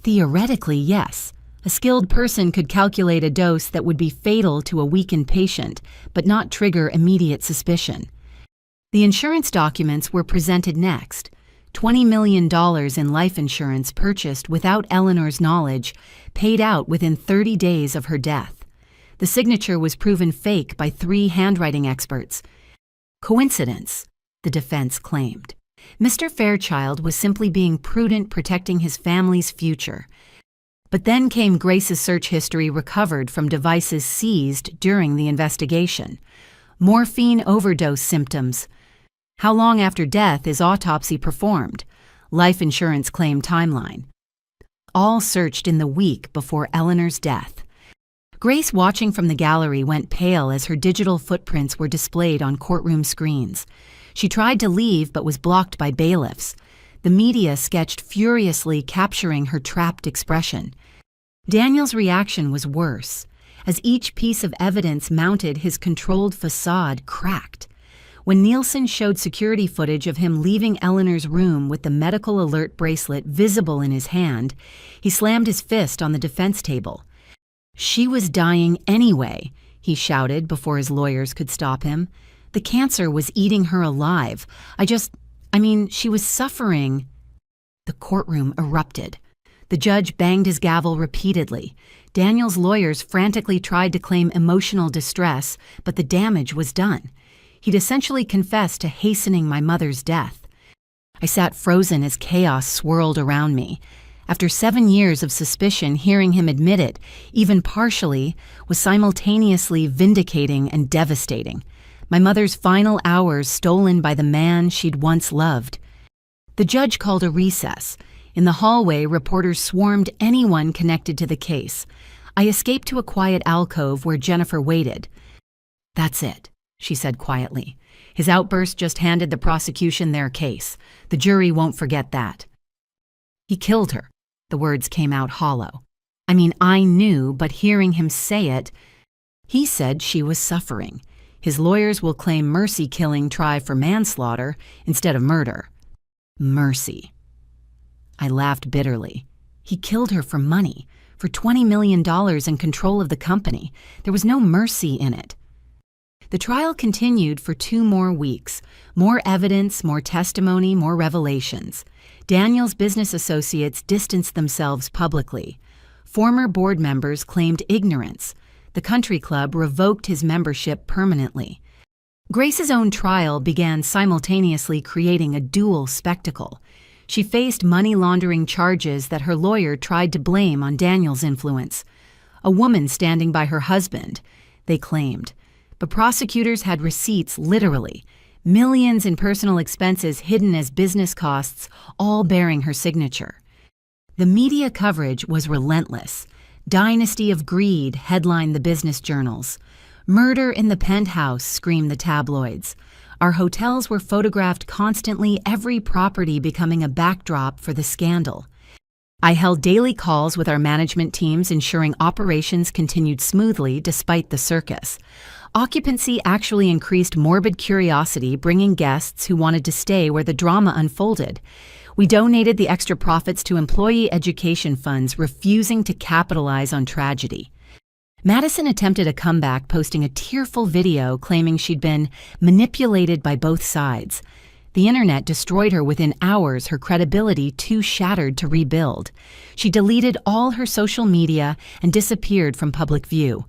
"Theoretically, yes. A skilled person could calculate a dose that would be fatal to a weakened patient, but not trigger immediate suspicion." The insurance documents were presented next. $20 million in life insurance purchased without Eleanor's knowledge, paid out within 30 days of her death. The signature was proven fake by 3 handwriting experts. Coincidence, the defense claimed. Mr. Fairchild was simply being prudent, protecting his family's future. But then came Grace's search history recovered from devices seized during the investigation. Morphine overdose symptoms. How long after death is autopsy performed? Life insurance claim timeline. All searched in the week before Eleanor's death. Grace, watching from the gallery, went pale as her digital footprints were displayed on courtroom screens. She tried to leave but was blocked by bailiffs. The media sketched furiously, capturing her trapped expression. Daniel's reaction was worse. As each piece of evidence mounted, his controlled facade cracked. When Nielsen showed security footage of him leaving Eleanor's room with the medical alert bracelet visible in his hand, he slammed his fist on the defense table. "She was dying anyway," he shouted before his lawyers could stop him. "The cancer was eating her alive. She was suffering." The courtroom erupted. The judge banged his gavel repeatedly. Daniel's lawyers frantically tried to claim emotional distress, but the damage was done. He'd essentially confessed to hastening my mother's death. I sat frozen as chaos swirled around me. After 7 years of suspicion, hearing him admit it, even partially, was simultaneously vindicating and devastating. My mother's final hours stolen by the man she'd once loved. The judge called a recess. In the hallway, reporters swarmed anyone connected to the case. I escaped to a quiet alcove where Jennifer waited. "That's it," she said quietly. His outburst just handed the prosecution their case. The jury won't forget that. "He killed her." The words came out hollow. I knew, but hearing him say it, he said she was suffering. His lawyers will claim mercy killing, try for manslaughter instead of murder. Mercy. I laughed bitterly. He killed her for money, for $20 million and control of the company. There was no mercy in it. The trial continued for 2 more weeks. More evidence, more testimony, more revelations. Daniel's business associates distanced themselves publicly. Former board members claimed ignorance. The country club revoked his membership permanently. Grace's own trial began simultaneously, creating a dual spectacle. She faced money laundering charges that her lawyer tried to blame on Daniel's influence. A woman standing by her husband, they claimed. But prosecutors had receipts, literally. Millions in personal expenses hidden as business costs, all bearing her signature. The media coverage was relentless. Dynasty of Greed headlined the business journals. Murder in the penthouse screamed the tabloids. Our hotels were photographed constantly, every property becoming a backdrop for the scandal. I held daily calls with our management teams, ensuring operations continued smoothly despite the circus. Occupancy actually increased morbid curiosity, bringing guests who wanted to stay where the drama unfolded. We donated the extra profits to employee education funds, refusing to capitalize on tragedy. Madison attempted a comeback, posting a tearful video claiming she'd been manipulated by both sides. The internet destroyed her within hours, her credibility too shattered to rebuild. She deleted all her social media and disappeared from public view.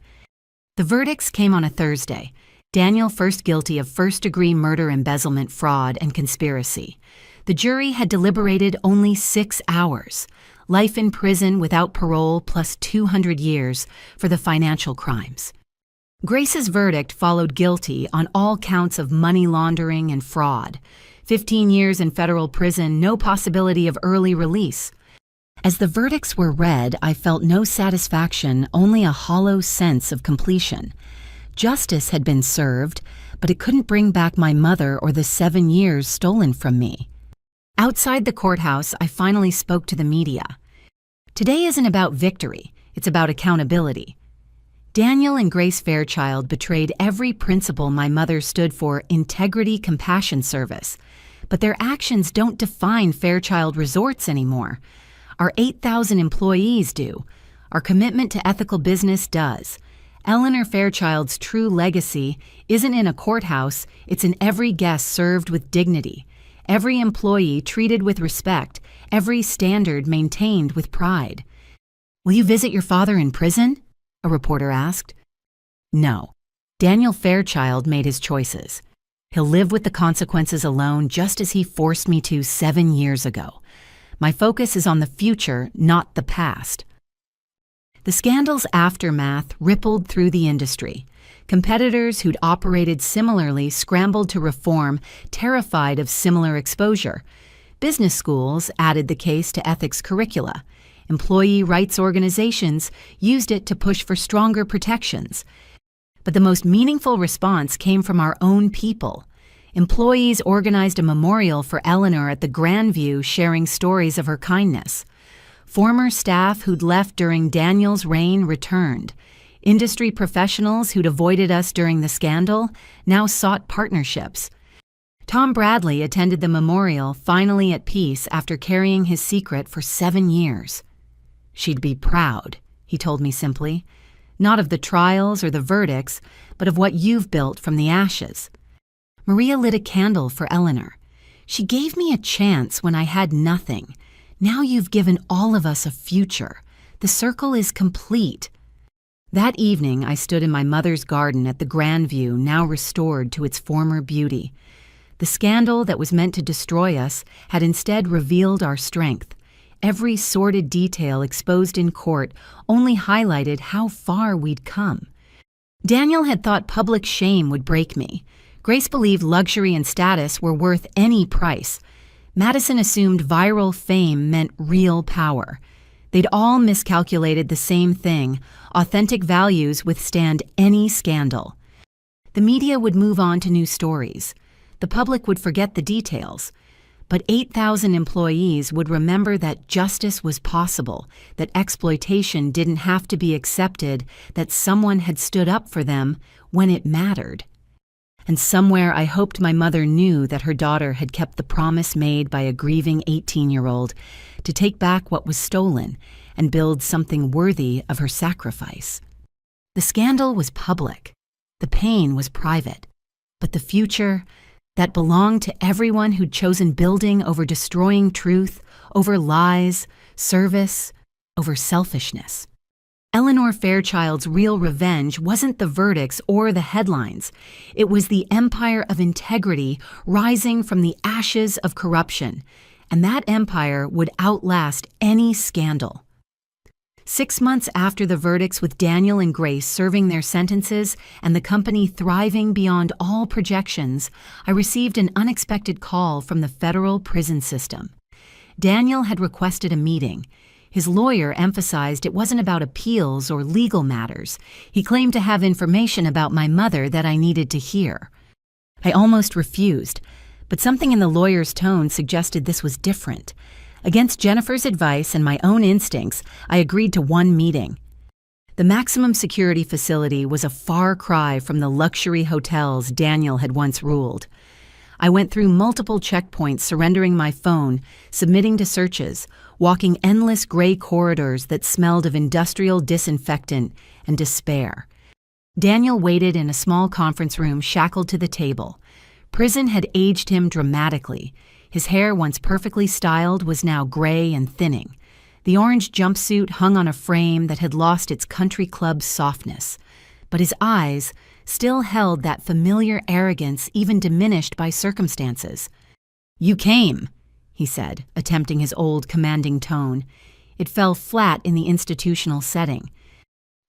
The verdicts came on a Thursday. Daniel first guilty of first-degree murder, embezzlement, fraud, and conspiracy. The jury had deliberated only 6 hours. Life in prison without parole plus 200 years for the financial crimes. Grace's verdict followed guilty on all counts of money laundering and fraud. 15 years in federal prison, no possibility of early release. As the verdicts were read, I felt no satisfaction, only a hollow sense of completion. Justice had been served, but it couldn't bring back my mother or the 7 years stolen from me. Outside the courthouse, I finally spoke to the media. Today isn't about victory, it's about accountability. Daniel and Grace Fairchild betrayed every principle my mother stood for: integrity, compassion, service. But their actions don't define Fairchild Resorts anymore. Our 8,000 employees do. Our commitment to ethical business does. Eleanor Fairchild's true legacy isn't in a courthouse, it's in every guest served with dignity. Every employee treated with respect, every standard maintained with pride. "Will you visit your father in prison?" a reporter asked. No. Daniel Fairchild made his choices. He'll live with the consequences alone, just as he forced me to 7 years ago. My focus is on the future, not the past. The scandal's aftermath rippled through the industry. Competitors who'd operated similarly scrambled to reform, terrified of similar exposure. Business schools added the case to ethics curricula. Employee rights organizations used it to push for stronger protections. But the most meaningful response came from our own people. Employees organized a memorial for Eleanor at the Grandview, sharing stories of her kindness. Former staff who'd left during Daniel's reign returned. Industry professionals who'd avoided us during the scandal now sought partnerships. Tom Bradley attended the memorial, finally at peace after carrying his secret for 7 years. "She'd be proud," he told me simply. "Not of the trials or the verdicts, but of what you've built from the ashes." Maria lit a candle for Eleanor. "She gave me a chance when I had nothing. Now you've given all of us a future. The circle is complete." That evening, I stood in my mother's garden at the Grandview, now restored to its former beauty. The scandal that was meant to destroy us had instead revealed our strength. Every sordid detail exposed in court only highlighted how far we'd come. Daniel had thought public shame would break me. Grace believed luxury and status were worth any price. Madison assumed viral fame meant real power. They'd all miscalculated the same thing: authentic values withstand any scandal. The media would move on to new stories. The public would forget the details. But 8,000 employees would remember that justice was possible, that exploitation didn't have to be accepted, that someone had stood up for them when it mattered. And somewhere I hoped my mother knew that her daughter had kept the promise made by a grieving 18-year-old to take back what was stolen and build something worthy of her sacrifice. The scandal was public. The pain was private. But the future, that belonged to everyone who'd chosen building over destroying truth, over lies, service, over selfishness. Eleanor Fairchild's real revenge wasn't the verdicts or the headlines. It was the empire of integrity rising from the ashes of corruption, and that empire would outlast any scandal. 6 months after the verdicts, with Daniel and Grace serving their sentences and the company thriving beyond all projections, I received an unexpected call from the federal prison system. Daniel had requested a meeting. His lawyer emphasized it wasn't about appeals or legal matters. He claimed to have information about my mother that I needed to hear. I almost refused, but something in the lawyer's tone suggested this was different. Against Jennifer's advice and my own instincts, I agreed to one meeting. The maximum security facility was a far cry from the luxury hotels Daniel had once ruled. I went through multiple checkpoints, surrendering my phone, submitting to searches, walking endless gray corridors that smelled of industrial disinfectant and despair. Daniel waited in a small conference room shackled to the table. Prison had aged him dramatically. His hair, once perfectly styled, was now gray and thinning. The orange jumpsuit hung on a frame that had lost its country club softness. But his eyes still held that familiar arrogance, even diminished by circumstances. "You came," he said, attempting his old commanding tone. It fell flat in the institutional setting.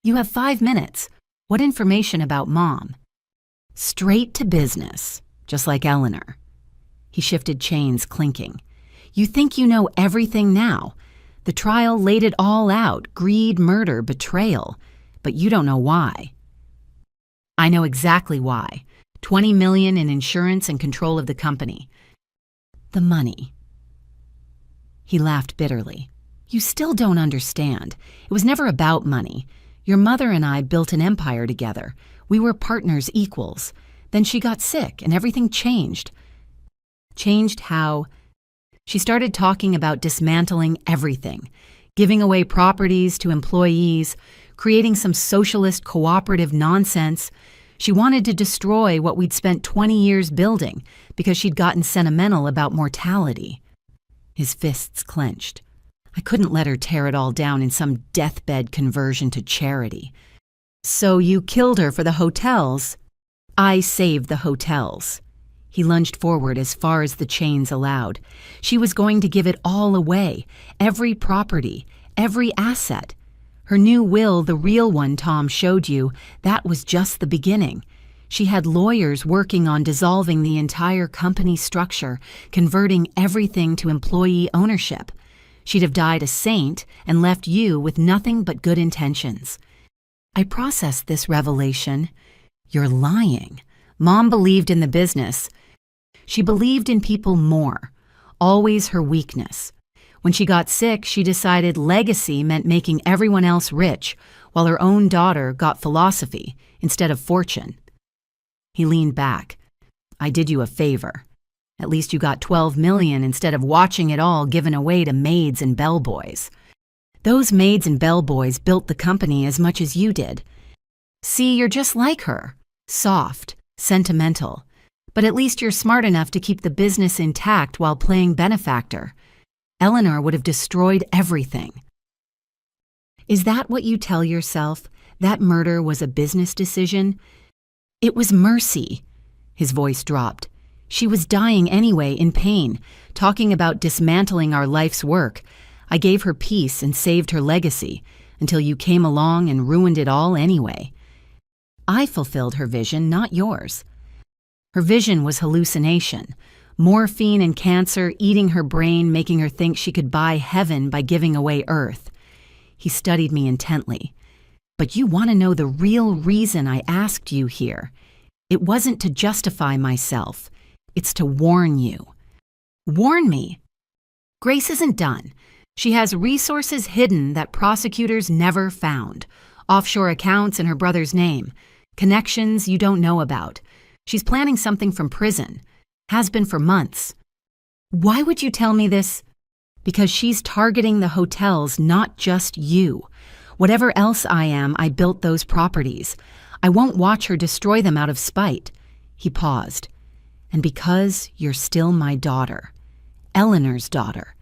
"You have 5 minutes. What information about Mom?" "Straight to business, just like Eleanor." He shifted chains, clinking. "You think you know everything now. The trial laid it all out: greed, murder, betrayal. But you don't know why." "I know exactly why. 20 million in insurance and control of the company." "The money." He laughed bitterly. "You still don't understand. It was never about money. Your mother and I built an empire together. We were partners, equals. Then she got sick and everything changed." "Changed how?" She started talking about dismantling everything, giving away properties to employees, creating some socialist cooperative nonsense. She wanted to destroy what we'd spent 20 years building because she'd gotten sentimental about mortality. His fists clenched. I couldn't let her tear it all down in some deathbed conversion to charity. "So you killed her for the hotels?" "I saved the hotels." He lunged forward as far as the chains allowed. She was going to give it all away, every property, every asset. Her new will, the real one Tom showed you, that was just the beginning. She had lawyers working on dissolving the entire company structure, converting everything to employee ownership. She'd have died a saint and left you with nothing but good intentions. I processed this revelation. You're lying. Mom believed in the business. She believed in people more, always her weakness. When she got sick, she decided legacy meant making everyone else rich, while her own daughter got philosophy instead of fortune. He leaned back. "I did you a favor. At least you got 12 million instead of watching it all given away to maids and bellboys. Those maids and bellboys built the company as much as you did. See, you're just like her. Soft, sentimental. But at least you're smart enough to keep the business intact while playing benefactor. Eleanor would have destroyed everything." "Is that what you tell yourself? That murder was a business decision?" "It was mercy." His voice dropped. "She was dying anyway, in pain, talking about dismantling our life's work. I gave her peace and saved her legacy, until you came along and ruined it all anyway. I fulfilled her vision, not yours." Her vision was hallucination. Morphine and cancer eating her brain, making her think she could buy heaven by giving away earth. He studied me intently. "But you want to know the real reason I asked you here. It wasn't to justify myself. It's to warn you." "Warn me?" "Grace isn't done. She has resources hidden that prosecutors never found. Offshore accounts in her brother's name. Connections you don't know about. She's planning something from prison. Has been for months." "Why would you tell me this?" "Because she's targeting the hotels, not just you. Whatever else I am, I built those properties. I won't watch her destroy them out of spite." He paused. "And because you're still my daughter. Eleanor's daughter.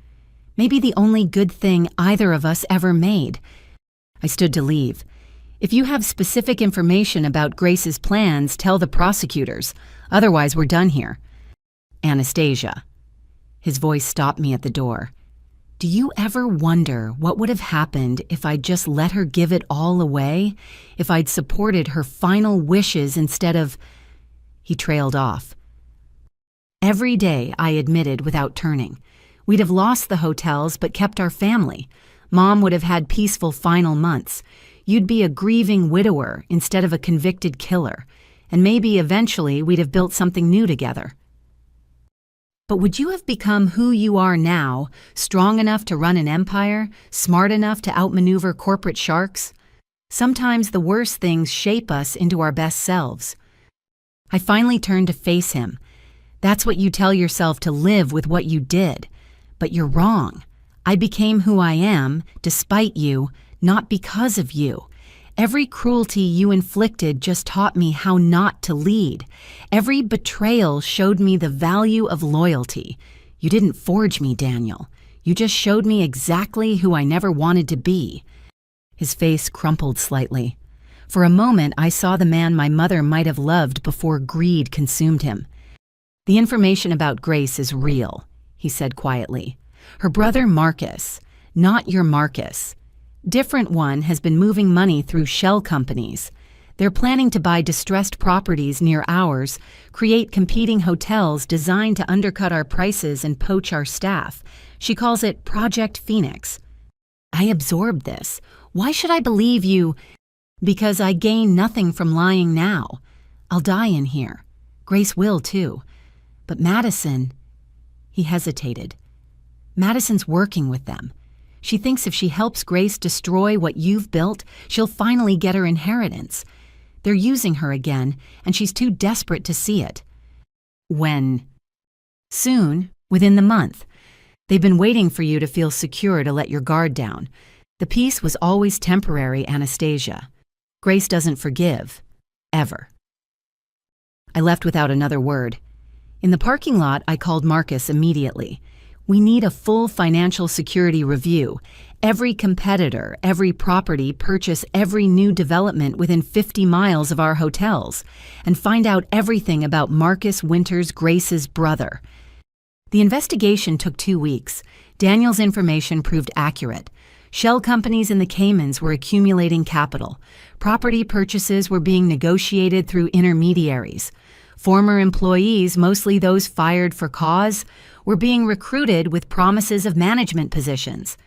Maybe the only good thing either of us ever made." I stood to leave. "If you have specific information about Grace's plans, tell the prosecutors. Otherwise, we're done here." "Anastasia." His voice stopped me at the door. "Do you ever wonder what would have happened if I'd just let her give it all away? If I'd supported her final wishes instead of—" He trailed off. "Every day," I admitted without turning. "We'd have lost the hotels but kept our family. Mom would have had peaceful final months. You'd be a grieving widower instead of a convicted killer, and maybe eventually we'd have built something new together. But would you have become who you are now, strong enough to run an empire, smart enough to outmaneuver corporate sharks? Sometimes the worst things shape us into our best selves. I finally turned to face him. That's what you tell yourself to live with what you did. But you're wrong. I became who I am, despite you, not because of you. Every cruelty you inflicted just taught me how not to lead. Every betrayal showed me the value of loyalty. You didn't forge me, Daniel. You just showed me exactly who I never wanted to be. His face crumpled slightly. For a moment, I saw the man my mother might have loved before greed consumed him. The information about Grace is real, he said quietly. Her brother Marcus, not your Marcus. Different one has been moving money through shell companies. They're planning to buy distressed properties near ours, create competing hotels designed to undercut our prices and poach our staff. She calls it Project Phoenix. I absorbed this. Why should I believe you? Because I gain nothing from lying now. I'll die in here. Grace will too. But Madison, he hesitated. Madison's working with them. She thinks if she helps Grace destroy what you've built, she'll finally get her inheritance. They're using her again, and she's too desperate to see it. When? Soon, within the month. They've been waiting for you to feel secure to let your guard down. The peace was always temporary, Anastasia. Grace doesn't forgive. Ever. I left without another word. In the parking lot, I called Marcus immediately. We need a full financial security review. Every competitor, every property, purchase every new development within 50 miles of our hotels, and find out everything about Marcus Winters, Grace's brother. The investigation took 2 weeks. Daniel's information proved accurate. Shell companies in the Caymans were accumulating capital. Property purchases were being negotiated through intermediaries. Former employees, mostly those fired for cause, were being recruited with promises of management positions.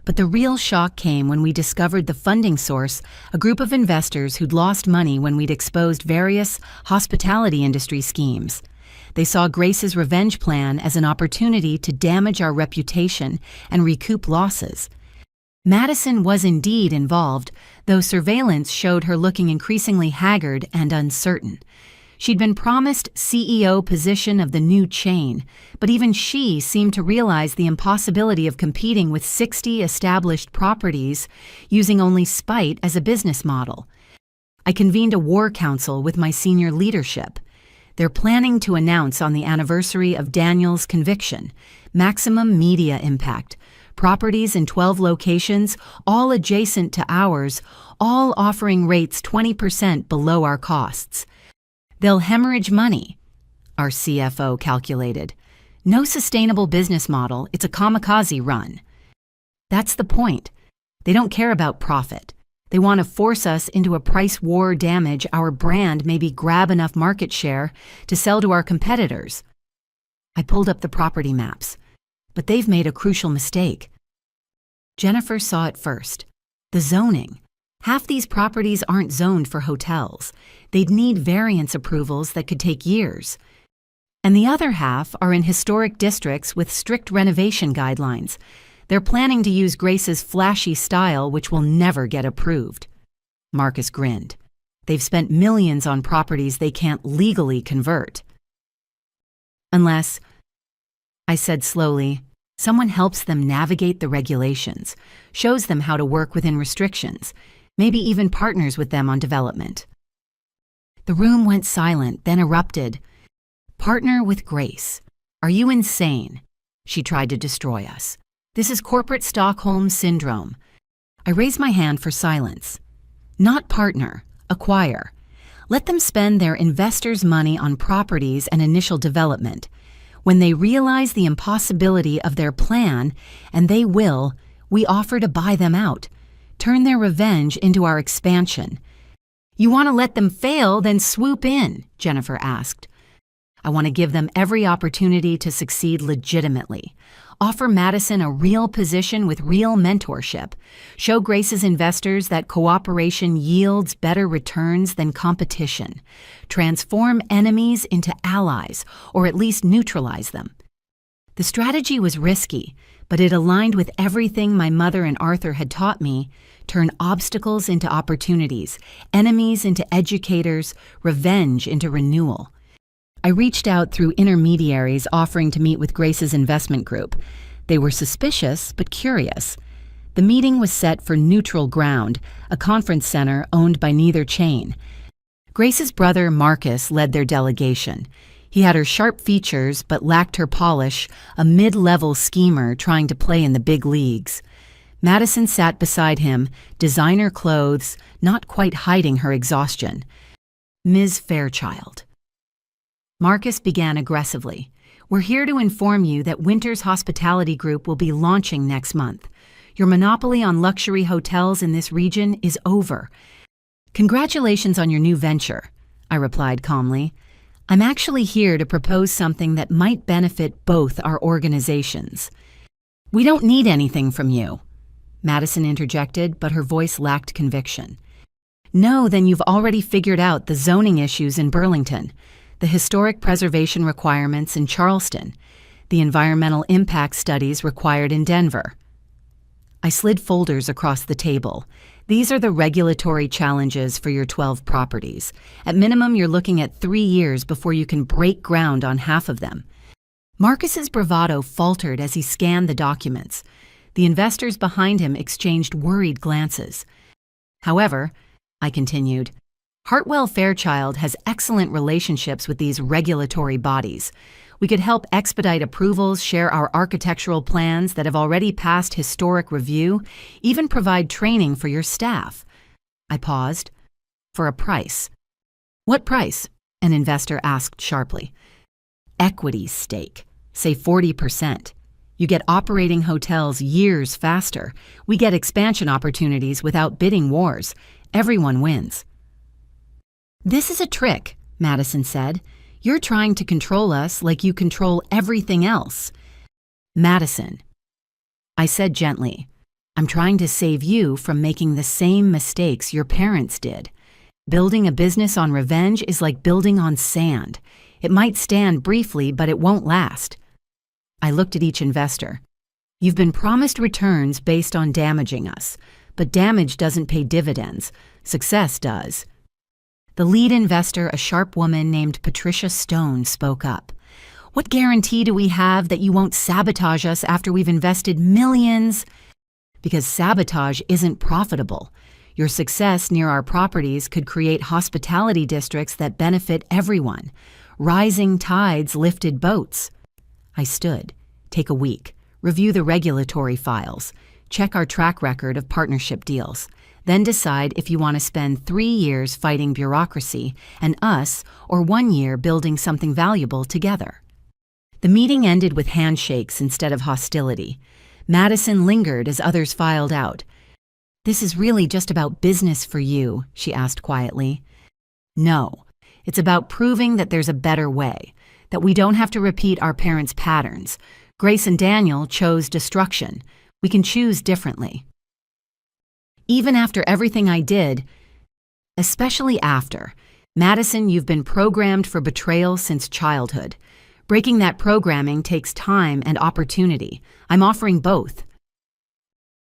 But the real shock came when we discovered the funding source, a group of investors who'd lost money when we'd exposed various hospitality industry schemes. They saw Grace's revenge plan as an opportunity to damage our reputation and recoup losses. Madison was indeed involved, though surveillance showed her looking increasingly haggard and uncertain. She'd been promised CEO position of the new chain, but even she seemed to realize the impossibility of competing with 60 established properties using only spite as a business model. I convened a war council with my senior leadership. They're planning to announce on the anniversary of Daniel's conviction, maximum media impact, properties in 12 locations, all adjacent to ours, all offering rates 20% below our costs. They'll hemorrhage money, our CFO calculated. No sustainable business model, it's a kamikaze run. That's the point. They don't care about profit. They want to force us into a price war, damage our brand, maybe grab enough market share to sell to our competitors. I pulled up the property maps, but they've made a crucial mistake. Jennifer saw it first. The zoning. Half these properties aren't zoned for hotels. They'd need variance approvals that could take years. And the other half are in historic districts with strict renovation guidelines. They're planning to use Grace's flashy style, which will never get approved. Marcus grinned. They've spent millions on properties they can't legally convert. Unless, I said slowly, someone helps them navigate the regulations, shows them how to work within restrictions, maybe even partners with them on development. The room went silent, then erupted. Partner with Grace. Are you insane? She tried to destroy us. This is corporate Stockholm syndrome. I raised my hand for silence. Not partner, acquire. Let them spend their investors' money on properties and initial development. When they realize the impossibility of their plan, and they will, we offer to buy them out. Turn their revenge into our expansion. You want to let them fail, then swoop in, Jennifer asked. I want to give them every opportunity to succeed legitimately. Offer Madison a real position with real mentorship. Show Grace's investors that cooperation yields better returns than competition. Transform enemies into allies, or at least neutralize them. The strategy was risky, but it aligned with everything my mother and Arthur had taught me: turn obstacles into opportunities, enemies into educators, revenge into renewal. I reached out through intermediaries offering to meet with Grace's investment group. They were suspicious but curious. The meeting was set for Neutral Ground, a conference center owned by neither chain. Grace's brother Marcus led their delegation. He had her sharp features but lacked her polish, a mid-level schemer trying to play in the big leagues. Madison sat beside him, designer clothes, not quite hiding her exhaustion. Ms. Fairchild. Marcus began aggressively. We're here to inform you that Winter's Hospitality Group will be launching next month. Your monopoly on luxury hotels in this region is over. Congratulations on your new venture, I replied calmly. I'm actually here to propose something that might benefit both our organizations. We don't need anything from you, Madison interjected, but her voice lacked conviction. No, then you've already figured out the zoning issues in Burlington, the historic preservation requirements in Charleston, the environmental impact studies required in Denver. I slid folders across the table. These are the regulatory challenges for your 12 properties. At minimum, you're looking at 3 years before you can break ground on half of them. Marcus's bravado faltered as he scanned the documents. The investors behind him exchanged worried glances. However, I continued, Hartwell Fairchild has excellent relationships with these regulatory bodies. We could help expedite approvals, share our architectural plans that have already passed historic review, even provide training for your staff. I paused. For a price. What price? An investor asked sharply. Equity stake. Say 40%. You get operating hotels years faster. We get expansion opportunities without bidding wars. Everyone wins. This is a trick, Madison said. You're trying to control us like you control everything else. Madison, I said gently, I'm trying to save you from making the same mistakes your parents did. Building a business on revenge is like building on sand. It might stand briefly, but it won't last. I looked at each investor. You've been promised returns based on damaging us, but damage doesn't pay dividends. Success does. The lead investor, a sharp woman named Patricia Stone, spoke up. What guarantee do we have that you won't sabotage us after we've invested millions? Because sabotage isn't profitable. Your success near our properties could create hospitality districts that benefit everyone. Rising tides lifted boats. I stood. Take a week. Review the regulatory files. Check our track record of partnership deals. Then decide if you want to spend 3 years fighting bureaucracy and us, or 1 year building something valuable together. The meeting ended with handshakes instead of hostility. Madison lingered as others filed out. This is really just about business for you, she asked quietly. No, it's about proving that there's a better way, that we don't have to repeat our parents' patterns. Grace and Daniel chose destruction. We can choose differently. Even after everything I did, especially after, Madison, you've been programmed for betrayal since childhood. Breaking that programming takes time and opportunity. I'm offering both.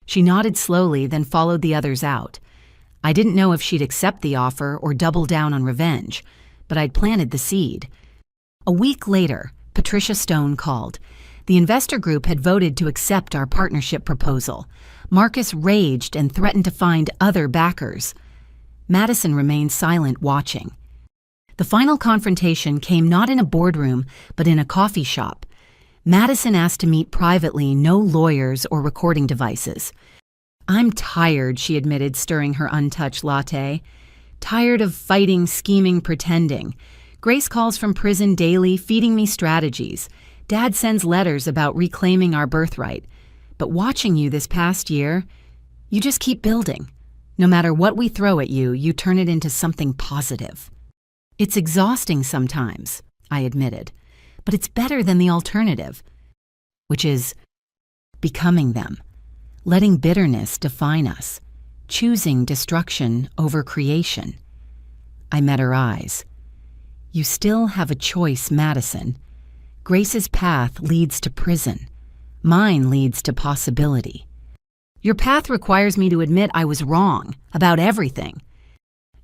She nodded slowly, then followed the others out. I didn't know if she'd accept the offer or double down on revenge, but I'd planted the seed. A week later, Patricia Stone called. The investor group had voted to accept our partnership proposal. Marcus raged and threatened to find other backers. Madison remained silent, watching. The final confrontation came not in a boardroom, but in a coffee shop. Madison asked to meet privately, no lawyers or recording devices. I'm tired, she admitted, stirring her untouched latte. Tired of fighting, scheming, pretending. Grace calls from prison daily, feeding me strategies. Dad sends letters about reclaiming our birthright. But watching you this past year, you just keep building. No matter what we throw at you, you turn it into something positive. It's exhausting sometimes, I admitted. But it's better than the alternative, which is becoming them, letting bitterness define us, choosing destruction over creation. I met her eyes. You still have a choice, Madison. Grace's path leads to prison. Mine leads to possibility. Your path requires me to admit I was wrong about everything.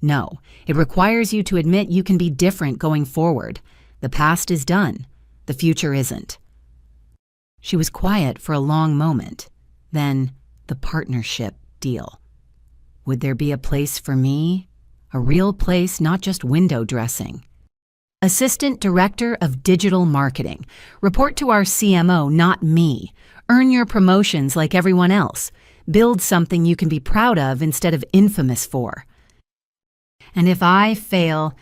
No, it requires you to admit you can be different going forward. The past is done. The future isn't. She was quiet for a long moment. Then, the partnership deal. Would there be a place for me? A real place, not just window dressing. Assistant Director of Digital Marketing. Report to our CMO, not me. Earn your promotions like everyone else. Build something you can be proud of instead of infamous for. And if I fail,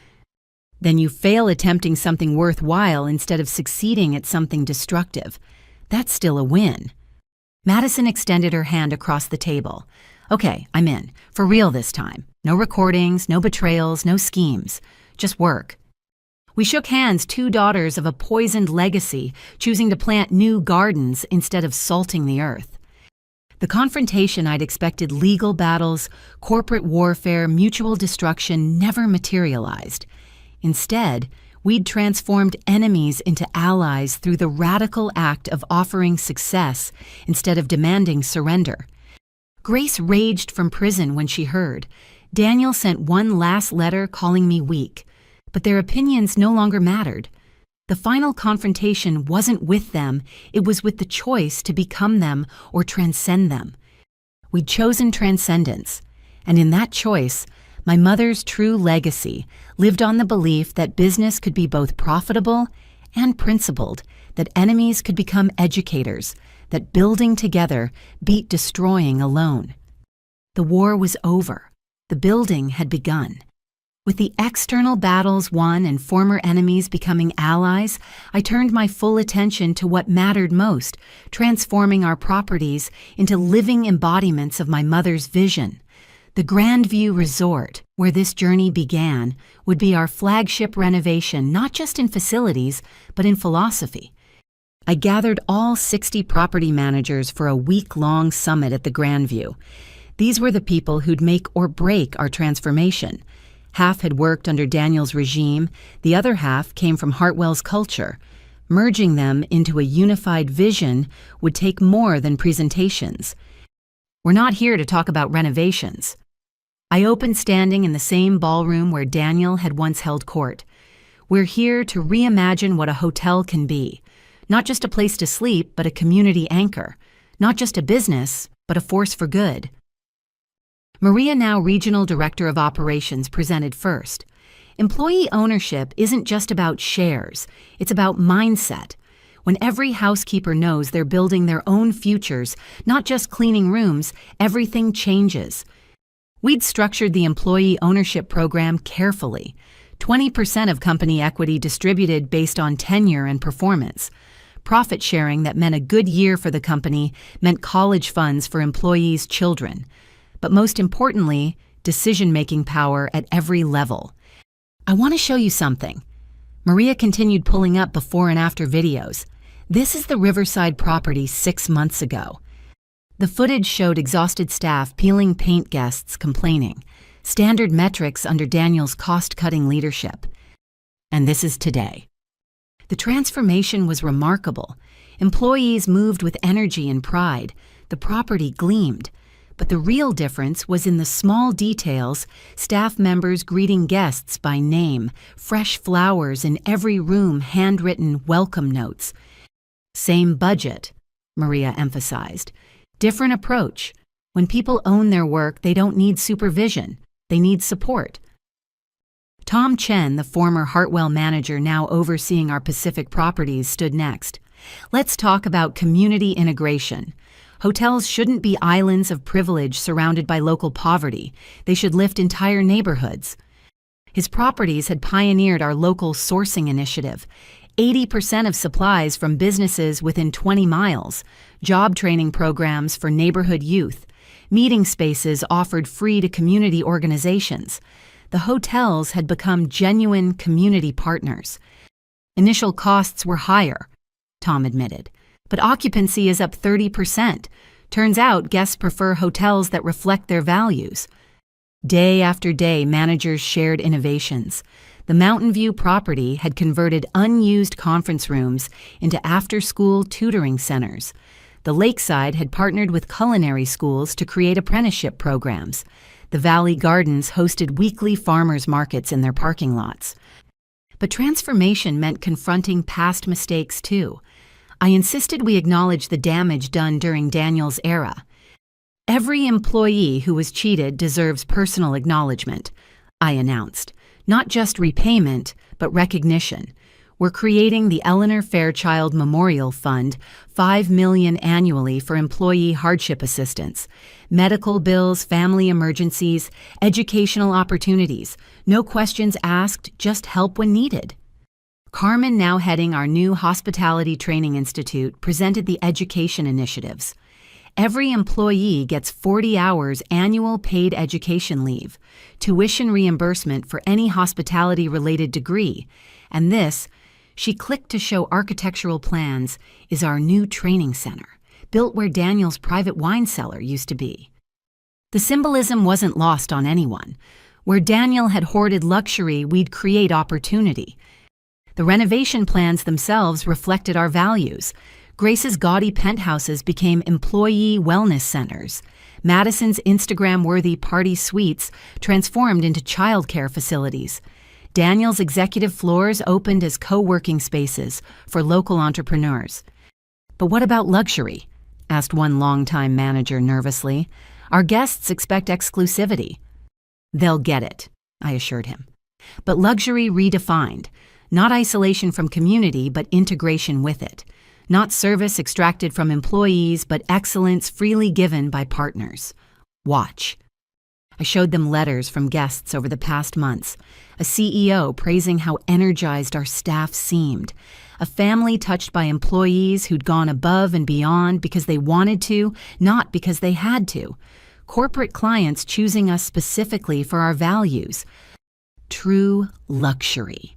then you fail attempting something worthwhile instead of succeeding at something destructive. That's still a win. Madison extended her hand across the table. Okay, I'm in. For real this time. No recordings, no betrayals, no schemes. Just work. We shook hands, two daughters of a poisoned legacy, choosing to plant new gardens instead of salting the earth. The confrontation I'd expected, legal battles, corporate warfare, mutual destruction, never materialized. Instead, we'd transformed enemies into allies through the radical act of offering success instead of demanding surrender. Grace raged from prison when she heard. Daniel sent one last letter calling me weak, but their opinions no longer mattered. The final confrontation wasn't with them, it was with the choice to become them or transcend them. We'd chosen transcendence, and in that choice, my mother's true legacy lived on the belief that business could be both profitable and principled, that enemies could become educators, that building together beat destroying alone. The war was over. The building had begun. With the external battles won and former enemies becoming allies, I turned my full attention to what mattered most, transforming our properties into living embodiments of my mother's vision. The Grandview Resort, where this journey began, would be our flagship renovation, not just in facilities, but in philosophy. I gathered all 60 property managers for a week-long summit at the Grandview. These were the people who'd make or break our transformation. Half had worked under Daniel's regime, the other half came from Hartwell's culture. Merging them into a unified vision would take more than presentations. We're not here to talk about renovations. I opened standing in the same ballroom where Daniel had once held court. We're here to reimagine what a hotel can be. Not just a place to sleep, but a community anchor. Not just a business, but a force for good. Maria, now Regional Director of Operations, presented first. Employee ownership isn't just about shares, it's about mindset. When every housekeeper knows they're building their own futures, not just cleaning rooms, everything changes. We'd structured the employee ownership program carefully. 20% of company equity distributed based on tenure and performance. Profit sharing that meant a good year for the company meant college funds for employees' children. But most importantly, decision-making power at every level. I want to show you something. Maria continued pulling up before and after videos. This is the Riverside property 6 months ago. The footage showed exhausted staff peeling paint, guests complaining. Standard metrics under Daniel's cost-cutting leadership. And this is today. The transformation was remarkable. Employees moved with energy and pride. The property gleamed. But the real difference was in the small details, staff members greeting guests by name, fresh flowers in every room, handwritten welcome notes. Same budget, Maria emphasized. Different approach. When people own their work, they don't need supervision. They need support. Tom Chen, the former Hartwell manager now overseeing our Pacific properties, stood next. Let's talk about community integration. Hotels shouldn't be islands of privilege surrounded by local poverty. They should lift entire neighborhoods. His properties had pioneered our local sourcing initiative. 80% of supplies from businesses within 20 miles, job training programs for neighborhood youth, meeting spaces offered free to community organizations. The hotels had become genuine community partners. Initial costs were higher, Tom admitted, but occupancy is up 30%. Turns out guests prefer hotels that reflect their values. Day after day, managers shared innovations. The Mountain View property had converted unused conference rooms into after-school tutoring centers. The Lakeside had partnered with culinary schools to create apprenticeship programs. The Valley Gardens hosted weekly farmers markets in their parking lots. But transformation meant confronting past mistakes too. I insisted we acknowledge the damage done during Daniel's era. Every employee who was cheated deserves personal acknowledgement, I announced. Not just repayment, but recognition. We're creating the Eleanor Fairchild Memorial Fund, $5 million annually for employee hardship assistance, medical bills, family emergencies, educational opportunities. No questions asked, just help when needed. Carmen, now heading our new Hospitality Training Institute, presented the education initiatives. Every employee gets 40 hours annual paid education leave, tuition reimbursement for any hospitality-related degree, and this, she clicked to show architectural plans, is our new training center, built where Daniel's private wine cellar used to be. The symbolism wasn't lost on anyone. Where Daniel had hoarded luxury, we'd create opportunity. The renovation plans themselves reflected our values. Grace's gaudy penthouses became employee wellness centers. Madison's Instagram-worthy party suites transformed into childcare facilities. Daniel's executive floors opened as co-working spaces for local entrepreneurs. But what about luxury? Asked one longtime manager nervously. Our guests expect exclusivity. They'll get it, I assured him. But luxury redefined. Not isolation from community, but integration with it. Not service extracted from employees, but excellence freely given by partners. Watch. I showed them letters from guests over the past months. A CEO praising how energized our staff seemed. A family touched by employees who'd gone above and beyond because they wanted to, not because they had to. Corporate clients choosing us specifically for our values. True luxury.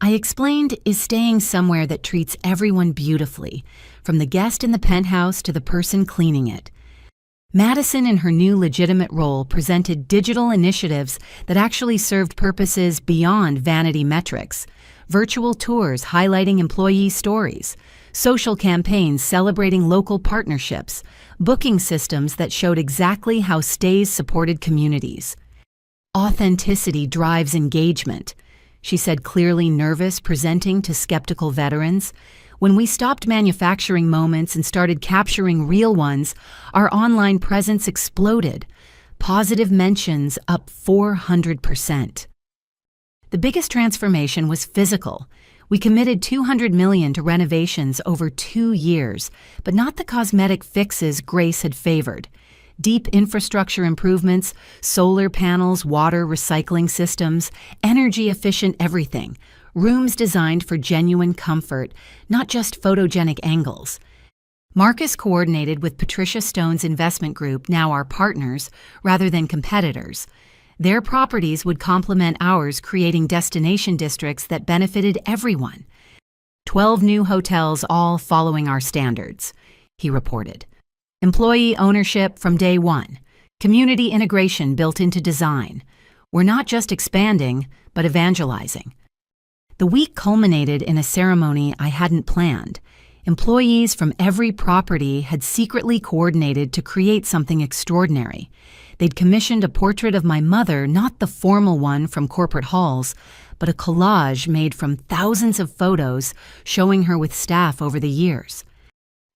I explained, is staying somewhere that treats everyone beautifully, from the guest in the penthouse to the person cleaning it. Madison, in her new legitimate role, presented digital initiatives that actually served purposes beyond vanity metrics. Virtual tours highlighting employee stories, social campaigns celebrating local partnerships, booking systems that showed exactly how stays supported communities. Authenticity drives engagement, she said, clearly nervous, presenting to skeptical veterans. When we stopped manufacturing moments and started capturing real ones, our online presence exploded. Positive mentions up 400%. The biggest transformation was physical. We committed $200 million to renovations over 2 years, but not the cosmetic fixes Grace had favored. Deep infrastructure improvements, solar panels, water recycling systems, energy-efficient everything. Rooms designed for genuine comfort, not just photogenic angles. Marcus coordinated with Patricia Stone's investment group, now our partners, rather than competitors. Their properties would complement ours, creating destination districts that benefited everyone. 12 new hotels, all following our standards, he reported. Employee ownership from day one. Community integration built into design. We're not just expanding, but evangelizing. The week culminated in a ceremony I hadn't planned. Employees from every property had secretly coordinated to create something extraordinary. They'd commissioned a portrait of my mother, not the formal one from corporate halls, but a collage made from thousands of photos showing her with staff over the years.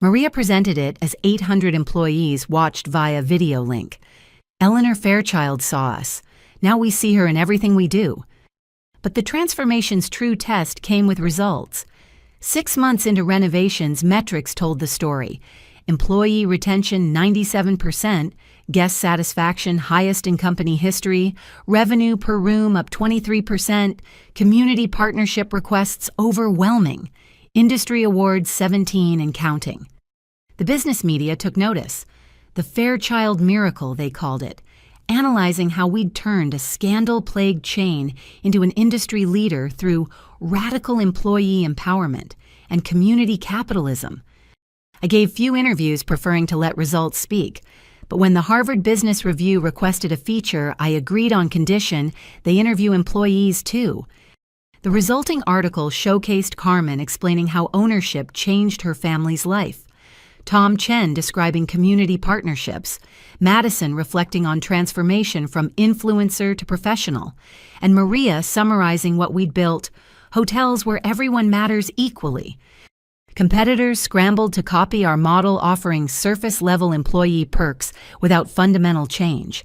Maria presented it as 800 employees watched via video link. Eleanor Fairchild saw us. Now we see her in everything we do. But the transformation's true test came with results. 6 months into renovations, metrics told the story. Employee retention 97%, guest satisfaction highest in company history, revenue per room up 23%, community partnership requests overwhelming, industry awards 17 and counting. The business media took notice. The Fairchild miracle, they called it, analyzing how we'd turned a scandal-plagued chain into an industry leader through radical employee empowerment, and community capitalism. I gave few interviews, preferring to let results speak. But when the Harvard Business Review requested a feature, I agreed on condition they interview employees too. The resulting article showcased Carmen explaining how ownership changed her family's life, Tom Chen describing community partnerships, Madison reflecting on transformation from influencer to professional, and Maria summarizing what we'd built: hotels where everyone matters equally. Competitors scrambled to copy our model, offering surface-level employee perks without fundamental change.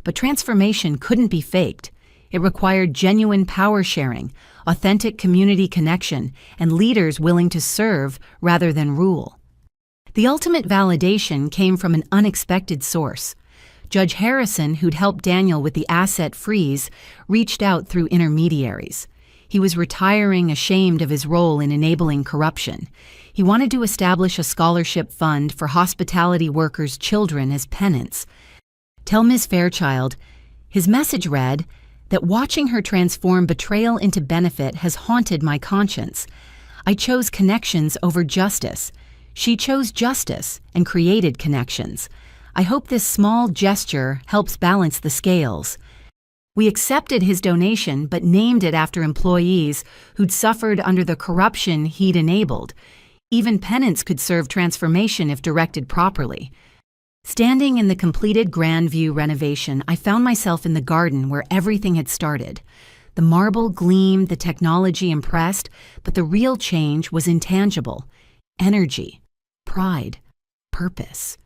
But transformation couldn't be faked. It required genuine power sharing, authentic community connection, and leaders willing to serve rather than rule. The ultimate validation came from an unexpected source. Judge Harrison, who'd helped Daniel with the asset freeze, reached out through intermediaries. He was retiring, ashamed of his role in enabling corruption. He wanted to establish a scholarship fund for hospitality workers' children as penance. Tell Ms. Fairchild, his message read, that watching her transform betrayal into benefit has haunted my conscience. I chose connections over justice. She chose justice and created connections. I hope this small gesture helps balance the scales. We accepted his donation but named it after employees who'd suffered under the corruption he'd enabled. Even penance could serve transformation if directed properly. Standing in the completed Grandview renovation, I found myself in the garden where everything had started. The marble gleamed, the technology impressed, but the real change was intangible: energy, pride, purpose.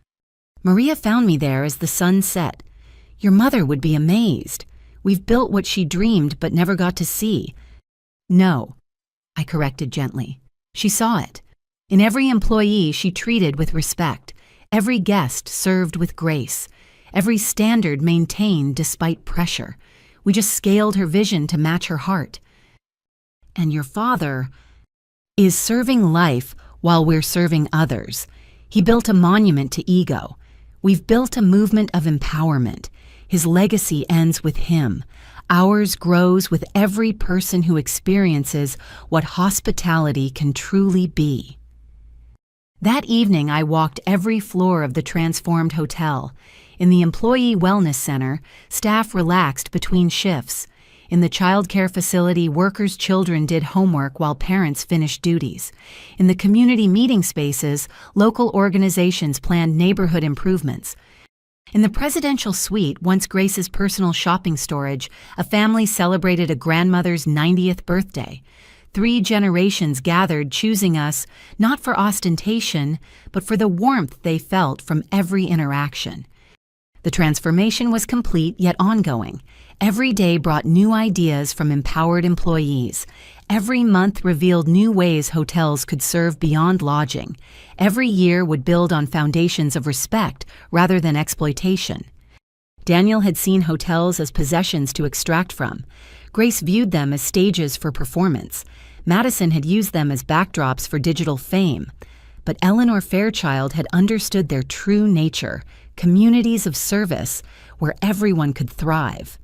Maria found me there as the sun set. Your mother would be amazed. We've built what she dreamed but never got to see. No, I corrected gently. She saw it. In every employee she treated with respect, every guest served with grace, every standard maintained despite pressure. We just scaled her vision to match her heart. And your father is serving life while we're serving others. He built a monument to ego. We've built a movement of empowerment. His legacy ends with him. Ours grows with every person who experiences what hospitality can truly be. That evening, I walked every floor of the transformed hotel. In the Employee Wellness Center, staff relaxed between shifts. In the child care facility, workers' children did homework while parents finished duties. In the community meeting spaces, local organizations planned neighborhood improvements. In the presidential suite, once Grace's personal shopping storage, a family celebrated a grandmother's 90th birthday. 3 generations gathered, choosing us not for ostentation, but for the warmth they felt from every interaction. The transformation was complete yet ongoing. Every day brought new ideas from empowered employees. Every month revealed new ways hotels could serve beyond lodging. Every year would build on foundations of respect rather than exploitation. Daniel had seen hotels as possessions to extract from. Grace viewed them as stages for performance. Madison had used them as backdrops for digital fame. But Eleanor Fairchild had understood their true nature: communities of service where everyone could thrive.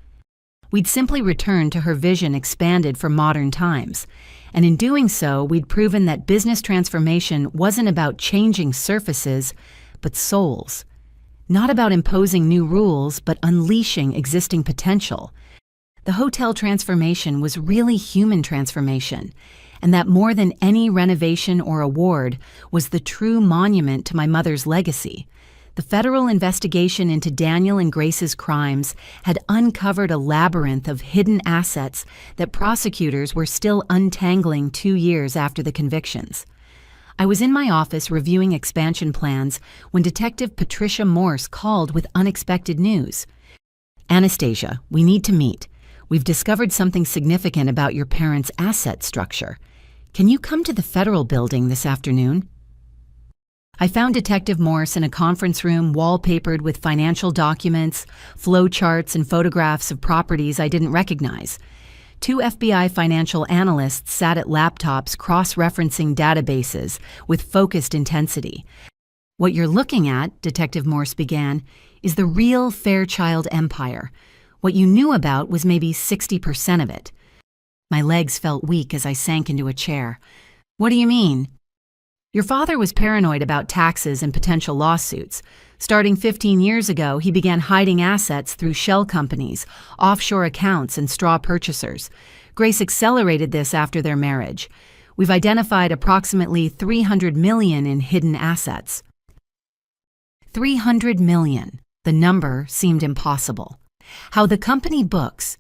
We'd simply returned to her vision expanded for modern times. And in doing so, we'd proven that business transformation wasn't about changing surfaces, but souls. Not about imposing new rules, but unleashing existing potential. The hotel transformation was really human transformation, and that more than any renovation or award was the true monument to my mother's legacy. The federal investigation into Daniel and Grace's crimes had uncovered a labyrinth of hidden assets that prosecutors were still untangling 2 years after the convictions. I was in my office reviewing expansion plans when Detective Patricia Morse called with unexpected news. Anastasia, we need to meet. We've discovered something significant about your parents' asset structure. Can you come to the federal building this afternoon? I found Detective Morse in a conference room wallpapered with financial documents, flow charts, and photographs of properties I didn't recognize. 2 FBI financial analysts sat at laptops cross-referencing databases with focused intensity. What you're looking at, Detective Morse began, is the real Fairchild empire. What you knew about was maybe 60% of it. My legs felt weak as I sank into a chair. What do you mean? Your father was paranoid about taxes and potential lawsuits. Starting 15 years ago, he began hiding assets through shell companies, offshore accounts, and straw purchasers. Grace accelerated this after their marriage. We've identified approximately $300 million in hidden assets. $300 million. The number seemed impossible. How the company books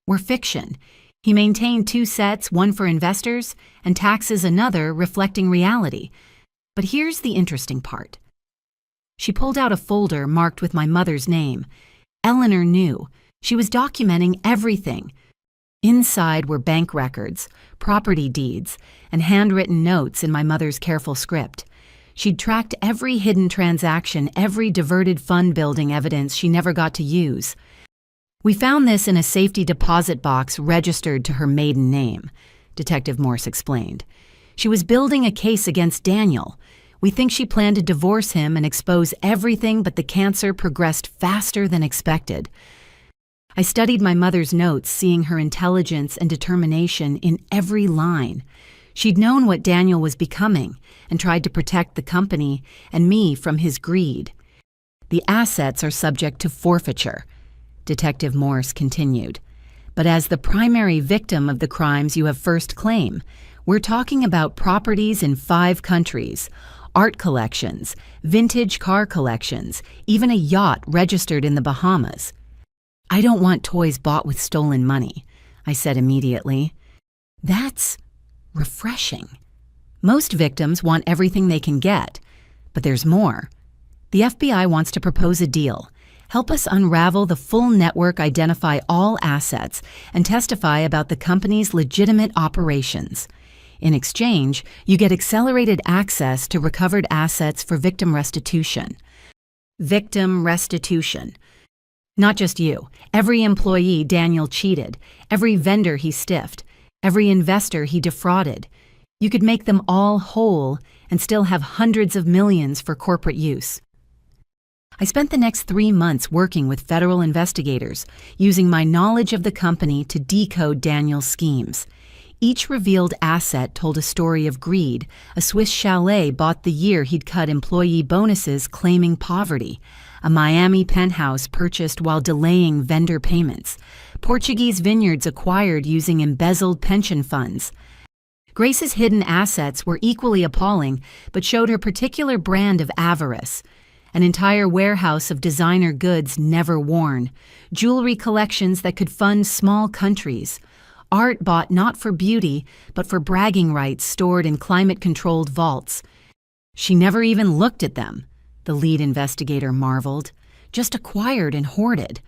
were fiction. He maintained 2 sets, one for investors, and taxes another, reflecting reality. But here's the interesting part. She pulled out a folder marked with my mother's name. Eleanor knew. She was documenting everything. Inside were bank records, property deeds, and handwritten notes in my mother's careful script. She'd tracked every hidden transaction, every diverted fund building evidence she never got to use. We found this in a safety deposit box registered to her maiden name, Detective Morse explained. She was building a case against Daniel. We think she planned to divorce him and expose everything, but the cancer progressed faster than expected. I studied my mother's notes, seeing her intelligence and determination in every line. She'd known what Daniel was becoming and tried to protect the company and me from his greed. The assets are subject to forfeiture, Detective Morse continued. But as the primary victim of the crimes you have first claim, we're talking about properties in 5 countries, art collections, vintage car collections, even a yacht registered in the Bahamas. I don't want toys bought with stolen money, I said immediately. That's refreshing. Most victims want everything they can get, but there's more. The FBI wants to propose a deal. Help us unravel the full network, identify all assets, and testify about the company's legitimate operations. In exchange, you get accelerated access to recovered assets for victim restitution. Victim restitution. Not just you. Every employee Daniel cheated, every vendor he stiffed, every investor he defrauded. You could make them all whole and still have hundreds of millions for corporate use. I spent the next 3 months working with federal investigators, using my knowledge of the company to decode Daniel's schemes. Each revealed asset told a story of greed. A Swiss chalet bought the year he'd cut employee bonuses, claiming poverty. A Miami penthouse purchased while delaying vendor payments. Portuguese vineyards acquired using embezzled pension funds. Grace's hidden assets were equally appalling, but showed her particular brand of avarice. An entire warehouse of designer goods never worn, jewelry collections that could fund small countries, art bought not for beauty, but for bragging rights stored in climate-controlled vaults. She never even looked at them, the lead investigator marveled, just acquired and hoarded.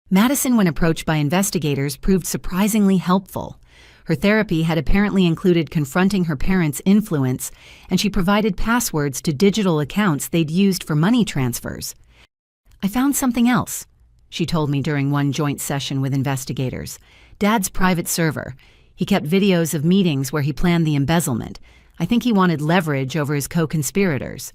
Madison, when approached by investigators, proved surprisingly helpful. Her therapy had apparently included confronting her parents' influence, and she provided passwords to digital accounts they'd used for money transfers. I found something else, she told me during one joint session with investigators. Dad's private server. He kept videos of meetings where he planned the embezzlement. I think he wanted leverage over his co-conspirators.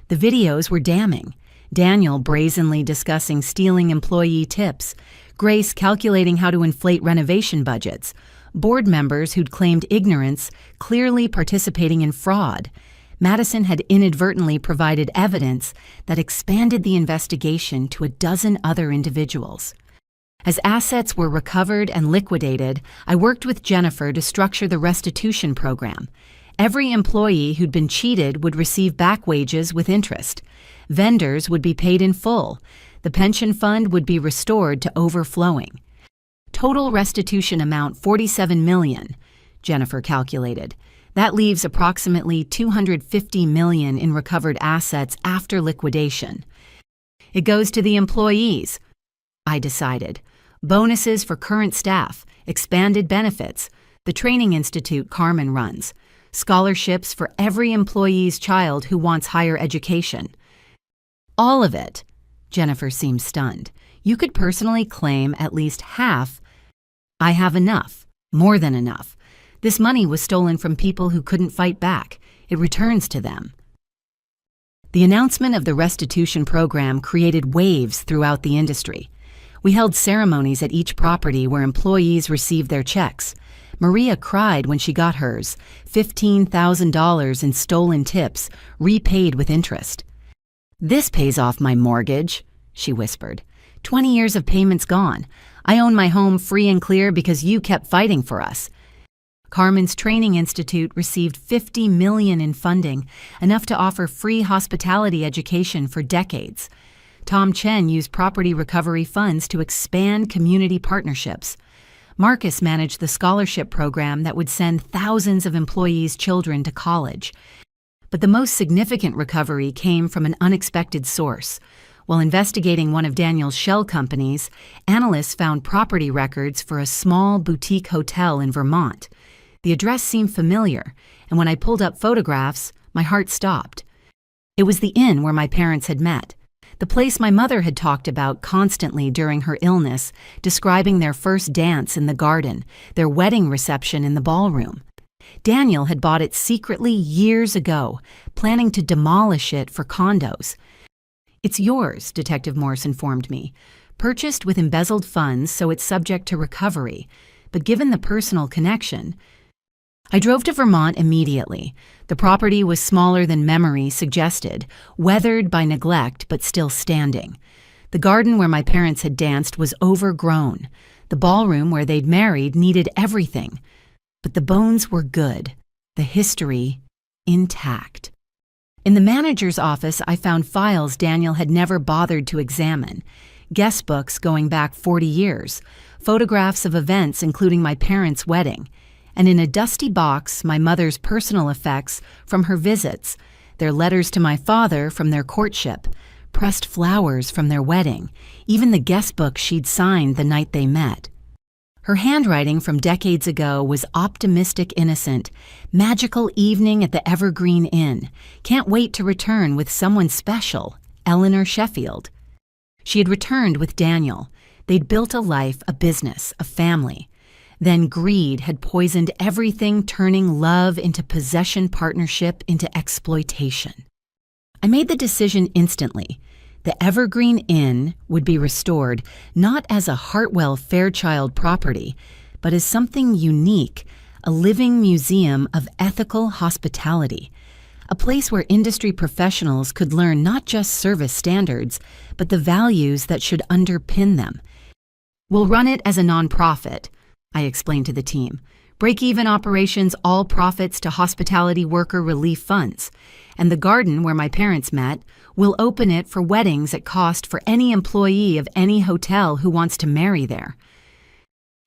The videos were damning. Daniel brazenly discussing stealing employee tips, Grace calculating how to inflate renovation budgets, board members who'd claimed ignorance clearly participating in fraud. Madison had inadvertently provided evidence that expanded the investigation to a dozen other individuals. As assets were recovered and liquidated, I worked with Jennifer to structure the restitution program. Every employee who'd been cheated would receive back wages with interest. Vendors would be paid in full. The pension fund would be restored to overflowing. Total restitution amount $47 million, Jennifer calculated. That leaves approximately $250 million in recovered assets after liquidation. It goes to the employees, I decided. Bonuses for current staff, expanded benefits, the training institute Carmen runs, scholarships for every employee's child who wants higher education. All of it. Jennifer seemed stunned. You could personally claim at least half. I have enough, more than enough. This money was stolen from people who couldn't fight back. It returns to them. The announcement of the restitution program created waves throughout the industry. We held ceremonies at each property where employees received their checks. Maria cried when she got hers, $15,000 in stolen tips, repaid with interest. "This pays off my mortgage," she whispered. 20 years of payments gone. I own my home free and clear because you kept fighting for us." Carmen's Training Institute received $50 million in funding, enough to offer free hospitality education for decades. Tom Chen used property recovery funds to expand community partnerships. Marcus managed the scholarship program that would send thousands of employees' children to college. But the most significant recovery came from an unexpected source. While investigating one of Daniel's shell companies, analysts found property records for a small boutique hotel in Vermont. The address seemed familiar, and when I pulled up photographs, my heart stopped. It was the inn where my parents had met, the place my mother had talked about constantly during her illness, describing their first dance in the garden, their wedding reception in the ballroom. Daniel had bought it secretly years ago, planning to demolish it for condos. "It's yours," Detective Morse informed me, "purchased with embezzled funds, so it's subject to recovery. But given the personal connection..." I drove to Vermont immediately. The property was smaller than memory suggested, weathered by neglect but still standing. The garden where my parents had danced was overgrown. The ballroom where they'd married needed everything. But the bones were good, the history intact. In the manager's office, I found files Daniel had never bothered to examine, guest books going back 40 years, photographs of events including my parents' wedding, and in a dusty box, my mother's personal effects from her visits, their letters to my father from their courtship, pressed flowers from their wedding, even the guest book she'd signed the night they met. Her handwriting from decades ago was optimistic innocent, magical evening at the Evergreen Inn, can't wait to return with someone special, Eleanor Sheffield. She had returned with Daniel. They'd built a life, a business, a family. Then greed had poisoned everything, turning love into possession, partnership into exploitation. I made the decision instantly. The Evergreen Inn would be restored not as a Hartwell Fairchild property, but as something unique, a living museum of ethical hospitality, a place where industry professionals could learn not just service standards, but the values that should underpin them. "We'll run it as a nonprofit," I explained to the team. "Break-even operations, all profits to hospitality worker relief funds. And the garden where my parents met, we'll open it for weddings at cost for any employee of any hotel who wants to marry there."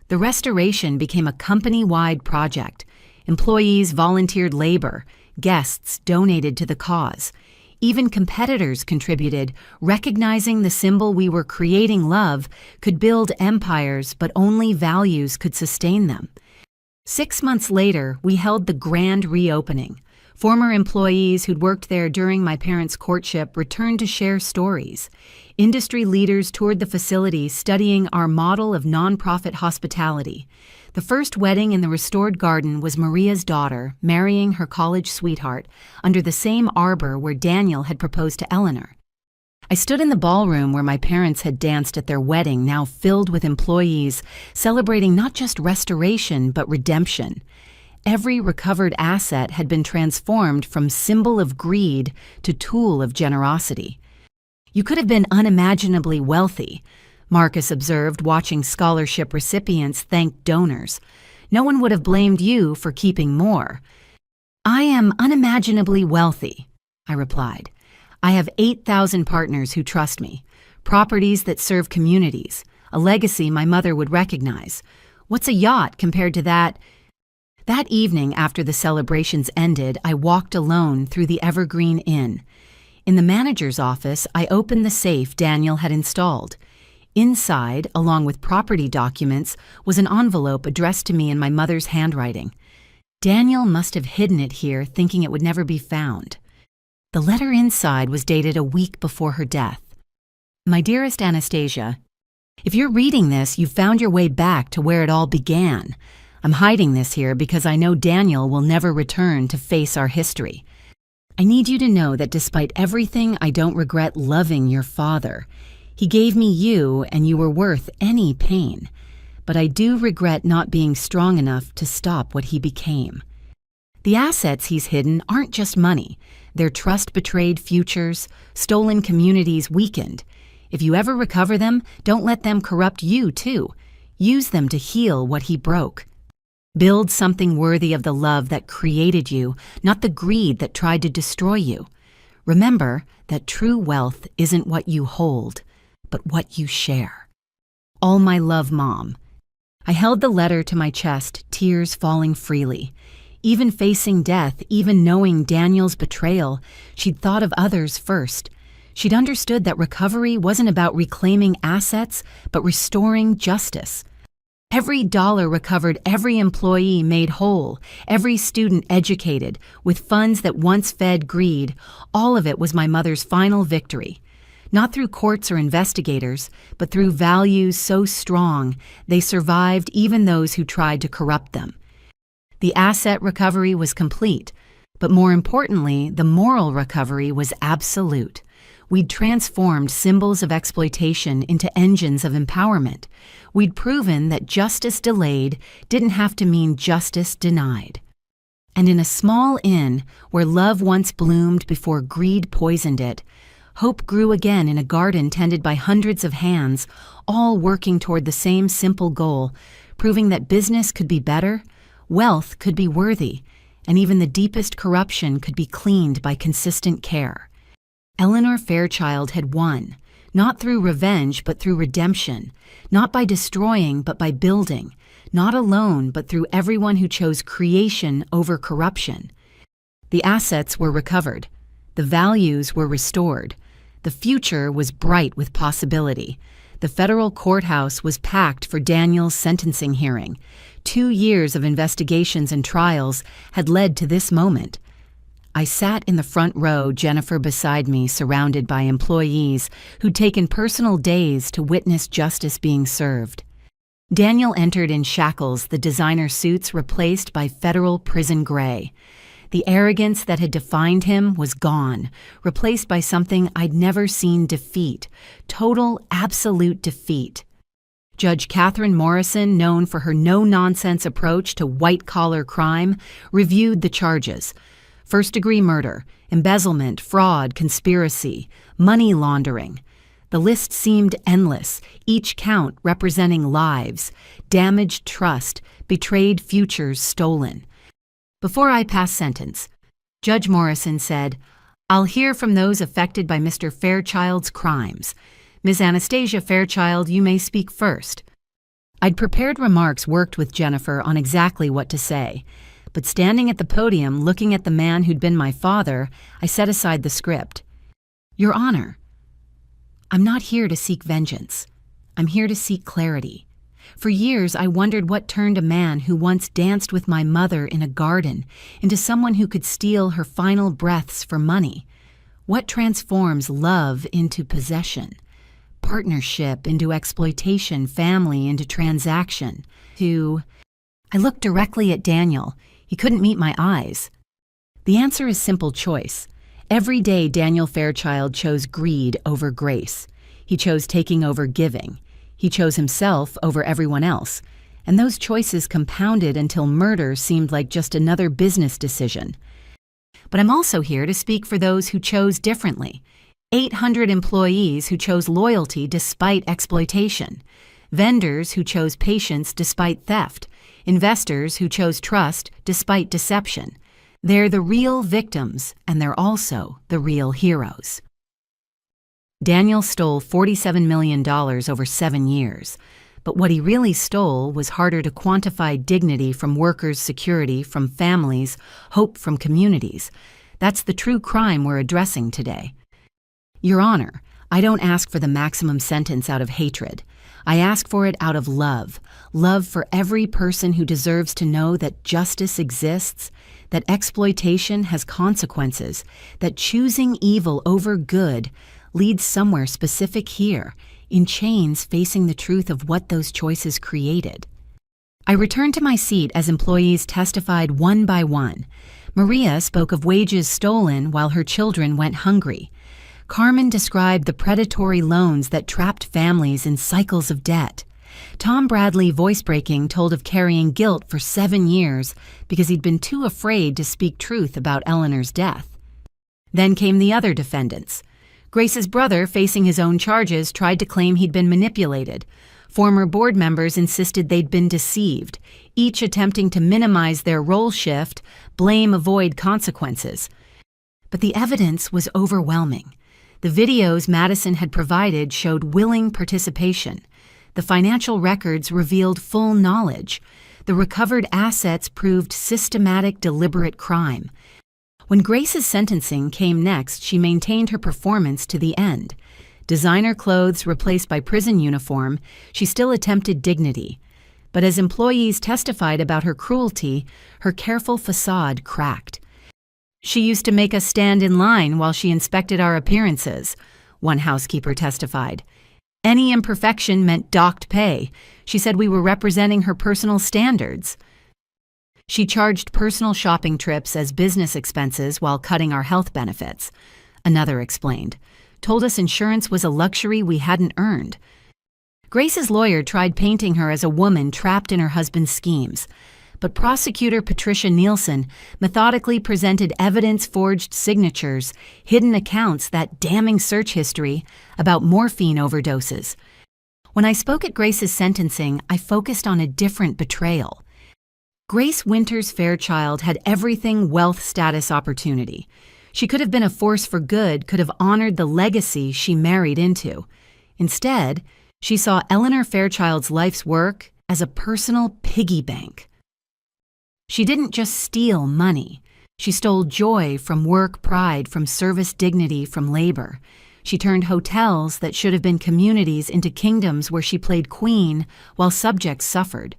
The restoration became a company-wide project. Employees volunteered labor, guests donated to the cause. Even competitors contributed, recognizing the symbol we were creating, love, could build empires, but only values could sustain them. 6 months later, we held the grand reopening. Former employees who'd worked there during my parents' courtship returned to share stories. Industry leaders toured the facility, studying our model of nonprofit hospitality. The first wedding in the restored garden was Maria's daughter marrying her college sweetheart under the same arbor where Daniel had proposed to Eleanor. I stood in the ballroom where my parents had danced at their wedding, now filled with employees, celebrating not just restoration but redemption. Every recovered asset had been transformed from symbol of greed to tool of generosity. "You could have been unimaginably wealthy," Marcus observed, watching scholarship recipients thank donors. "No one would have blamed you for keeping more." "I am unimaginably wealthy," I replied. "I have 8,000 partners who trust me, properties that serve communities, a legacy my mother would recognize. What's a yacht compared to that?" That evening, after the celebrations ended, I walked alone through the Evergreen Inn. In the manager's office, I opened the safe Daniel had installed. Inside, along with property documents, was an envelope addressed to me in my mother's handwriting. Daniel must have hidden it here, thinking it would never be found. The letter inside was dated a week before her death. "My dearest Anastasia, if you're reading this, you've found your way back to where it all began. I'm hiding this here because I know Daniel will never return to face our history. I need you to know that despite everything, I don't regret loving your father. He gave me you, and you were worth any pain. But I do regret not being strong enough to stop what he became. The assets he's hidden aren't just money. They're trust-betrayed futures, stolen communities weakened. If you ever recover them, don't let them corrupt you, too. Use them to heal what he broke. Build something worthy of the love that created you, not the greed that tried to destroy you. Remember that true wealth isn't what you hold, but what you share. All my love, Mom. I held the letter to my chest, tears falling freely. Even facing death, even knowing Daniel's betrayal, she'd thought of others first. She'd understood that recovery wasn't about reclaiming assets, but restoring justice. Every dollar recovered, every employee made whole, every student educated, with funds that once fed greed, all of it was my mother's final victory. Not through courts or investigators, but through values so strong they survived even those who tried to corrupt them. The asset recovery was complete, but more importantly, the moral recovery was absolute. We'd transformed symbols of exploitation into engines of empowerment. We'd proven that justice delayed didn't have to mean justice denied. And in a small inn, where love once bloomed before greed poisoned it, hope grew again in a garden tended by hundreds of hands, all working toward the same simple goal, proving that business could be better, wealth could be worthy, and even the deepest corruption could be cleaned by consistent care. Eleanor Fairchild had won, not through revenge but through redemption, not by destroying but by building, not alone but through everyone who chose creation over corruption. The assets were recovered, the values were restored, the future was bright with possibility. The federal courthouse was packed for Daniel's sentencing hearing. 2 years of investigations and trials had led to this moment. I sat in the front row, Jennifer beside me, surrounded by employees who'd taken personal days to witness justice being served. Daniel entered in shackles, the designer suits replaced by federal prison gray. The arrogance that had defined him was gone, replaced by something I'd never seen: defeat, total, absolute defeat. Judge Catherine Morrison, known for her no-nonsense approach to white-collar crime, reviewed the charges: first-degree murder, embezzlement, fraud, conspiracy, money laundering. The list seemed endless, each count representing lives, damaged trust, betrayed futures stolen. Before I passed sentence, Judge Morrison said, "I'll hear from those affected by Mr. Fairchild's crimes. Ms. Anastasia Fairchild, you may speak first." I'd prepared remarks, worked with Jennifer on exactly what to say, but standing at the podium looking at the man who'd been my father, I set aside the script. "Your Honor, I'm not here to seek vengeance. I'm here to seek clarity. For years, I wondered what turned a man who once danced with my mother in a garden into someone who could steal her final breaths for money. What transforms love into possession, partnership into exploitation, family into transaction, I looked directly at Daniel. He couldn't meet my eyes. The answer is simple choice. Every day, Daniel Fairchild chose greed over grace. He chose taking over giving. He chose himself over everyone else, and those choices compounded until murder seemed like just another business decision. But I'm also here to speak for those who chose differently. 800 employees who chose loyalty despite exploitation, vendors who chose patience despite theft, investors who chose trust despite deception. They're the real victims, and they're also the real heroes. Daniel stole $47 million over 7 years, but what he really stole was harder to quantify: dignity from workers, security from families, hope from communities. That's the true crime we're addressing today. Your Honor, I don't ask for the maximum sentence out of hatred. I ask for it out of love for every person who deserves to know that justice exists, that exploitation has consequences, that choosing evil over good leads somewhere specific here, in chains facing the truth of what those choices created. I returned to my seat as employees testified one by one. Maria spoke of wages stolen while her children went hungry. Carmen described the predatory loans that trapped families in cycles of debt. Tom Bradley, voice breaking, told of carrying guilt for 7 years because he'd been too afraid to speak truth about Eleanor's death. Then came the other defendants. Grace's brother, facing his own charges, tried to claim he'd been manipulated. Former board members insisted they'd been deceived, each attempting to minimize their role shift, blame, avoid consequences. But the evidence was overwhelming. The videos Madison had provided showed willing participation. The financial records revealed full knowledge. The recovered assets proved systematic, deliberate crime. When Grace's sentencing came next, she maintained her performance to the end. Designer clothes replaced by prison uniform, she still attempted dignity. But as employees testified about her cruelty, her careful facade cracked. She used to make us stand in line while she inspected our appearances, one housekeeper testified. Any imperfection meant docked pay. She said we were representing her personal standards. She charged personal shopping trips as business expenses while cutting our health benefits. Another explained. Told us insurance was a luxury we hadn't earned. Grace's lawyer tried painting her as a woman trapped in her husband's schemes. But prosecutor Patricia Nielsen methodically presented evidence-forged signatures, hidden accounts, that damning search history about morphine overdoses. When I spoke at Grace's sentencing, I focused on a different betrayal. Grace Winters Fairchild had everything: wealth, status, opportunity. She could have been a force for good, could have honored the legacy she married into. Instead, she saw Eleanor Fairchild's life's work as a personal piggy bank. She didn't just steal money. She stole joy from work, pride from service, dignity from labor. She turned hotels that should have been communities into kingdoms where she played queen while subjects suffered.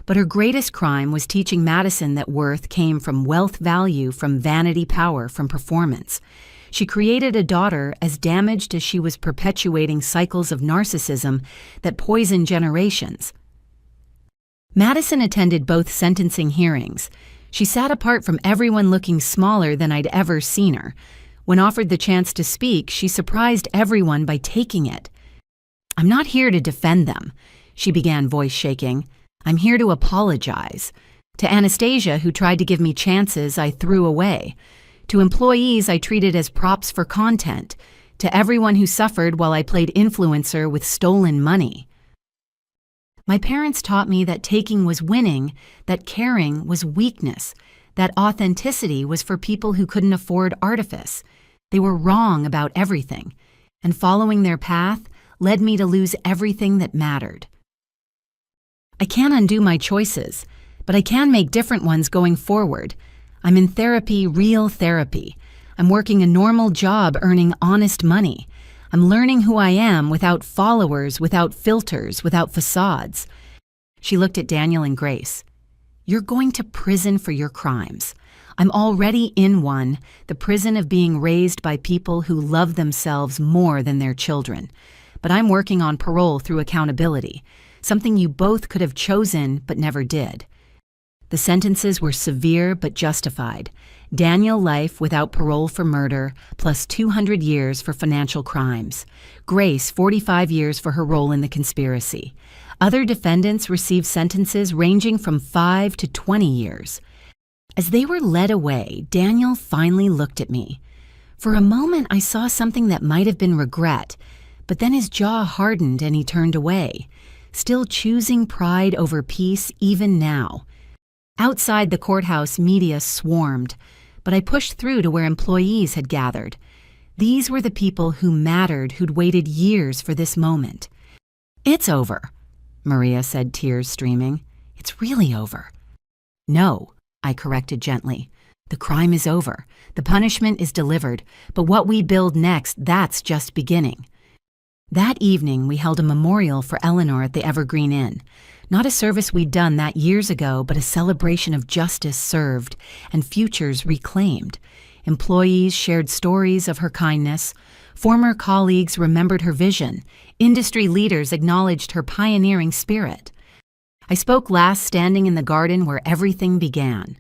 But her greatest crime was teaching Madison that worth came from wealth, value from vanity, power from performance. She created a daughter as damaged as she was perpetuating cycles of narcissism that poisoned generations. Madison attended both sentencing hearings. She sat apart from everyone, looking smaller than I'd ever seen her. When offered the chance to speak, she surprised everyone by taking it. "I'm not here to defend them," she began, voice shaking. "I'm here to apologize. To Anastasia, who tried to give me chances I threw away. To employees I treated as props for content. To everyone who suffered while I played influencer with stolen money. My parents taught me that taking was winning, that caring was weakness, that authenticity was for people who couldn't afford artifice. They were wrong about everything, and following their path led me to lose everything that mattered. I can't undo my choices, but I can make different ones going forward. I'm in therapy, real therapy. I'm working a normal job, earning honest money. I'm learning who I am without followers, without filters, without facades." She looked at Daniel and Grace. "You're going to prison for your crimes. I'm already in one, the prison of being raised by people who love themselves more than their children. But I'm working on parole through accountability, something you both could have chosen but never did." The sentences were severe but justified. Daniel, life without parole for murder, plus 200 years for financial crimes. Grace, 45 years for her role in the conspiracy. Other defendants received sentences ranging from 5 to 20 years. As they were led away, Daniel finally looked at me. For a moment, I saw something that might have been regret, but then his jaw hardened and he turned away, still choosing pride over peace even now. Outside the courthouse, media swarmed, but I pushed through to where employees had gathered. These were the people who mattered, who'd waited years for this moment. "It's over," Maria said, tears streaming. "It's really over." "No," I corrected gently. "The crime is over. The punishment is delivered. But what we build next, that's just beginning." That evening, we held a memorial for Eleanor at the Evergreen Inn. Not a service we'd done that years ago, but a celebration of justice served and futures reclaimed. Employees shared stories of her kindness. Former colleagues remembered her vision. Industry leaders acknowledged her pioneering spirit. I spoke last standing in the garden where everything began.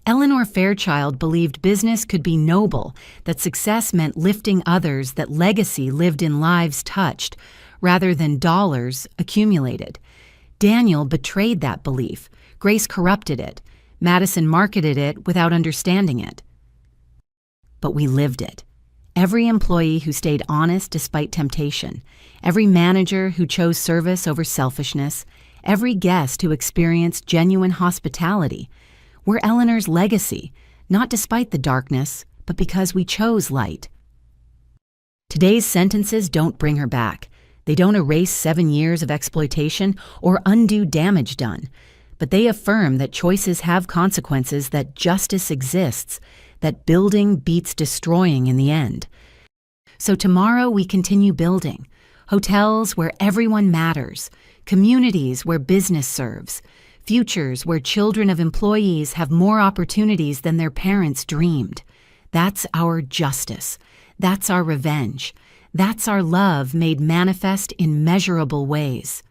Eleanor Fairchild believed business could be noble, that success meant lifting others, that legacy lived in lives touched, rather than dollars accumulated. Daniel betrayed that belief. Grace corrupted it. Madison marketed it without understanding it. But we lived it. Every employee who stayed honest despite temptation, every manager who chose service over selfishness, every guest who experienced genuine hospitality. We're Eleanor's legacy, not despite the darkness, but because we chose light. Today's sentences don't bring her back. They don't erase 7 years of exploitation or undo damage done, but they affirm that choices have consequences, that justice exists, that building beats destroying in the end. So tomorrow we continue building. Hotels where everyone matters, communities where business serves, futures where children of employees have more opportunities than their parents dreamed. That's our justice. That's our revenge. That's our love made manifest in measurable ways.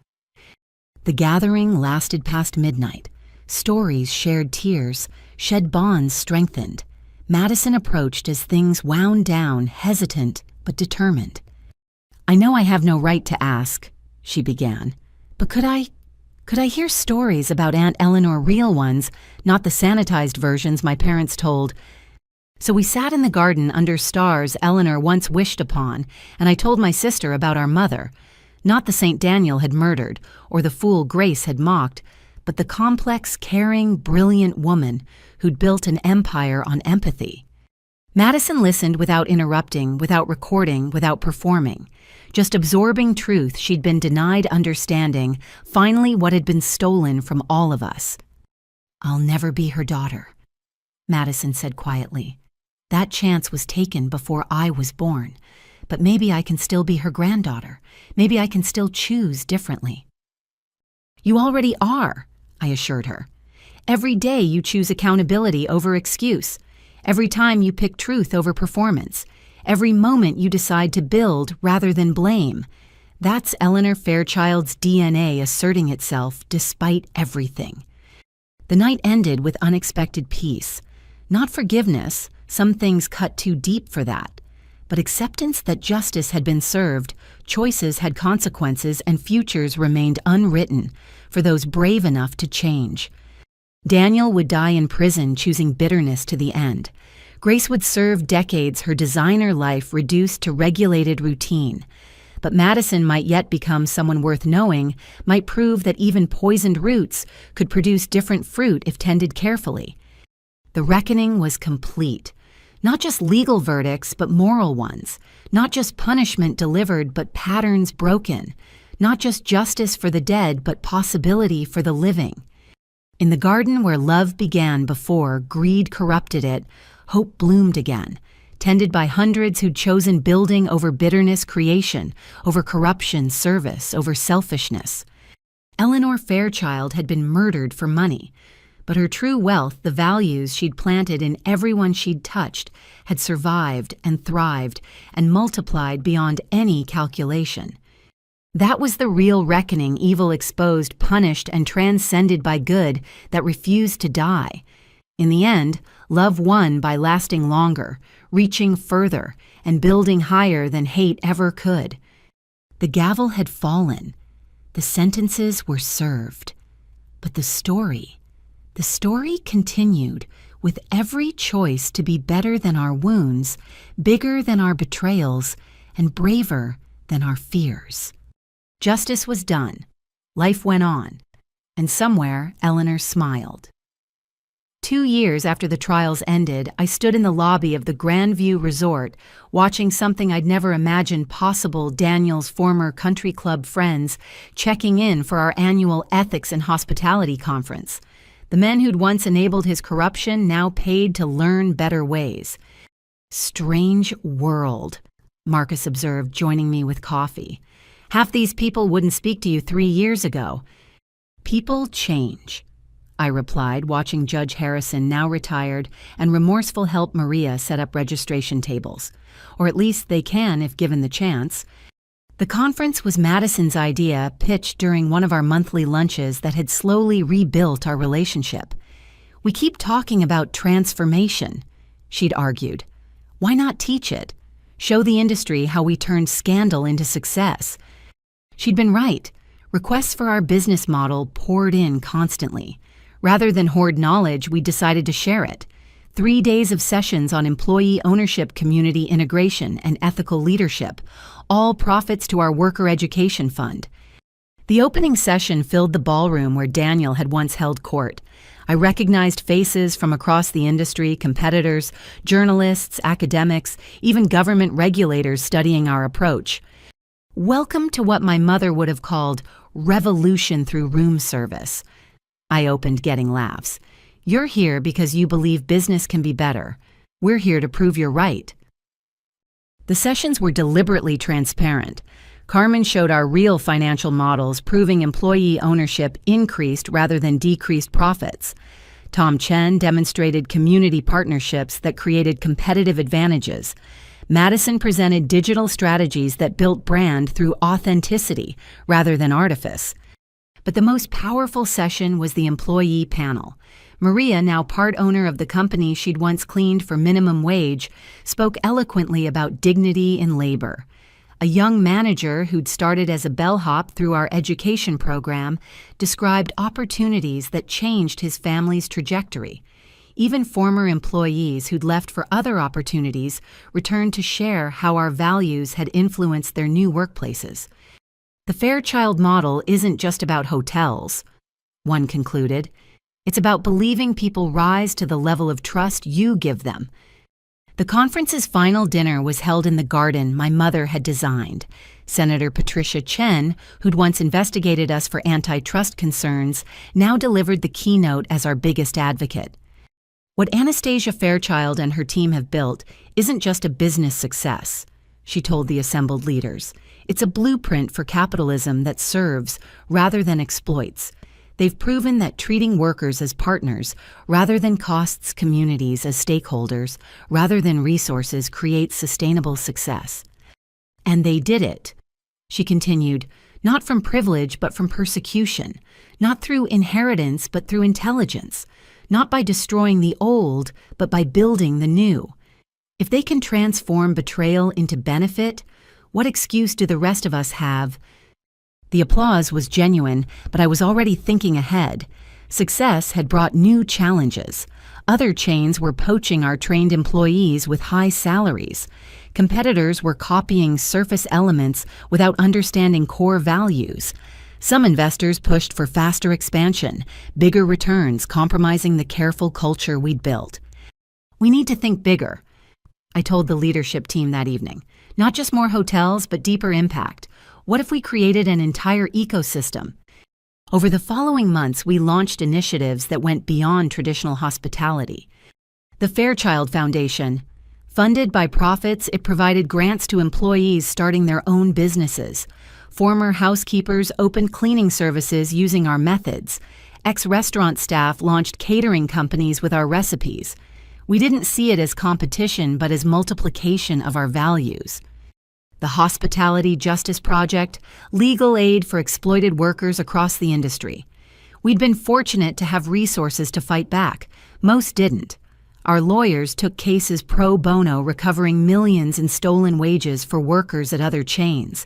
The gathering lasted past midnight. Stories shared tears, shed bonds strengthened. Madison approached as things wound down, hesitant but determined. "I know I have no right to ask," she began, "but could I hear stories about Aunt Eleanor, real ones, not the sanitized versions my parents told?" So we sat in the garden under stars Eleanor once wished upon, and I told my sister about our mother, not the St. Daniel had murdered or the fool Grace had mocked, but the complex, caring, brilliant woman who'd built an empire on empathy. Madison listened without interrupting, without recording, without performing, just absorbing truth she'd been denied understanding, finally what had been stolen from all of us. "I'll never be her daughter," Madison said quietly. "That chance was taken before I was born, but maybe I can still be her granddaughter. Maybe I can still choose differently." "You already are," I assured her. "Every day you choose accountability over excuse. Every time you pick truth over performance. Every moment you decide to build rather than blame. That's Eleanor Fairchild's DNA asserting itself despite everything." The night ended with unexpected peace. Not forgiveness, some things cut too deep for that, but acceptance that justice had been served, choices had consequences, and futures remained unwritten for those brave enough to change. Daniel would die in prison choosing bitterness to the end. Grace would serve decades, her designer life reduced to regulated routine. But Madison might yet become someone worth knowing, might prove that even poisoned roots could produce different fruit if tended carefully. The reckoning was complete. Not just legal verdicts, but moral ones. Not just punishment delivered, but patterns broken. Not just justice for the dead, but possibility for the living. In the garden where love began before greed corrupted it, hope bloomed again, tended by hundreds who'd chosen building over bitterness, creation, over corruption, service, over selfishness. Eleanor Fairchild had been murdered for money, but her true wealth, the values she'd planted in everyone she'd touched, had survived and thrived and multiplied beyond any calculation. That was the real reckoning, evil exposed, punished, and transcended by good that refused to die. In the end, love won by lasting longer, reaching further, and building higher than hate ever could. The gavel had fallen. The sentences were served. But the story continued, with every choice to be better than our wounds, bigger than our betrayals, and braver than our fears. Justice was done. Life went on. And somewhere, Eleanor smiled. 2 years after the trials ended, I stood in the lobby of the Grandview Resort, watching something I'd never imagined possible. Daniel's former country club friends checking in for our annual Ethics and Hospitality Conference. The men who'd once enabled his corruption now paid to learn better ways. "Strange world," Marcus observed, joining me with coffee. "Half these people wouldn't speak to you 3 years ago." "People change," I replied, watching Judge Harrison, now retired, and remorseful help Maria set up registration tables. Or at least they can if given the chance. The conference was Madison's idea, pitched during one of our monthly lunches that had slowly rebuilt our relationship. We keep talking about transformation, she'd argued. Why not teach it? Show the industry how we turned scandal into success. She'd been right. Requests for our business model poured in constantly. Rather than hoard knowledge, we decided to share it. 3 days of sessions on employee ownership, community integration, and ethical leadership, all profits to our worker education fund. The opening session filled the ballroom where Daniel had once held court. I recognized faces from across the industry, competitors, journalists, academics, even government regulators studying our approach. Welcome to what my mother would have called revolution through room service. I opened, getting laughs. You're here because you believe business can be better. We're here to prove you're right. The sessions were deliberately transparent. Carmen showed our real financial models, proving employee ownership increased rather than decreased profits. Tom Chen demonstrated community partnerships that created competitive advantages. Madison presented digital strategies that built brand through authenticity rather than artifice. But the most powerful session was the employee panel. Maria, now part owner of the company she'd once cleaned for minimum wage, spoke eloquently about dignity in labor. A young manager who'd started as a bellhop through our education program described opportunities that changed his family's trajectory. Even former employees who'd left for other opportunities returned to share how our values had influenced their new workplaces. The Fairchild model isn't just about hotels, one concluded. It's about believing people rise to the level of trust you give them. The conference's final dinner was held in the garden my mother had designed. Senator Patricia Chen, who'd once investigated us for antitrust concerns, now delivered the keynote as our biggest advocate. What Anastasia Fairchild and her team have built isn't just a business success, she told the assembled leaders. It's a blueprint for capitalism that serves rather than exploits. They've proven that treating workers as partners rather than costs communities as stakeholders rather than resources creates sustainable success. And they did it, she continued, not from privilege but from persecution, not through inheritance but through intelligence, not by destroying the old but by building the new. If they can transform betrayal into benefit, what excuse do the rest of us have? The applause was genuine, but I was already thinking ahead. Success had brought new challenges. Other chains were poaching our trained employees with high salaries. Competitors were copying surface elements without understanding core values. Some investors pushed for faster expansion, bigger returns, compromising the careful culture we'd built. We need to think bigger, I told the leadership team that evening. Not just more hotels, but deeper impact. What if we created an entire ecosystem? Over the following months, we launched initiatives that went beyond traditional hospitality. The Fairchild Foundation. Funded by profits, it provided grants to employees starting their own businesses. Former housekeepers opened cleaning services using our methods. Ex-restaurant staff launched catering companies with our recipes. We didn't see it as competition, but as multiplication of our values. The Hospitality Justice Project, legal aid for exploited workers across the industry. We'd been fortunate to have resources to fight back. Most didn't. Our lawyers took cases pro bono, recovering millions in stolen wages for workers at other chains.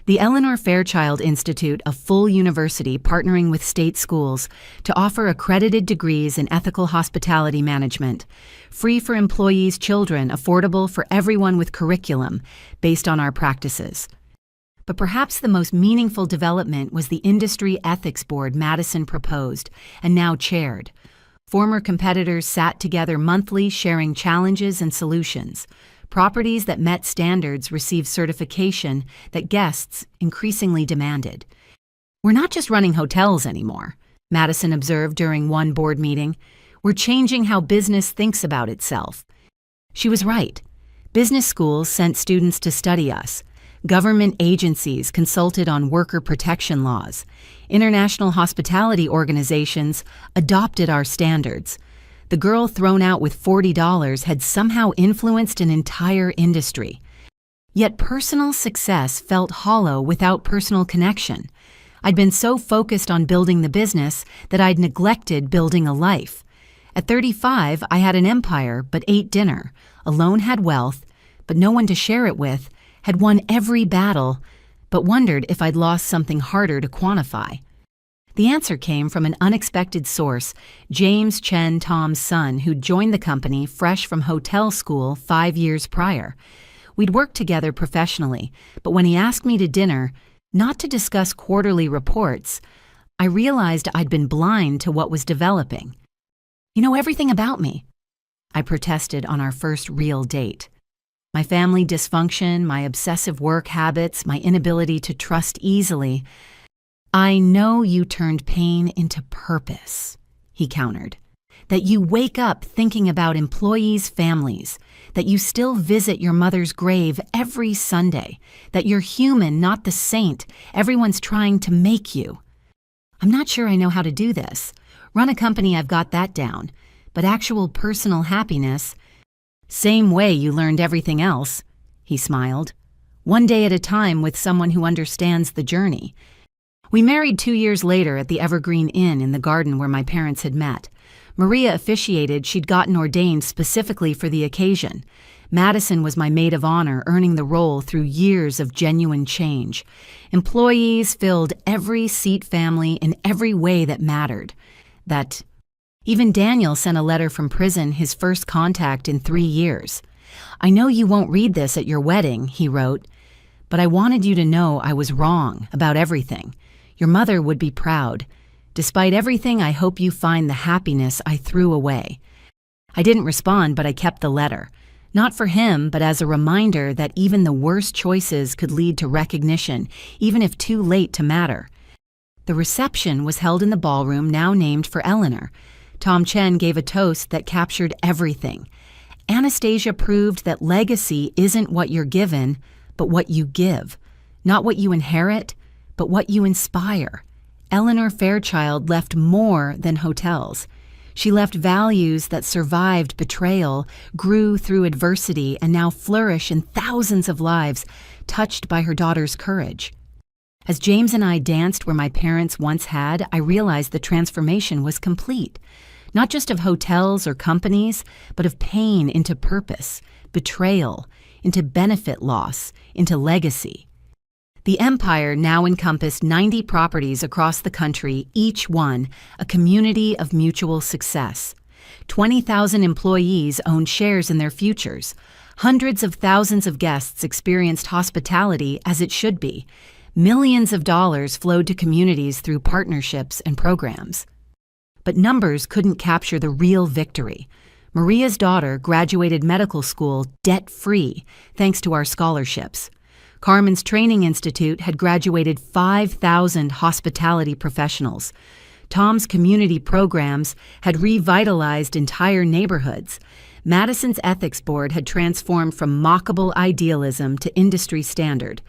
The Eleanor Fairchild Institute, a full university partnering with state schools to offer accredited degrees in ethical hospitality management, free for employees' children, affordable for everyone with curriculum based on our practices. But perhaps the most meaningful development was the Industry Ethics Board Madison proposed and now chaired. Former competitors sat together monthly, sharing challenges and solutions. Properties that met standards received certification that guests increasingly demanded. We're not just running hotels anymore, Madison observed during one board meeting. We're changing how business thinks about itself. She was right. Business schools sent students to study us. Government agencies consulted on worker protection laws. International hospitality organizations adopted our standards. The girl thrown out with $40 had somehow influenced an entire industry. Yet personal success felt hollow without personal connection. I'd been so focused on building the business that I'd neglected building a life. At 35, I had an empire but ate dinner, alone had wealth, but no one to share it with, had won every battle, but wondered if I'd lost something harder to quantify. The answer came from an unexpected source, James Chen, Tom's son, who'd joined the company fresh from hotel school 5 years prior. We'd worked together professionally, but when he asked me to dinner, not to discuss quarterly reports, I realized I'd been blind to what was developing. "You know everything about me," I protested on our first real date. My family dysfunction, my obsessive work habits, my inability to trust easily. "I know you turned pain into purpose," he countered. "That you wake up thinking about employees' families, that you still visit your mother's grave every Sunday, that you're human, not the saint everyone's trying to make you." "I'm not sure I know how to do this. Run a company, I've got that down. But actual personal happiness—" "Same way you learned everything else," he smiled. "One day at a time with someone who understands the journey." We married 2 years later at the Evergreen Inn in the garden where my parents had met. Maria officiated. She'd gotten ordained specifically for the occasion. Madison was my maid of honor, earning the role through years of genuine change. Employees filled every seat family in every way that mattered. Even Daniel sent a letter from prison, his first contact in 3 years. "I know you won't read this at your wedding," he wrote, "but I wanted you to know I was wrong about everything. Your mother would be proud. Despite everything, I hope you find the happiness I threw away." I didn't respond, but I kept the letter. Not for him, but as a reminder that even the worst choices could lead to recognition, even if too late to matter. The reception was held in the ballroom now named for Eleanor. Tom Chen gave a toast that captured everything. Anastasia proved that legacy isn't what you're given, but what you give. Not what you inherit, but what you inspire. Eleanor Fairchild left more than hotels. She left values that survived betrayal, grew through adversity, and now flourish in thousands of lives touched by her daughter's courage. As James and I danced where my parents once had, I realized the transformation was complete. Not just of hotels or companies, but of pain into purpose, betrayal, into benefit loss, into legacy. The empire now encompassed 90 properties across the country, each one a community of mutual success. 20,000 employees owned shares in their futures. Hundreds of thousands of guests experienced hospitality as it should be. Millions of dollars flowed to communities through partnerships and programs. But numbers couldn't capture the real victory. Maria's daughter graduated medical school debt-free thanks to our scholarships. Carmen's Training Institute had graduated 5,000 hospitality professionals. Tom's community programs had revitalized entire neighborhoods. Madison's ethics board had transformed from mockable idealism to industry standard.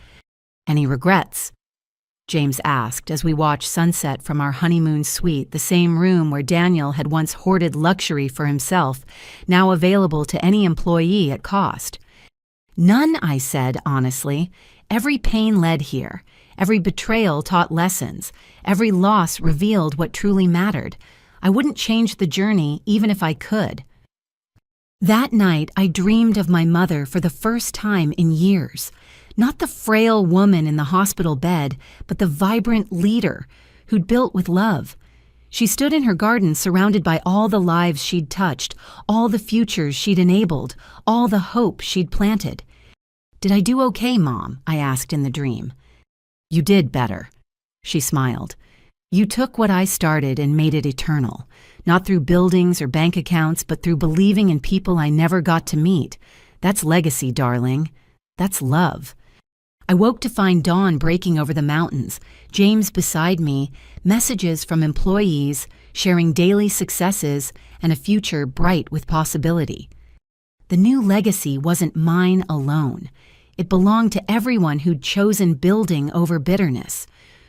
"Any regrets?" James asked as we watched sunset from our honeymoon suite, the same room where Daniel had once hoarded luxury for himself, now available to any employee at cost. "None," I said honestly. "Every pain led here. Every betrayal taught lessons. Every loss revealed what truly mattered. I wouldn't change the journey even if I could." That night, I dreamed of my mother for the first time in years. Not the frail woman in the hospital bed, but the vibrant leader who'd built with love. She stood in her garden surrounded by all the lives she'd touched, all the futures she'd enabled, all the hope she'd planted. "Did I do okay, Mom?" I asked in the dream. "You did better," she smiled. "You took what I started and made it eternal, not through buildings or bank accounts, but through believing in people I never got to meet. That's legacy, darling. That's love." I woke to find dawn breaking over the mountains, James beside me, messages from employees, sharing daily successes, and a future bright with possibility. The new legacy wasn't mine alone. It belonged to everyone who'd chosen building over bitterness,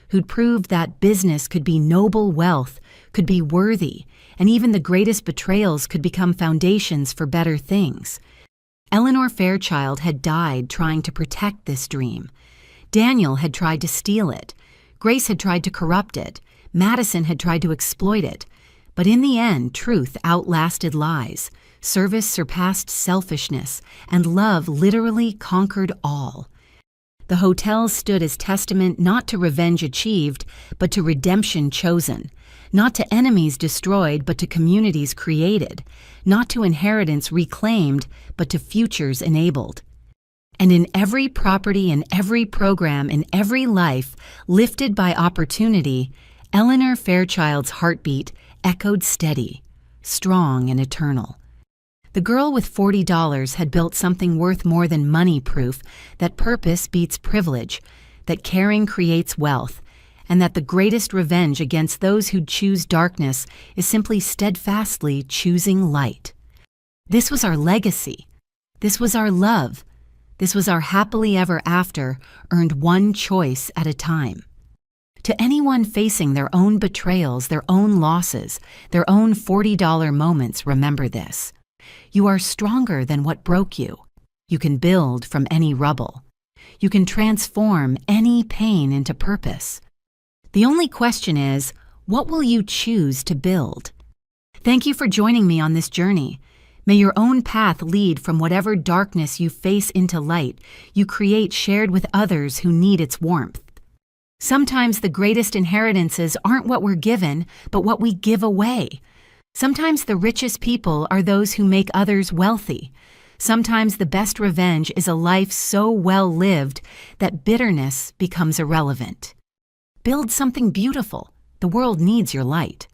who'd proved that business could be noble wealth, could be worthy, and even the greatest betrayals could become foundations for better things. Eleanor Fairchild had died trying to protect this dream. Daniel had tried to steal it. Grace had tried to corrupt it. Madison had tried to exploit it. But in the end, truth outlasted lies, service surpassed selfishness, and love literally conquered all. The hotel stood as testament not to revenge achieved, but to redemption chosen, not to enemies destroyed, but to communities created, not to inheritance reclaimed, but to futures enabled. And in every property, in every program, in every life lifted by opportunity, Eleanor Fairchild's heartbeat echoed steady, strong and eternal. The girl with $40 had built something worth more than money, proof that purpose beats privilege, that caring creates wealth, and that the greatest revenge against those who choose darkness is simply steadfastly choosing light. This was our legacy. This was our love. This was our happily ever after, earned one choice at a time. To anyone facing their own betrayals, their own losses, their own $40 moments, remember this. You are stronger than what broke you. You can build from any rubble. You can transform any pain into purpose. The only question is, what will you choose to build? Thank you for joining me on this journey. May your own path lead from whatever darkness you face into light you create shared with others who need its warmth. Sometimes the greatest inheritances aren't what we're given, but what we give away. Sometimes the richest people are those who make others wealthy. Sometimes the best revenge is a life so well lived that bitterness becomes irrelevant. Build something beautiful. The world needs your light.